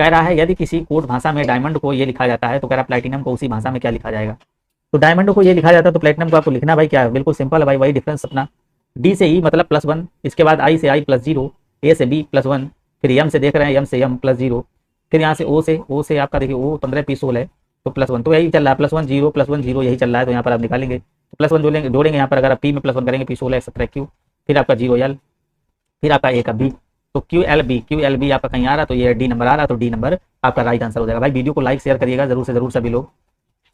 कह रहा है यदि किसी कोड भाषा में डायमंड को ये लिखा जाता है तो कह रहा है प्लैटिनम को उसी भाषा में क्या लिखा जाएगा। तो डायमंड को ये लिखा जाता है तो प्लैटिनम को आपको लिखना भाई क्या है, बिल्कुल सिंपल है भाई, वही डिफरेंस अपना। डी से ई मतलब +1, इसके बाद आई से आई +0, ए से बी +1, फिर एम से देख रहे हैं एम से एम +0, फिर यहाँ से ओ से आपका देखिए ओ 15 पी 16 है तो +1, तो यही चल रहा है +1 0 यही चल रहा है। तो यहाँ पर आप निकालेंगे तो +1 जोड़ेंगे यहाँ पर, अगर आप पी में +1 करेंगे पी 16 17 क्यू, फिर आपका 0 एल, फिर आपका ए का बी, तो क्यू एल बी आपका कहीं आ रहा, तो ये डी नंबर आ रहा, तो डी नंबर आपका राइट आंसर हो जाएगा। भाई वीडियो को लाइक शेयर करिएगा जरूर से जरूर सभी लोग।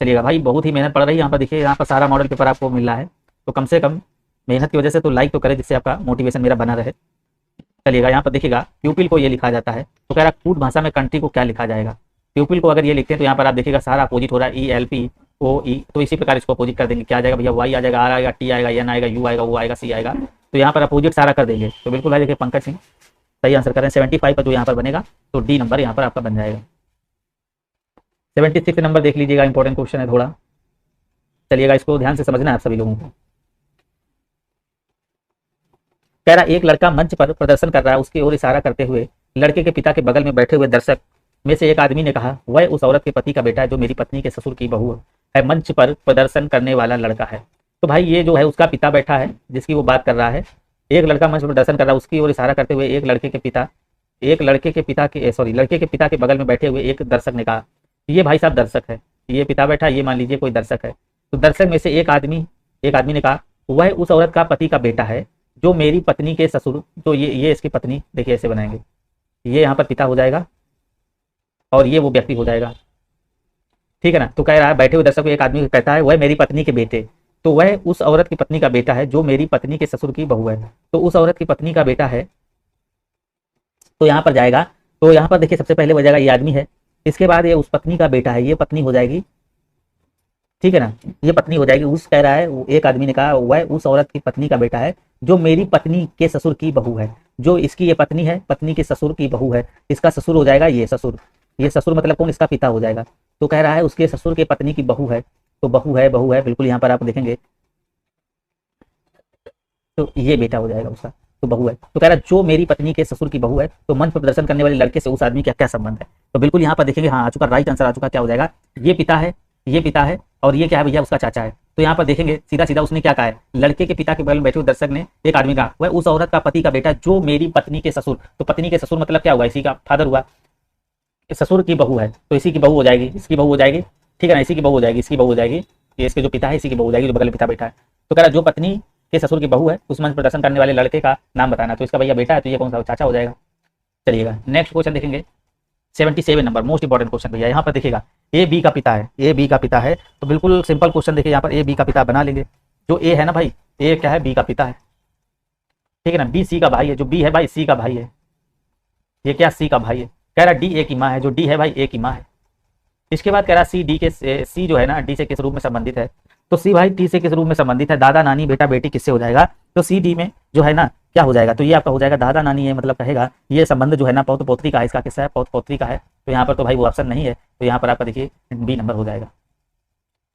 चलिएगा भाई, बहुत ही मेहनत पड़ रही है यहाँ पर, देखिए यहाँ पर सारा मॉडल पेपर आपको मिल रहा है, तो कम से कम मेहनत की वजह से तो लाइक तो करें, जिससे आपका मोटिवेशन मेरा बना रहे। चलिएगा यहाँ पर देखिएगा प्यूपिल को ये लिखा जाता है, तो कह रहा कूट भाषा में कंट्री को क्या लिखा जाएगा। प्यूपिल को अगर ये लिखते हैं तो यहाँ पर आप देखिएगा सारा अपोजिट हो रहा है, ई एल पी ओ ई, तो इसी प्रकार इसको अपोजिट कर देंगे, क्या आ जाएगा भैया, वाई आ जाएगा, आर आएगा, टी आएगा, एन आएगा, यू आएगा, ओ आएगा, सी आएगा, तो यहाँ पर अपोजिट सारा कर देंगे। तो बिल्कुल भाई देखिए पंकज सिंह सही आंसर करें 75 का जो यहाँ पर बनेगा, तो डी नंबर यहाँ पर आपका बन जाएगा। 76 नंबर देख लीजिएगा, इंपॉर्टेंट क्वेश्चन है थोड़ा, चलिएगा इसको ध्यान से समझना है आप सभी लोगों को। कह रहा एक लड़का मंच पर प्रदर्शन कर रहा है, उसकी ओर इशारा करते हुए लड़के के पिता के बगल में बैठे हुए दर्शक में से एक आदमी ने कहा, वह उस औरत के पति का बेटा है जो मेरी पत्नी के ससुर की बहू है, मंच पर प्रदर्शन करने वाला लड़का है। तो भाई ये जो है उसका पिता बैठा है जिसकी वो बात कर रहा है, एक लड़का मंच पर प्रदर्शन कर रहा है, उसकी ओर इशारा करते हुए लड़के के पिता के बगल में बैठे हुए एक दर्शक ने कहा, ये भाई साहब दर्शक है, ये पिता बैठा है, ये मान लीजिए कोई दर्शक है। तो दर्शक में से एक आदमी ने कहा, वह उस औरत का पति का बेटा है जो मेरी पत्नी के ससुर, तो ये इसकी पत्नी, देखिए ऐसे बनाएंगे, ये यहाँ पर पिता हो जाएगा और ये वो व्यक्ति हो जाएगा, ठीक है ना। तो कह रहा है बैठे हुए दर्शक को एक आदमी कहता है वह मेरी पत्नी के बेटे, तो वह उस औरत की पत्नी का बेटा है जो मेरी पत्नी के ससुर की बहू है, तो उस औरत की पत्नी का बेटा है, तो यहाँ पर जाएगा, तो यहाँ पर देखिए सबसे पहले हो जाएगा ये आदमी है, इसके बाद ये उस पत्नी का बेटा है, ये पत्नी हो जाएगी, ठीक है ना, ये पत्नी हो जाएगी। उस कह रहा है एक आदमी ने कहा वह उस औरत की पत्नी का बेटा है जो मेरी पत्नी के ससुर की बहू है, जो इसकी ये पत्नी है, पत्नी के ससुर की बहू है, इसका ससुर हो जाएगा ये ससुर मतलब कौन, इसका पिता हो जाएगा। तो कह रहा है उसके ससुर के पत्नी की बहू है, तो बहू है बिल्कुल, यहाँ पर आप देखेंगे तो ये बेटा हो जाएगा उसका, तो बहू है। तो कह रहा है जो मेरी पत्नी के ससुर की बहू है, तो मंच पर प्रदर्शन करने वाले लड़के से उस आदमी का क्या संबंध है। तो बिल्कुल यहाँ पर देखेंगे, हाँ आ चुका, राइट आंसर आ चुका, क्या हो जाएगा, ये पिता है और ये क्या है भैया उसका चाचा है। तो यहाँ पर देखेंगे सीधा सीधा उसने क्या कहा है, लड़के के पिता के बगल में बैठे हुए दर्शक ने एक आदमी कहा वह उस औरत का पति का बेटा जो मेरी पत्नी के ससुर, तो पत्नी के ससुर मतलब क्या हुआ, इसी का फादर हुआ, ससुर की बहू है, तो इसी की बहू हो जाएगी, इसकी बहू हो जाएगी, ठीक है ना, इसी की बहू हो जाएगी, इसकी बहू हो जाएगी, ये इसके जो पिता है इसी की बहू हो जाएगी, जो बगल में पिता बैठा है। तो कह रहा जो पत्नी के ससुर की बहू है उस मंच प्रदर्शन करने वाले लड़के का नाम बताना, तो इसका भैया बेटा है, तो ये कौन सा चाचा हो जाएगा। चलिएगा नेक्स्ट क्वेश्चन देखेंगे, 77 नंबर, मोस्ट इंपॉर्टेंट क्वेश्चन भैया। यहाँ पर देखिएगा ए बी का पिता है, तो बिल्कुल सिंपल क्वेश्चन देखिए, यहाँ पर ए बी का पिता बना लेंगे, जो ए है ना भाई, ए क्या है, बी का पिता है, ठीक है ना, बी सी का भाई है, जो बी है भाई सी का भाई है, ये क्या सी का भाई है। कह रहा डी ए की माँ है, जो डी है भाई ए की माँ है। इसके बाद कह रहा सी जो है ना डी से किस रूप में संबंधित है, तो सी भाई टी से किस रूप में संबंधित है, दादा नानी बेटा बेटी किससे हो जाएगा, तो सी डी में जो है ना क्या हो जाएगा, तो ये आपका हो जाएगा दादा नानी है, मतलब कहेगा ये संबंध जो है ना पौत्र पौत्री का है, इसका किसका है, पौत्र पौत्री का है। तो यहाँ पर तो भाई वो ऑप्शन नहीं है, तो यहाँ पर आपका देखिए बी नंबर हो जाएगा।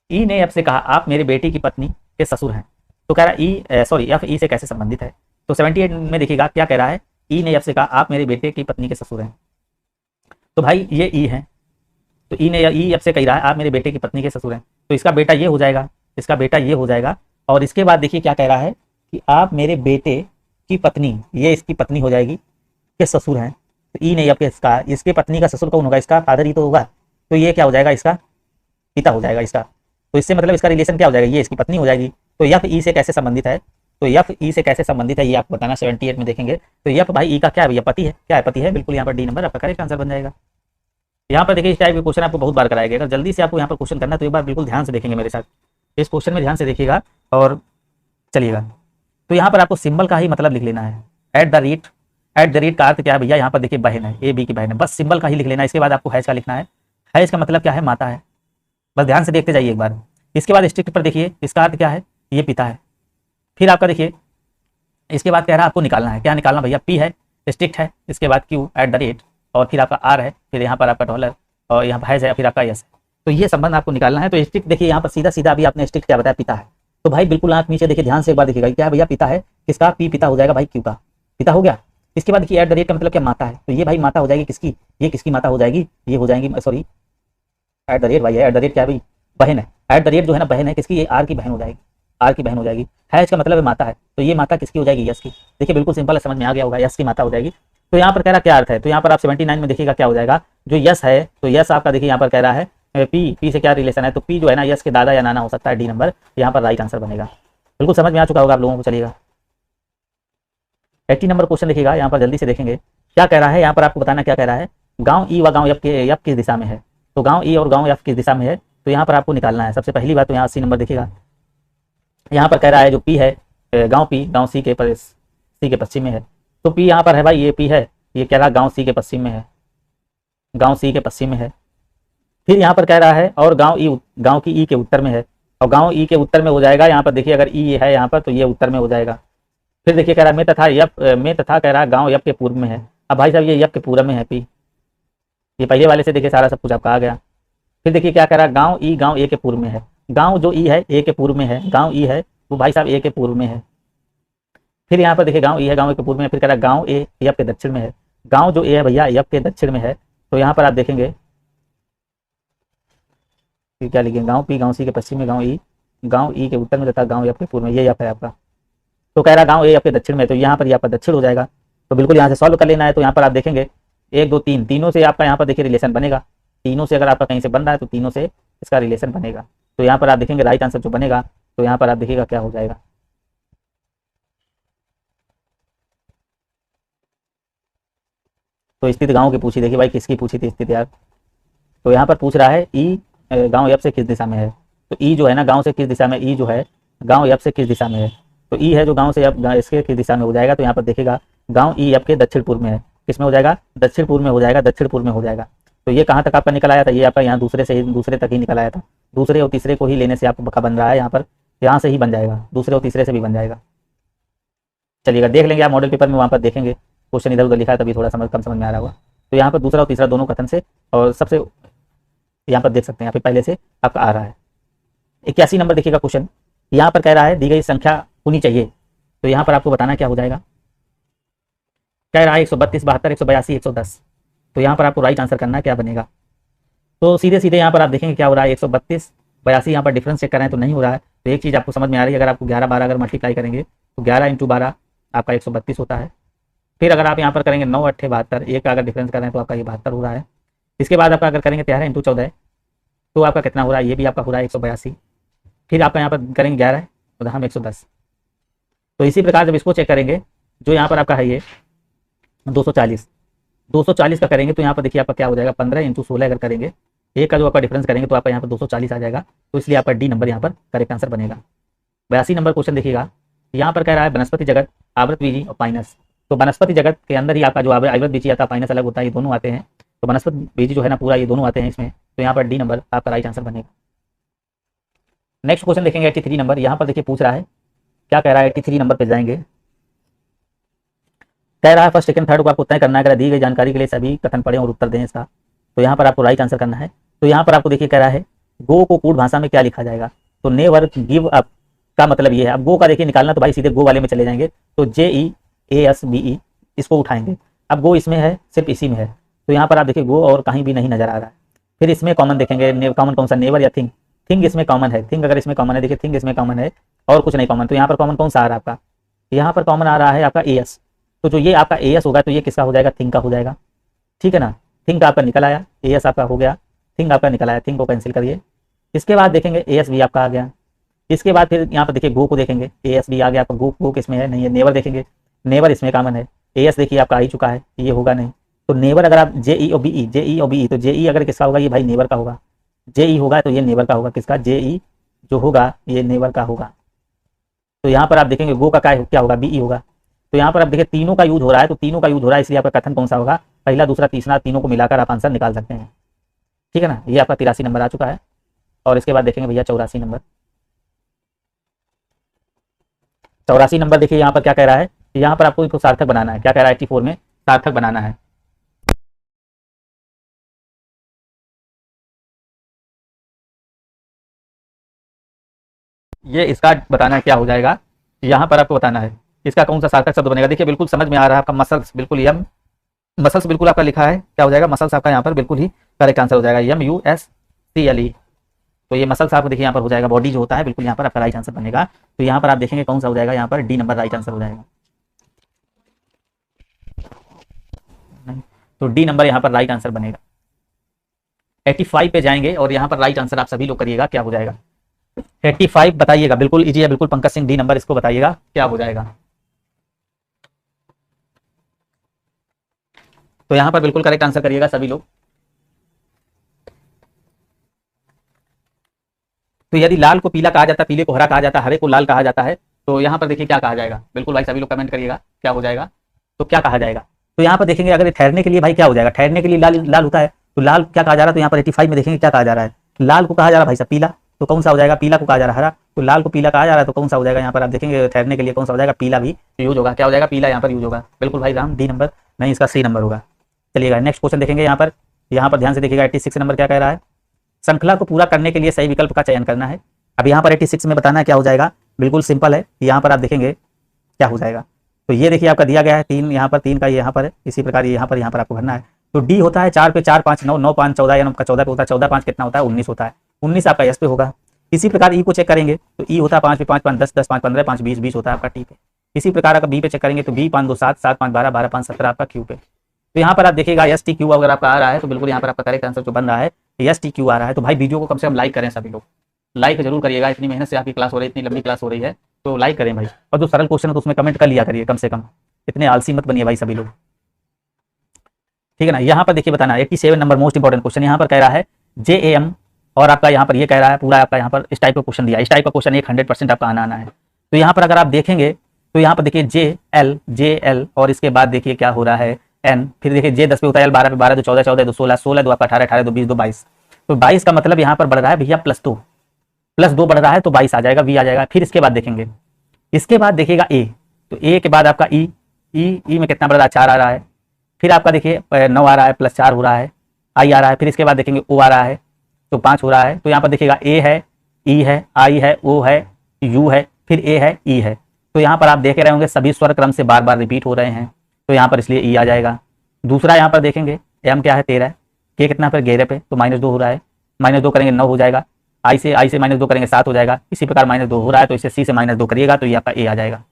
ई ने एफ से कहा आप मेरे बेटी की पत्नी के ससुर हैं, तो कह रहा एफ ई से कैसे संबंधित है। तो 78 में देखिएगा क्या कह रहा है, ई ने एफ से कहा आप मेरे बेटे की पत्नी के ससुर हैं, तो भाई ये ई है, तो ई एफ से कह रहा है आप मेरे बेटे की पत्नी के ससुर हैं, तो इसका बेटा ये हो जाएगा, इसका बेटा ये हो जाएगा। और इसके बाद देखिए क्या कह रहा है कि आप मेरे बेटे की पत्नी, ये इसकी पत्नी हो जाएगी, के ससुर हैं, तो ई नहीं, इसका इसके पत्नी का ससुर कौन होगा, इसका फादर ही तो होगा, तो ये क्या हो जाएगा, इसका पिता हो जाएगा इसका। तो इससे मतलब इसका रिलेशन क्या हो जाएगा, ये इसकी पत्नी हो जाएगी। तो यफ ई से कैसे संबंधित है, तो यफ ई से कैसे संबंधित है ये आपको बताना, 78 में देखेंगे। तो यफ भाई ई का क्या है भैया, पति है, क्या है, पति है, बिल्कुल यहाँ पर डी नंबर आपका करेक्ट आंसर बन जाएगा। यहाँ पर देखिए इस टाइप के क्वेश्चन आपको बहुत बार कराएगा, अगर जल्दी से आपको यहाँ पर क्वेश्चन करना है तो एक बार बिल्कुल ध्यान से देखेंगे मेरे साथ, इस क्वेश्चन में ध्यान से देखिएगा और चलिएगा। तो यहाँ पर आपको सिंबल का ही मतलब लिख लेना है, एट द रेट का अर्थ क्या है भैया, यहाँ पर देखिए बहन है, ए बी की बहन है, बस सिंबल का ही लिख लेना है। इसके बाद आपको हैज का लिखना है, हैज का मतलब क्या है, माता है, बस ध्यान से देखते जाइए एक बार। इसके बाद स्ट्रिक्ट पर देखिए, इसका अर्थ क्या है, ये पिता है। फिर आपका देखिए इसके बाद कह रहा है आपको निकालना है, क्या निकालना भैया, पी है, स्ट्रिक्ट है, इसके बाद क्यू, एट द रेट, और फिर आपका आर है, फिर यहाँ पर आपका डॉलर, और यहाँ हैज है, फिर आपका यस है। तो ये संबंध आपको निकालना है। तो स्ट्रिक्ट देखिए यहाँ पर सीधा सीधा अभी आपने स्ट्रिक्ट क्या बताया, पिता है, तो भाई बिल्कुल आंख नीचे देखिए ध्यान से एक बार देखिएगा, क्या भैया पिता है, किसका, पी पिता हो जाएगा भाई, क्यू का पिता हो गया। इसके बाद देखिए एट द रेट का मतलब क्या, माता है, तो ये भाई माता हो जाएगी किसकी, ये किसकी माता हो जाएगी, ये हो जाएंगी, सॉरी एट द रेट भाई, एट द रेट क्या है भाई, बहन है, एट द रेट जो है ना बहन है किसकी, ये आर की बहन हो जाएगी, आर की बहन हो जाएगी। हैज का मतलब है माता है, तो ये माता किसकी हो जाएगी, यस की। देखिए बिल्कुल सिंपल है, समझ में आ गया होगा, यस की माता हो जाएगी। तो यहाँ पर कह रहा क्या अर्थ है, तो यहाँ पर आप 79 में देखिएगा क्या हो जाएगा, जो यस है तो यस आपका देखिए यहाँ पर कह रहा है पी से क्या रिलेशन है, तो पी जो है ना यस के दादा या नाना हो सकता है, डी नंबर यहाँ पर राइट आंसर बनेगा। बिल्कुल समझ में आ चुका होगा आप लोगों को। चलिएगा 80 नंबर क्वेश्चन देखिएगा, यहाँ पर जल्दी से देखेंगे क्या कह रहा है। यहाँ पर आपको बताना क्या कह रहा है, गाँव ई व गाँव एफ किस दिशा में है, तो गाँव ई और गाँव एफ किस दिशा में है, तो यहाँ पर आपको निकालना है। सबसे पहली बात तो यहाँ 80 नंबर देखिएगा, यहाँ पर कह रहा है जो पी है गाँव पी गाँव सी के पश्चिम में है, तो पी यहाँ पर है भाई, ये पी है, ये कह रहा गाँव सी के पश्चिम में है, गाँव सी के पश्चिम में है। फिर यहाँ पर कह रहा है और गाँव की ई के उत्तर में है, और गाँव ई के उत्तर में हो जाएगा। यहाँ पर देखिए अगर ई है यहाँ पर तो ये उत्तर में हो जाएगा। फिर देखिए कह रहा है में तथा कह रहा है गाँव यप के पूर्व में है। अब भाई साहब ये यप के पूर्व में है पी, ये पहले वाले से देखिए सारा सब कुछ आपका आ गया। फिर देखिए क्या कह रहा है, गाँव ए के पूर्व में है, गाँव जो ई है ए के पूर्व में है, गाँव ई है वो भाई साहब ए के पूर्व में है। फिर यहाँ पर देखिए गाँव ई है गाँव ए के पूर्व में, फिर कह रहा है गाँव ए यप के दक्षिण में है, गाँव जो ए है भैया यप के दक्षिण में है। तो यहाँ पर आप देखेंगे क्या लिखेंगे, गाँव पी गाँव सी के पश्चिम में, गाँव ई के उत्तर में तथा गाँव यप के पूर्व में, ये यप है आपका। तो कह रहा गाँव ए आपके दक्षिण में, तो यहाँ पर ये आपका दक्षिण हो जाएगा। तो बिल्कुल यहाँ से सॉल्व कर लेना है। तो यहाँ पर आप देखेंगे 1 2 3 तीनों से आपका यहाँ पर देखिए रिलेशन बनेगा, तीनों से अगर आपका कहीं से बन रहा है तो तीनों से इसका रिलेशन बनेगा। तो यहाँ पर आप देखेंगे राइट आंसर जो बनेगा, तो यहाँ पर आप देखिएगा क्या हो जाएगा। तो स्थिति गाँव की पूछी, देखिए भाई किसकी पूछी थी स्थिति यार, तो यहाँ पर पूछ रहा है ई गाँव एफ से किस दिशा में है, तो ई जो है ना गाँव से किस दिशा में, ई जो है गाँव एफ से किस दिशा में है, तो ई है जो गाँव से एफ इसके किस दिशा में हो जाएगा। तो यहाँ पर देखिएगा गाँव ई एफ के दक्षिण पूर्व में है, किस में हो जाएगा, दक्षिण पूर्व में हो जाएगा, दक्षिण पूर्व में हो जाएगा। तो ये कहाँ तक आपका निकल आया था, ये आपका यहाँ दूसरे तक ही निकल आया था, दूसरे और तीसरे को ही लेने से आपका बन रहा है, यहाँ पर यहाँ से ही बन जाएगा, दूसरे और तीसरे से भी बन जाएगा। चलिएगा देख लेंगे आप मॉडल पेपर में, वहाँ पर देखेंगे क्वेश्चन इधर उधर लिखा है तभी थोड़ा कम समझ में आ रहा होगा। तो यहाँ पर दूसरा और तीसरा दोनों कथन से, और सबसे यहाँ पर देख सकते हैं यहाँ पे पहले से आपका आ रहा है। 81 नंबर देखिएगा क्वेश्चन, यहाँ पर कह रहा है दी गई संख्या होनी चाहिए, तो यहाँ पर आपको बताना क्या हो जाएगा। कह रहा है 132 72 182 110, तो यहाँ पर आपको राइट आंसर करना है, क्या बनेगा। तो सीधे सीधे यहाँ पर आप देखेंगे क्या हो रहा है, 132 82 यहाँ पर डिफरेंस चेक कर रहे हैं तो नहीं हो रहा है। तो एक चीज़ आपको समझ में आ रही है, अगर आपको 11 12 अगर मल्टीप्लाई करेंगे तो 11 × 12 आपका 132 होता है। फिर अगर आप यहाँ पर करेंगे 9 8 72, एक का अगर डिफरेंस कर रहे हैं तो आपका ये 72 हो रहा है। इसके बाद आपका अगर करेंगे 13 × 14 तो आपका कितना हो रहा है, ये भी आपका हो रहा है 182। फिर आपका यहाँ पर करेंगे 11 तो हम 110। तो इसी प्रकार जब इसको चेक करेंगे, जो यहाँ पर आपका है ये 240 का करेंगे तो यहाँ पर देखिए आपका क्या हो जाएगा, 15 × 16 अगर करेंगे, एक का जो आपका डिफरेंस करेंगे तो आपका यहाँ पर 240 आ जाएगा। तो इसलिए आपका डी नंबर यहाँ पर करेक्ट आंसर बनेगा। 82 नंबर क्वेश्चन देखिएगा, यहाँ पर कह रहा है वनस्पति जगत आवृतबीजी और पाइनस, तो वनस्पति जगत के अंदर ही आपका जो आवृतबीजी आता है, पाइनस अलग होता है, ये दोनों आते हैं। तो वनस्पति बीजी जो है ना पूरा ये दोनों आते हैं इसमें, तो यहाँ पर डी नंबर आपका राइट आंसर बनेगा। नेक्स्ट क्वेश्चन देखेंगे 83 नंबर, यहाँ पर देखिए पूछ रहा है क्या कह रहा है, 83 नंबर पे जाएंगे। कह रहा है फर्स्ट सेकंड थर्ड को आपको तय करना है, दी गई जानकारी के लिए सभी कथन पढ़ें और उत्तर दें इसका। तो यहाँ पर आपको राइट आंसर करना है। तो यहाँ पर आपको देखिए कह रहा है गो को कूट भाषा में क्या लिखा जाएगा, तो नेवर गिव अप का मतलब ये है। अब गो का देखिए निकालना तो भाई सीधे गो वाले में चले जाएंगे, तो GEASBE इसको उठाएंगे। अब गो इसमें है, सिर्फ इसी में है, तो यहाँ पर आप देखिए गो और कहीं भी नहीं नजर आ रहा है। फिर इसमें कॉमन देखेंगे, कॉमन कौन सा, नेवर या थिंग, थिंग इसमें कॉमन है, थिंग अगर इसमें कॉमन है, देखिए थिंग इसमें कॉमन है और कुछ नहीं कॉमन, तो यहाँ पर कॉमन कौन सा आ रहा है आपका, यहाँ पर कॉमन आ रहा है आपका AS। तो जो ये आपका AS होगा तो ये किसका हो जाएगा, थिंग का हो जाएगा, ठीक है ना। थिंग का आपका निकल आया, AS आपका हो गया, थिंग आपका निकल आया, थिंग को कैंसिल करिए। इसके बाद देखेंगे AS भी आपका आ गया। इसके बाद फिर यहाँ पर देखिए गो को देखेंगे, AS भी आ गया आपका, गो किसमें है, नहीं है। नेवर देखेंगे, नेवर इसमें कॉमन है, AS देखिए आपका आ ही चुका है, ये होगा नहीं। तो नेवर अगर आप JE और BE, तो JE अगर किसका होगा, ये भाई नेवर का होगा, JE होगा तो ये नेवर का होगा, किसका, JE जो होगा ये नेवर का होगा। तो यहाँ पर आप देखेंगे गो का क्या होगा, BE होगा। तो यहाँ पर आप देखिए तीनों का यूज हो रहा है, तो तीनों का यूज हो रहा है, इसलिए आपका कथन कौन सा होगा, पहला दूसरा तीसरा, तीनों को मिलाकर आप आंसर निकाल सकते हैं, ठीक है ना। ये आपका 83 नंबर आ चुका है। और इसके बाद देखेंगे भैया 84 नंबर। 84 नंबर देखिए यहाँ पर क्या कह रहा है, यहाँ पर आपको इसको सार्थक बनाना है। क्या कह रहा है, 84 में सार्थक बनाना है। ये इसका बताना है क्या हो जाएगा, यहाँ पर आपको बताना है इसका कौन सा सार्थक शब्द बनेगा। देखिए बिल्कुल समझ में आ रहा है आपका, मसल्स, बिल्कुल यम मसल्स बिल्कुल आपका लिखा है, क्या हो जाएगा, मसल्स आपका यहाँ पर बिल्कुल ही करेक्ट आंसर हो जाएगा, MUSCLE। तो ये मसल्स आपको देखिए यहाँ पर हो जाएगा, बॉडी जो होता है बिल्कुल यहाँ पर आपका राइट आंसर बनेगा। तो यहाँ पर आप देखेंगे कौन सा हो जाएगा, यहाँ पर डी नंबर राइट आंसर हो जाएगा। तो डी नंबर यहाँ पर राइट आंसर बनेगा। 85 पे जाएंगे और यहाँ पर राइट आंसर आप सभी लोग करिएगा, क्या हो जाएगा 85 बताइएगा, बिल्कुल इजी है, बिल्कुल पंकज सिंह डी नंबर इसको बताइएगा क्या हो जाएगा। तो यहाँ पर बिल्कुल करेक्ट आंसर करिएगा सभी लोग। तो यदि लाल को पीला कहा जाता है, पीले को हरा कहा जाता है, हरे को लाल कहा जाता है, तो यहाँ पर देखिए क्या कहा जाएगा, बिल्कुल भाई सभी लोग कमेंट करिएगा क्या हो जाएगा, तो क्या कहा जाएगा। तो यहाँ पर देखेंगे अगर ठहरने के लिए भाई क्या हो जाएगा, ठहरने के लिए लाल लाल होता है, तो लाल क्या कहा जा रहा है, तो यहाँ पर 85 में देखेंगे क्या कहा जा रहा है, लाल को कहा जा रहा है भाई साहब पीला, तो कौन सा हो जाएगा, पीला को कहा जा रहा है हरा, तो लाल को पीला कहा जा रहा है तो कौन सा हो जाएगा, यहाँ पर आप देखेंगे ठहरने के लिए कौन सा हो जाएगा, पीला भी यूज होगा, क्या हो जाएगा पीला यहाँ पर यूज होगा, बिल्कुल भाई राम डी नंबर नहीं, इसका सी नंबर होगा। चलिएगा नेक्स्ट क्वेश्चन देखेंगे यहाँ पर ध्यान से देखिएगा 86 नंबर क्या कह रहा है, श्रृंखला को पूरा करने के लिए सही विकल्प का चयन करना है। अब यहाँ पर 86 में बताना है क्या हो जाएगा, बिल्कुल सिंपल है, यहाँ पर आप देखेंगे क्या हो जाएगा। तो ये देखिए आपका दिया गया है 3, यहाँ पर 3 का यहाँ पर है, इसी प्रकार यहाँ पर आपको भरना है। तो डी होता है 4 पे 4 5 9 9 5 14, या 9 का 14 पे होता है, 14 5 कितना होता है 19 होता है, 19 आपका एस पे होगा। इसी प्रकार ई को चेक करेंगे तो ई होता है 5 पे 5 5 10 10 5 15 5 20 20 होता है आपका टी पे। इसी प्रकार अगर बी पे चेक करेंगे तो बी 5 2 7 7 5 12 12 5 17 आपका क्यू पे। तो यहाँ पर आप देखिएगा एस टी क्यू अगर आपका आ रहा है तो बिल्कुल यहाँ पर आपका करेक्ट आंसर जो बन रहा है एस टी क्यू आ रहा है। तो भाई वीडियो को कम से कम लाइक करें सभी लोग, लाइक जरूर करिएगा, इतनी मेहनत से आपकी क्लास हो रही है, इतनी लंबी क्लास हो रही है, तो लाइक करें भाई। और जो सरल क्वेश्चन है तो उसमें कमेंट कर लिया करिए कम से कम, इतने आलसी मत बनिए भाई सभी लोग, ठीक है ना। यहाँ पर देखिए बताना 87 नंबर मोस्ट इंपॉर्टेंट क्वेश्चन यहाँ पर कह रहा है JAM, और आपका यहाँ पर ये कह रहा है पूरा आपका यहाँ पर इस टाइप का क्वेश्चन दिया, इस टाइप का क्वेश्चन 100% आपका आना है। तो यहाँ पर अगर आप देखेंगे तो यहाँ पर देखिए JL और इसके बाद देखिए क्या हो रहा है N, फिर देखिए J 10 पे होता है, L 12 पे 12 तो 14 14 2 16 16 2 आपका 18 18 2 20 2 22, तो 22 का मतलब यहाँ पर बढ़ रहा है भैया +2 बढ़ रहा है तो 22 आ जाएगा, V आ जाएगा। फिर इसके बाद देखेंगे, इसके बाद देखिएगा A, तो A के बाद आपका E में कितना बढ़ रहा है 4 आ रहा है, फिर आपका देखिए 9 आ रहा है +4 हो रहा है, I आ रहा है, फिर इसके बाद देखेंगे O आ रहा है तो 5 हो रहा है। तो यहाँ पर देखिएगा A है, E है, I है, O है, U है, फिर A है, E है। तो यहाँ पर आप देख रहे होंगे सभी स्वर क्रम से बार बार रिपीट हो रहे हैं, तो यहाँ पर इसलिए E आ जाएगा। दूसरा यहाँ पर देखेंगे M क्या है 13, K कितना पर 11 पे तो -2 हो रहा है, -2 करेंगे 9 हो जाएगा, I से -2 करेंगे 7 हो जाएगा, इसी प्रकार -2 हो रहा है तो इसे C से -2 करिएगा तो ये आपका A आ जाएगा।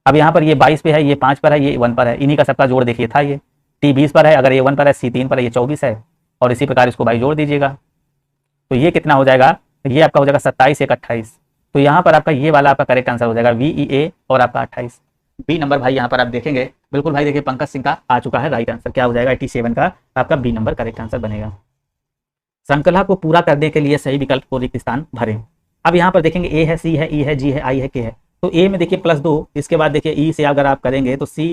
अब यहाँ पर ये 22 पे है, ये 5 पर है, ये 1 पर है, इन्हीं का सबका जोड़ देखिए था, ये T 20 पर है, अगर ये 1 पर है, C 3 पर है, ये 24 है, और इसी प्रकार इसको भाई जोड़ दीजिएगा तो ये कितना हो जाएगा, ये आपका हो जाएगा 27 1 28। तो यहाँ पर आपका ये वाला आपका करेक्ट आंसर हो जाएगा VEA और आपका 28 बी नंबर। भाई यहाँ पर आप देखेंगे बिल्कुल भाई देखिए पंकज सिंह का आ चुका है राइट आंसर, क्या हो जाएगा 87 का आपका बी नंबर करेक्ट आंसर बनेगा। श्रृंखला को पूरा करने के लिए सही विकल्प को रिक्त स्थान भरें। अब यहाँ पर देखेंगे A है, C है, E है, G है, I है, K है। तो A में देखिए +2, इसके बाद देखिए E से अगर आप करेंगे तो C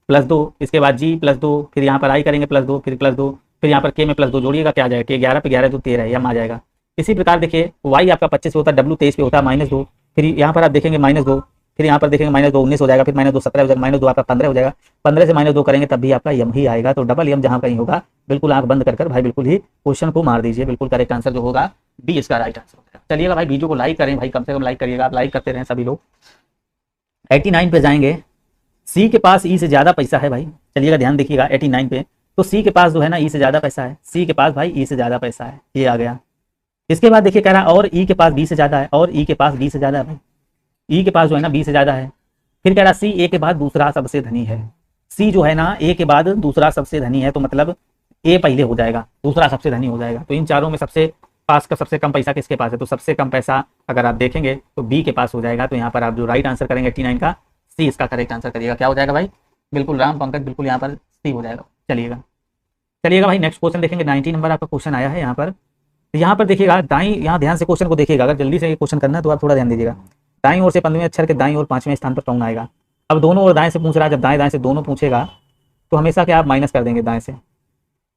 +2, इसके बाद G +2, फिर यहाँ पर I करेंगे +2, फिर +2, फिर यहाँ पर K में +2 जोड़िएगा क्या आ जाएगा, K 11 पे 11 तो 13 M आ जाएगा। इसी प्रकार देखिए Y आपका 25 पे होता है, W 23 पे होता है -2, फिर यहाँ पर आप देखेंगे -2, फिर यहाँ पर देखेंगे -2 19 हो जाएगा, फिर -2 17 हो जाएगा, -2 आपका 15 हो जाएगा, 15 से -2 करेंगे तब भी आपका यम ही आएगा। तो डबल यम जहाँ कहीं होगा बिल्कुल आंख बंद कर भाई बिल्कुल ही क्वेश्चन को मार दीजिए, बिल्कुल करेक्ट आंसर जो होगा बी इसका राइट आंसर होगा। चलिएगा भाई वीडियो को लाइक करें भाई, कम से कम लाइक करिएगा, आप लाइक करते रहें सभी लोग। 89 पे जाएंगे, सी के पास ई से ज्यादा पैसा है भाई, चलिएगा ध्यान देखिएगा 89 पे, तो सी के पास जो है ना ई से ज्यादा पैसा है, सी के पास भाई ई से ज्यादा पैसा है, ये आ गया। इसके बाद देखिए कह रहा है और ई के पास बी से ज्यादा है, और ई के पास बी से ज्यादा है भाई, ई के पास जो है ना बी से ज्यादा है। फिर कह रहा सी ए के बाद दूसरा सबसे धनी है, सी जो है ना ए के बाद दूसरा सबसे धनी है, तो मतलब ए पहले हो जाएगा, दूसरा सबसे धनी हो जाएगा। तो इन चारों में सबसे पास का सबसे कम पैसा किसके पास है, तो सबसे कम पैसा अगर आप देखेंगे तो बी के पास हो जाएगा। तो यहाँ पर आप जो राइट आंसर करेंगे 89 का, सी इसका करेक्ट आंसर करिएगा, क्या हो जाएगा भाई, बिल्कुल राम पंकज बिल्कुल यहाँ पर सी हो जाएगा। चलिएगा भाई नेक्स्ट क्वेश्चन देखेंगे, 90 नंबर आपका क्वेश्चन आया है यहाँ पर। यहाँ पर देखिएगा दाईं, यहाँ ध्यान से क्वेश्चन को देखिएगा, अगर जल्दी से ये क्वेश्चन करना है तो आप थोड़ा ध्यान दीजिएगा। दाईं ओर से 15वें अक्षर के दाईं ओर 5वें स्थान पर कौन आएगा। अब दोनों ओर दाएं से पूछ रहा है, जब दाएं दाएं से दोनों पूछेगा तो हमेशा क्या आप माइनस कर देंगे, दाएं से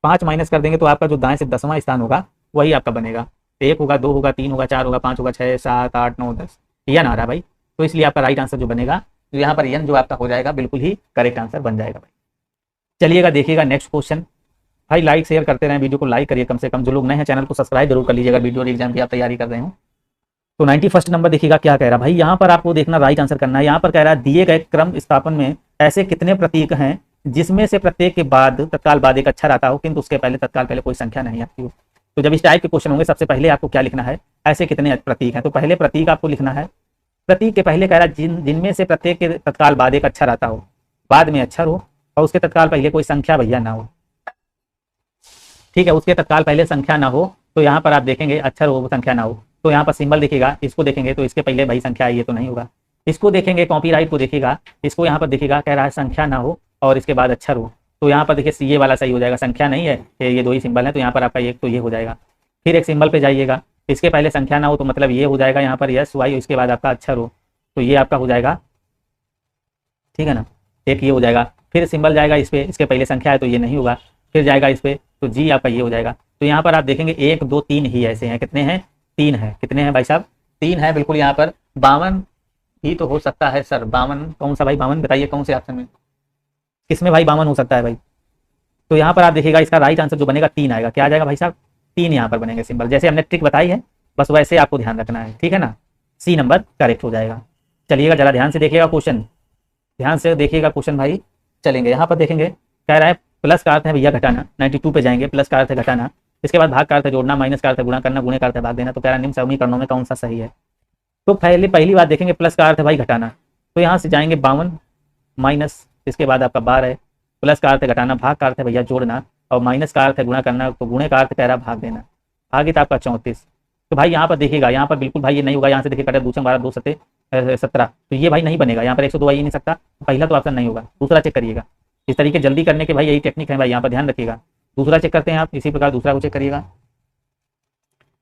5 माइनस कर देंगे तो आपका जो दाएं से 10वां स्थान होगा वही आपका बनेगा। 1 होगा, 2 होगा, 3 होगा, 4 होगा, 5 होगा, 6 7 8 9 10 यन आ रहा है भाई। तो इसलिए आपका राइट आंसर जो बनेगा तो यहाँ पर यन जो आपका हो जाएगा बिल्कुल ही करेक्ट आंसर बन जाएगा भाई। चलिएगा देखिएगा नेक्स्ट क्वेश्चन भाई, लाइक शेयर करते रहें, वीडियो को लाइक करिए, कम से कम जो लोग नए हैं चैनल को सब्सक्राइब जरूर कर लीजिएगा, वीडियो और एग्जाम की आप तैयारी कर रहे हो। तो 91 नंबर देखिएगा क्या कह रहा है भाई, यहाँ पर आपको देखना राइट आंसर करना है। यहाँ पर कह रहा है दिए गए क्रम स्थापन में ऐसे कितने प्रतीक हैं जिसमें से प्रत्येक के बाद तत्काल बाद एक अक्षर आता हो किंतु उसके पहले तत्काल पहले कोई संख्या नहीं आती हो। तो जब इस टाइप के क्वेश्चन होंगे सबसे पहले आपको क्या लिखना है, ऐसे कितने प्रतीक हैं। तो पहले प्रतीक आपको लिखना है, प्रतीक के पहले कह रहा है जिनमें से प्रत्येक के तत्काल बाद एक अक्षर आता हो, बाद में अक्षर हो और उसके तत्काल पहले कोई संख्या भैया ना हो। ठीक है, उसके तत्काल पहले संख्या ना हो तो यहाँ पर आप देखेंगे अक्षर हो संख्या ना हो तो यहाँ पर सिंबल दिखेगा, इसको देखेंगे तो इसके पहले भाई संख्या आई है तो नहीं होगा। इसको देखेंगे कॉपीराइट को देखेगा, इसको यहाँ पर दिखेगा कह रहा है संख्या ना हो और इसके बाद अक्षर हो, तो यहाँ पर देखिए ये वाला सही हो जाएगा, संख्या नहीं है ये दो ही सिंबल है तो यहाँ पर आपका एक तो ये हो जाएगा। फिर एक सिंबल पे जाइएगा, इसके पहले संख्या ना हो तो मतलब ये हो जाएगा यहाँ पर यस वाई, इसके बाद आपका अक्षर हो तो ये आपका हो जाएगा, ठीक है ना, एक ये हो जाएगा। फिर सिंबल जाएगा इस पे, इसके पहले संख्या है तो ये नहीं होगा, फिर जाएगा इस पे तो जी आपका ये हो जाएगा। तो यहाँ पर आप देखेंगे 1 2 3 ही ऐसे हैं, कितने हैं 3 है, कितने हैं भाई साहब 3 है बिल्कुल। यहाँ पर 52 ही तो हो सकता है सर, 52 कौन सा भाई 52 बताइए कौन से ऑप्शन में, किसमें भाई 52 हो सकता है भाई। तो यहाँ पर आप देखिएगा इसका राइट आंसर जो बनेगा 3 आएगा, क्या आ जाएगा भाई साहब 3 यहाँ पर बनेंगे सिंबल, जैसे हमने ट्रिक बताई है बस वैसे आपको ध्यान रखना है, ठीक है ना, सी नंबर करेक्ट हो जाएगा। चलिएगा जरा ध्यान से देखिएगा क्वेश्चन, ध्यान से देखिएगा क्वेश्चन भाई। चलेंगे यहाँ पर देखेंगे कह रहा है प्लस का अर्थ है भैया घटाना, 92 पे जाएंगे, प्लस का अर्थ है घटाना, इसके बाद भाग का अर्थ है जोड़ना, माइनस का अर्थ है गुणा करना, गुणे का अर्थ है भाग देना, तो कह रहा है निम्न समीकरणों में कौन सा सही है। तो पहली बात देखेंगे प्लस का अर्थ है भाई घटाना, तो यहाँ से जाएंगे 52 माइनस, इसके बाद आपका 12 है, प्लस का अर्थ है घटाना, भाग का अर्थ है भैया जोड़ना और माइनस का अर्थ है गुणा करना, तो गुणे का अर्थ कह रहा है भाग देना, भागित आपका 34। तो भाई यहाँ पर देखिएगा, यहाँ पर बिल्कुल भाई ये नहीं होगा, यहाँ से देखिए कटे 2 12 2 सत्ते 17, तो ये भाई नहीं बनेगा, यहाँ पर 102 आ ही नहीं सकता, पहला तो ऑप्शन नहीं होगा, दूसरा चेक करिएगा। इस तरीके जल्दी करने के भाई यही टेक्निक है भाई, यहाँ पर ध्यान रखिएगा। दूसरा चेक करते हैं आप, इसी प्रकार दूसरा को चेक करिएगा।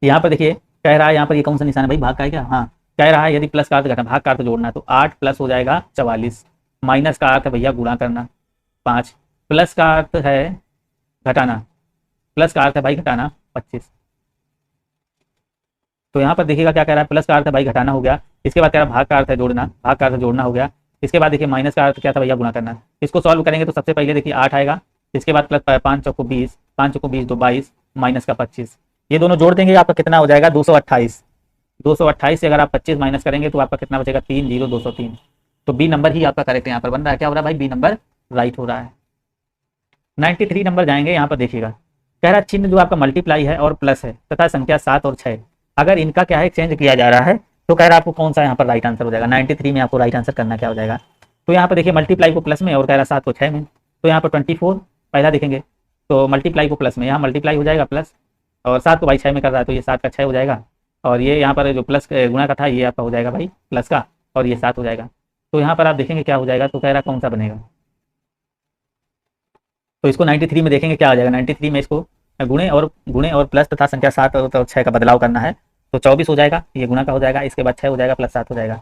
यहाँ पर देखिए कह रहा है यहाँ पर ये कौन सा निशान है भाई, भाग का है क्या, हाँ कह रहा है यदि प्लस का अर्थ घटाना भाग का अर्थ जोड़ना तो 8 प्लस हो जाएगा 44, माइनस का अर्थ है भैया गुणा करना 5, प्लस का अर्थ है घटाना, प्लस का अर्थ है भाई घटाना 25। तो यहाँ पर देखिएगा क्या कह रहा है, प्लस का अर्थ है भाई घटाना हो गया, इसके बाद कह रहा है भाग का अर्थ है जोड़ना, भाग का अर्थ जोड़ना हो गया, इसके बाद देखिए माइनस का अर्थ क्या था भैया गुणा करना। इसको सॉल्व करेंगे तो सबसे पहले देखिए 8 आएगा, इसके बाद प्लस 5 चौको 20, 5 चौको 20 तो 22, माइनस का 25, ये दोनों जोड़ देंगे आपका कितना हो जाएगा 228। 228 से अगर आप 25 माइनस करेंगे तो आपका कितना बचेगा 30203। तो बी नंबर ही आपका करेक्ट यहाँ पर बन रहा है, क्या हो रहा है भाई बी नंबर राइट हो रहा है। 93 नंबर जाएंगे, यहाँ पर देखिएगा कह रहा है चिन्ह जो आपका मल्टीप्लाई है और प्लस है तथा संख्या 7 और 6 अगर इनका क्या है चेंज किया जा रहा है तो कह रहा है आपको कौन सा यहाँ पर राइट आंसर हो जाएगा। 93 में आपको राइट आंसर करना क्या हो जाएगा, तो यहाँ पर देखिए मल्टीप्लाई को प्लस में और कह रहा है 7 को 6 में, तो यहाँ पर 24 पहला देखेंगे तो मल्टीप्लाई को प्लस में, यहाँ मल्टीप्लाई हो जाएगा प्लस और 7 को भाई 6 में कर रहा है तो ये 7 का 6 हो जाएगा, और ये यहाँ पर जो प्लस गुणा का था ये आपका हो जाएगा भाई प्लस का और ये 7 हो जाएगा। तो यहाँ पर आप देखेंगे क्या हो जाएगा, तो कह रहा कौन सा बनेगा, तो इसको 93 में देखेंगे क्या आ जाएगा। 93 में इसको गुणे और प्लस तथा संख्या 7 और 6 का बदलाव करना है तो 24 हो जाएगा, ये गुणा का हो जाएगा, इसके बाद 6 हो जाएगा प्लस 7 हो जाएगा।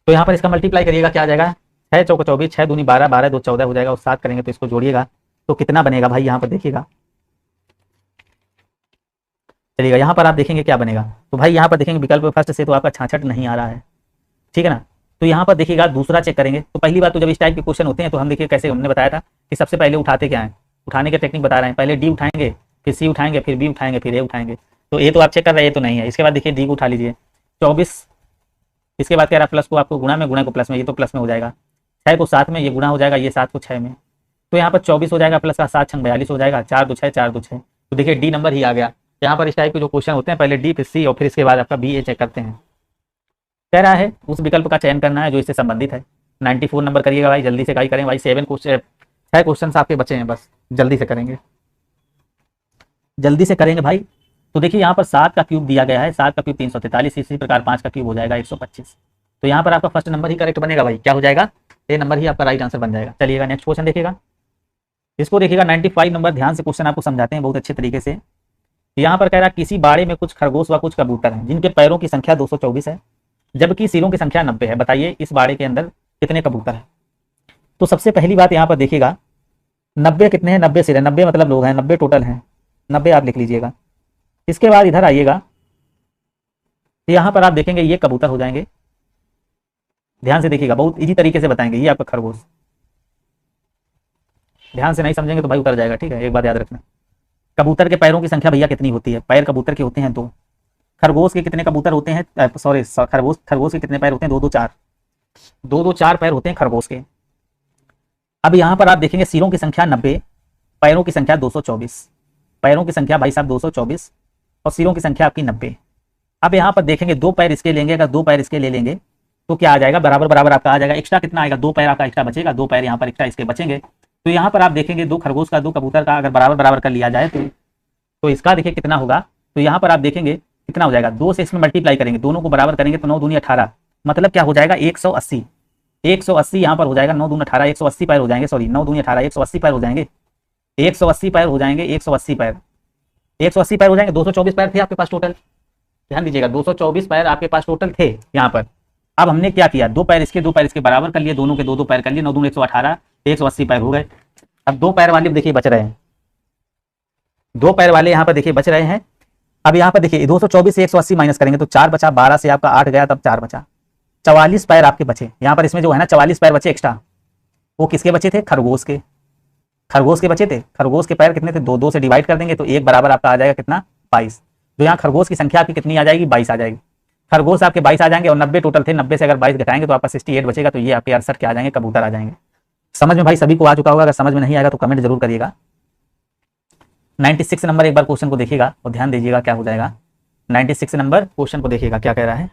तो यहाँ पर इसका मल्टीप्लाई करिएगा क्या आ जाएगा 6 चौको 24, 6 दूनी 12, 12 2 14 हो जाएगा और 7 करेंगे तो इसको जोड़िएगा तो कितना बनेगा भाई, यहाँ पर देखिएगा। चलिएगा यहाँ पर आप देखेंगे क्या बनेगा, तो भाई यहाँ पर देखेंगे विकल्प फर्स्ट से तो आपका 66 नहीं आ रहा है, ठीक है ना। तो यहाँ पर देखिएगा दूसरा चेक करेंगे, तो पहली बात तो जब इस टाइप के क्वेश्चन होते हैं तो हम देखिए कैसे हमने बताया था कि सबसे पहले उठाते क्या है, उठाने के टेक्निक बता रहे हैं, पहले डी उठाएंगे फिर सी उठाएंगे फिर बी उठाएंगे फिर ए उठाएंगे, तो ए तो आप चेक कर रहे हैं ये तो नहीं है, इसके बाद देखिए डी को उठा लीजिए 24, इसके बाद कह रहा है प्लस को आपको गुणा में, गुणा को प्लस में, ये तो प्लस में हो जाएगा, 6 को 7 में ये गुणा हो जाएगा, ये 7 को 6 में, तो यहाँ पर 24 हो जाएगा प्लस का 7 छंग 42 हो जाएगा, 4 2 6 4 2 6, तो देखिए डी नंबर ही आ गया। यहाँ पर इस टाइप के जो क्वेश्चन होते हैं पहले डी फिर सी और फिर इसके बाद आपका बी ए चेक करते हैं। कह रहा है उस विकल्प का चयन करना है जो इससे संबंधित है। 94 नंबर करिएगा भाई, जल्दी से काई करें भाई, 6 क्वेश्चन आपके बचे हैं, बस जल्दी से करेंगे, जल्दी से करेंगे भाई। तो देखिए यहाँ पर 7 का क्यूब दिया गया है, 7 का क्यूब 343, इसी प्रकार 5 का क्यूब हो जाएगा 125, तो यहाँ पर आपका फर्स्ट नंबर ही करेक्ट बनेगा भाई, क्या हो जाएगा ए नंबर ही आपका राइट आंसर बन जाएगा। चलिएगा नेक्स्ट क्वेश्चन देखिएगा, इसको देखिएगा 95 नंबर, ध्यान से क्वेश्चन आपको समझाते हैं बहुत अच्छे तरीके से। यहाँ पर कह रहा है किसी बाड़े में कुछ खरगोश व कुछ कबूतर हैं जिनके पैरों की संख्या 224 है जबकि सिरों की संख्या 90 है, बताइए इस बाड़े के अंदर कितने कबूतर हैं। तो सबसे पहली बात यहाँ पर देखिएगा 90 कितने हैं, 90 सिर है, 90 मतलब लोग हैं, 90 टोटल हैं, 90 आप लिख लीजिएगा। इसके बाद इधर आइएगा, यहाँ पर आप देखेंगे ये कबूतर हो जाएंगे, ध्यान से देखिएगा बहुत इजी तरीके से बताएंगे, ये आपका खरगोश, ध्यान से नहीं समझेंगे तो भाई उतर जाएगा, ठीक है, एक बात याद रखना। कबूतर के पैरों की संख्या भैया कितनी होती है, पैर कबूतर के होते हैं 2, खरगोश के कितने कबूतर होते हैं, खरगोश के कितने पैर होते हैं, 2 2 4, 2 2 4 पैर होते हैं खरगोश के। अब यहाँ पर आप देखेंगे सिरों की संख्या 90, पैरों की संख्या 224, पैरों की संख्या भाई साहब 224 और सिरों की संख्या आपकी 90। अब यहाँ पर देखेंगे 2 पैर इसके लेंगे, अगर 2 पैर इसके ले लेंगे तो क्या आ जाएगा, बराबर बराबर आपका आ जाएगा, एक्स्ट्रा कितना आएगा, 2 पैर आपका एक्स्ट्रा बचेगा, 2 पैर यहाँ पर एक्स्ट्रा इसके बचेंगे, तो यहाँ पर आप देखेंगे दो खरगोश का दो कबूतर का अगर बराबर बराबर कर लिया जाए तो इसका देखिए कितना होगा। तो यहाँ पर आप देखेंगे कितना हो जाएगा, 2 से इसमें मल्टीप्लाई करेंगे, दोनों को बराबर करेंगे तो 9 दूनी 18, मतलब क्या हो जाएगा 180। 180 यहाँ पर हो जाएगा, 9 दूनी 18, 180 पैर हो जाएंगे, सॉरी 9 दूनी 18, 180 पैर हो जाएंगे, 180 पैर हो जाएंगे, 180 पैर, 180 पैर हो जाएंगे। 224 पैर थे आपके पास टोटल, ध्यान दीजिएगा 224 पैर आपके पास टोटल थे यहाँ पर। अब हमने क्या किया, 2 पैर इसके 2 पैर इसके बराबर कर लिए, दोनों के 2 2 पैर कर लिए, 9 दूनी 118, 180 पैर हो गए। अब 2 पैर वाले देखिए बच रहे हैं, 2 पैर वाले यहाँ पर देखिए बच रहे हैं। अब यहाँ पर देखिए 224 से 180 माइनस करेंगे तो 4 बचा, 12 से आपका 8 गया, तब 4 बचा, 44 पैर आपके बचे। यहाँ पर इसमें जो है ना 44 पैर बचे एक्स्ट्रा, वो किसके बचे थे, खरगोश के, खरगोश के बचे थे। खरगोश के पैर कितने थे, 2 2 से डिवाइड कर देंगे तो 1 बराबर आपका आ जाएगा कितना, 22। तो यहाँ खरगोश की संख्या आपकी कितनी आ जाएगी, 22 आ जाएगी। खरगोश आपके 22 आ जाएंगे और 90 टोटल थे, 90 से अगर 22 घटाएंगे तो आपका 68 बचेगा। तो ये आपके 68 के आ जाएंगे, कबूतर आ जाएंगे। समझ में भाई सभी को आ चुका होगा, अगर समझ में नहीं आएगा तो कमेंट जरूर करिएगा। 96 नंबर एक बार क्वेश्चन को देखिएगा और ध्यान दीजिएगा क्या हो जाएगा। 96 नंबर क्वेश्चन को देखिएगा क्या कह रहा है।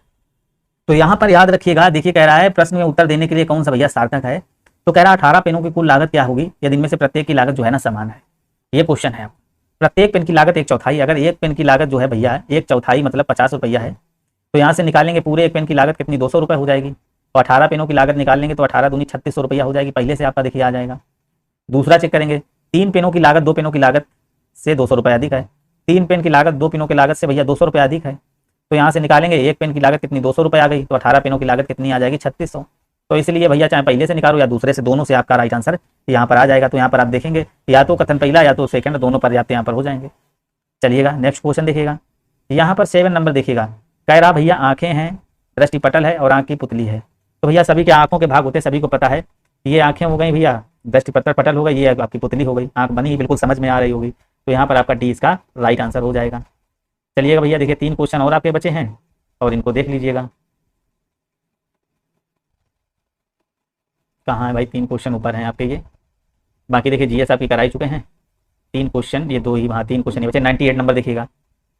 तो यहाँ पर याद रखिएगा, देखिए कह रहा है प्रश्न में उत्तर देने के लिए कौन सा भैया सार्थक है। तो कह रहा है 18 पेनों की कुल लागत क्या होगी यदि इनमें से प्रत्येक की लागत जो है ना समान है। ये क्वेश्चन है। प्रत्येक पेन की लागत 1/4, अगर एक पेन की लागत जो है भैया 1/4 मतलब 50 रुपया है, तो यहाँ से निकालेंगे पूरे एक पेन की लागत कितनी, 200 रुपये हो जाएगी। और 18 पेनों की लागत निकाल लेंगे तो 18 दूनी 3600 रुपया हो जाएगी, पहले से आपका देखिए आ जाएगा। दूसरा चेक करेंगे, 3 पेनों की लागत 2 पेनों की लागत से 200 रुपये अधिक है, 3 पेन की लागत 2 पेनों की लागत से भैया 200 रुपये अधिक है, तो यहाँ से निकालेंगे एक पेन की लागत कितनी, 200 रुपये आ गई, तो 18 पेनों की लागत कितनी आ जाएगी, 3600। तो इसलिए भैया चाहे पहले से निकालो या दूसरे से, दोनों से आपका राइट आंसर यहाँ पर आ जाएगा। तो यहाँ पर आप देखेंगे या तो कथन पहला या तो सेकंड, दोनों पर्याप्त यहाँ पर हो जाएंगे। चलिएगा नेक्स्ट क्वेश्चन देखिएगा। यहाँ पर 7 नंबर देखिएगा, कह रहा भैया आंखें हैं, दृष्टिपटल है और आंख की पुतली है। तो भैया सभी के आंखों के भाग होते हैं, सभी को पता है। ये आंखें हो गई भैया, दृष्टिपटल पटल हो गई, ये आपकी पुतली हो गई, आंख बनी बिल्कुल समझ में आ रही होगी। तो यहाँ पर आपका डी इसका राइट आंसर हो जाएगा। चलिएगा भैया देखिए 3 क्वेश्चन और आपके बचे हैं और इनको देख लीजिएगा। कहाँ है भाई, 3 क्वेश्चन ऊपर हैं आपके ये, बाकी देखिए जीएस आपकी कराई चुके हैं। 3 क्वेश्चन ये 2 ही, वहाँ 3 क्वेश्चन ये बचे। 98 नंबर देखिएगा,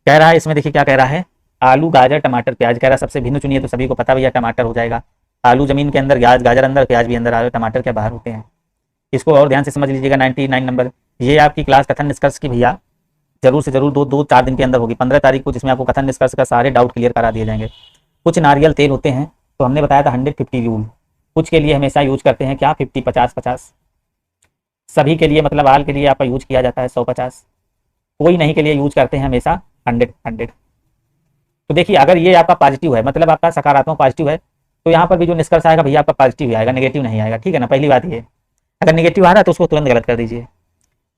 कह रहा है इसमें देखिए क्या कह रहा है, आलू गाजर टमाटर प्याज। कह रहा है सबसे भिन्न चुनिए, तो सभी को पता भैया टमाटर हो जाएगा। आलू जमीन के अंदर, गाजर अंदर, प्याज भी अंदर, आलू टमाटर क्या बाहर होते हैं। इसको और ध्यान से समझ लीजिएगा। 99 नंबर, ये आपकी क्लास कथन निष्कर्ष की भैया जरूर से जरूर 2-4 दिन के अंदर होगी, 15 तारीख को, जिसमें आपको कथन निष्कर्ष का सारे डाउट क्लियर करा दिए जाएंगे। कुछ नारियल तेल होते हैं, तो हमने बताया था 100-50 रूल, कुछ के लिए हमेशा यूज करते हैं क्या 50-50-50, सभी के लिए मतलब आल के लिए आपका यूज किया जाता है 100-50, कोई नहीं के लिए यूज करते हैं हमेशा 100-100। तो देखिए अगर ये आपका पॉजिटिव है, मतलब आपका सकारात्मक पॉजिटिव है, तो यहाँ पर भी जो निष्कर्ष आएगा भैया आपका पॉजिटिव ही आएगा, नेगेटिव नहीं आएगा, ठीक है ना। पहली बात ये, अगर नेगेटिव आ रहा है तो उसको तुरंत गलत कर दीजिए।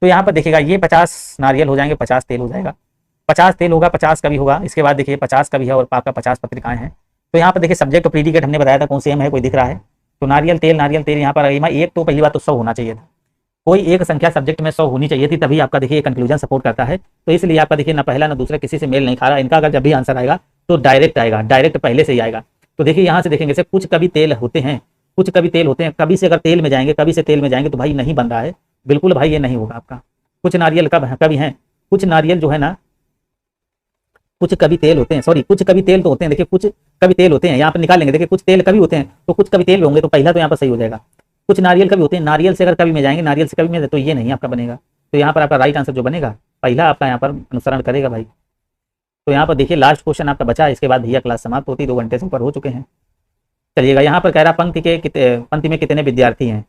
तो यहाँ पर देखिएगा ये 50 नारियल हो जाएंगे, 50 तेल हो जाएगा, 50 तेल होगा, 50 का भी होगा, इसके बाद देखिए 50 का भी है और आपका 50 पत्रिकाएं हैं। तो यहाँ पर देखिए सब्जेक्ट और प्रीडिकेट हमने बताया था कौन सेम है, कोई दिख रहा है। तो नारियल तेल यहाँ पर एक, तो पहली बात तो 100 होना चाहिए था, कोई एक संख्या सब्जेक्ट में 100 होनी चाहिए थी, तभी आपका देखिए कंक्लूजन सपोर्ट करता है। तो इसलिए आपका देखिए ना पहला ना दूसरा किसी से मेल नहीं खा रहा। इनका अगर जब भी आंसर आएगा तो डायरेक्ट आएगा, डायरेक्ट पहले से ही आएगा। तो देखिए यहाँ से देखेंगे, कुछ कभी तेल होते हैं, कुछ कभी तेल होते हैं, कभी से अगर तेल में जाएंगे, कभी से तेल में जाएंगे, तो भाई नहीं बन रहा है, बिल्कुल भाई ये नहीं होगा आपका। कुछ नारियल कभी हैं, कुछ नारियल जो है ना, कुछ कभी तेल होते हैं, सॉरी कुछ कभी तेल तो होते हैं, देखिए कुछ कभी तेल होते हैं, यहाँ पर निकालेंगे, देखिए कुछ तेल कभी होते हैं तो कुछ कभी तेल होंगे, तो पहला तो यहाँ पर सही हो जाएगा। कुछ नारियल कभी होते हैं, नारियल से अगर कभी में जाएंगे, नारियल से कभी में, तो ये नहीं आपका बनेगा। तो यहाँ पर आपका राइट आंसर जो बनेगा पहला आपका यहाँ पर अनुसरण करेगा भाई। तो यहाँ पर देखिए लास्ट क्वेश्चन आपका बचा, इसके बाद भैया क्लास समाप्त होती, 2 घंटे से ऊपर हो चुके हैं। चलिएगा यहाँ पर कह रहा पंक्ति में कितने विद्यार्थी हैं,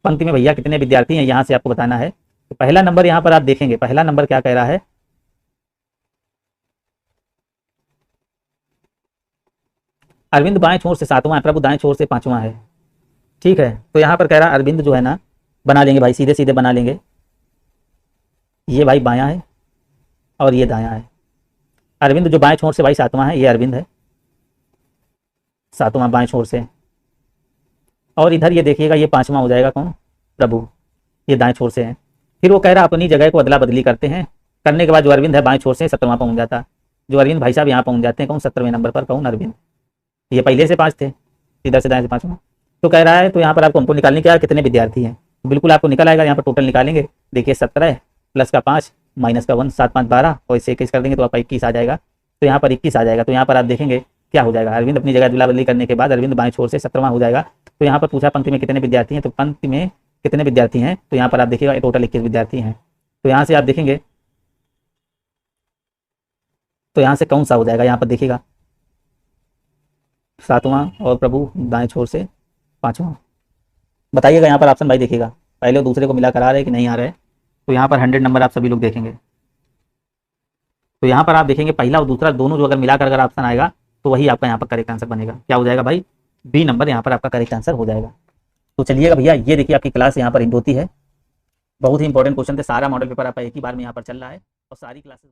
पंक्ति में भैया कितने विद्यार्थी हैं, यहाँ से आपको बताना है। तो पहला नंबर यहाँ पर आप देखेंगे, पहला नंबर क्या कह रहा है, अरविंद बाएं छोर से 7वां है, प्रभु दाएं छोर से 5वां है, ठीक है। तो यहाँ पर कह रहा अरविंद जो है ना, बना लेंगे भाई, सीधे सीधे बना लेंगे, ये भाई बायां है और ये दायां है। अरविंद जो बाएं छोर से भाई 7वां है, ये अरविंद है 7वां बाएं छोर से, और इधर ये देखिएगा ये 5वां हो जाएगा कौन, प्रभु, ये दाएं छोर से है। फिर वो कह रहा अपनी जगह को अदला बदली करते हैं, करने के बाद जो अरविंद है बाएं छोर से 17वां पहुंच जाता, जो अरविंद भाई साहब यहाँ पहुंच जाते हैं कौन, 17वें नंबर पर कौन, अरविंद। ये पहले से 5 थे, इधर से दाएं से 5वां। तो कह रहा है तो यहाँ पर आपको हमको निकालने क्या, कितने विद्यार्थी हैं, बिल्कुल आपको निकल आएगा। यहाँ पर टोटल निकालेंगे, देखिए 17 प्लस का 5 माइनस का 1, 7 5 12, और इससे 21 कर देंगे तो आपका 21 आ जाएगा। तो यहाँ पर 21 आ जाएगा। तो यहाँ पर आप देखेंगे क्या हो जाएगा, अरविंद अपनी जगह अदला बदली करने के बाद अरविंद बाएं छोर से 17वां हो जाएगा। तो यहाँ पर पूछा पंक्ति में कितने विद्यार्थी हैं, तो पंक्ति में कितने विद्यार्थी हैं, तो यहाँ पर आप देखिएगा टोटल 21 विद्यार्थी हैं। तो यहाँ से आप देखेंगे तो यहाँ से कौन सा हो जाएगा, यहाँ पर देखिएगा 7वां और प्रभु दाएं छोर से 5वां। बताइएगा यहाँ पर ऑप्शन भाई देखिएगा पहले और दूसरे को मिलाकर आ रहे हैं कि नहीं आ रहे हैं। तो यहाँ पर 100 नंबर आप सभी लोग देखेंगे। तो यहाँ पर आप देखेंगे पहला और दूसरा दोनों जो अगर मिलाकर अगर ऑप्शन आएगा तो वही आपका यहाँ पर करेक्ट आंसर बनेगा। क्या हो जाएगा भाई, बी नंबर यहाँ पर आपका करेक्ट आंसर हो जाएगा। तो चलिएगा भैया, ये देखिए आपकी क्लास यहाँ पर हिंट होती है। बहुत ही इंपॉर्टेंट क्वेश्चन थे, सारा मॉडल पेपर आपका एक ही बार में यहाँ पर चल रहा है और सारी क्लासेस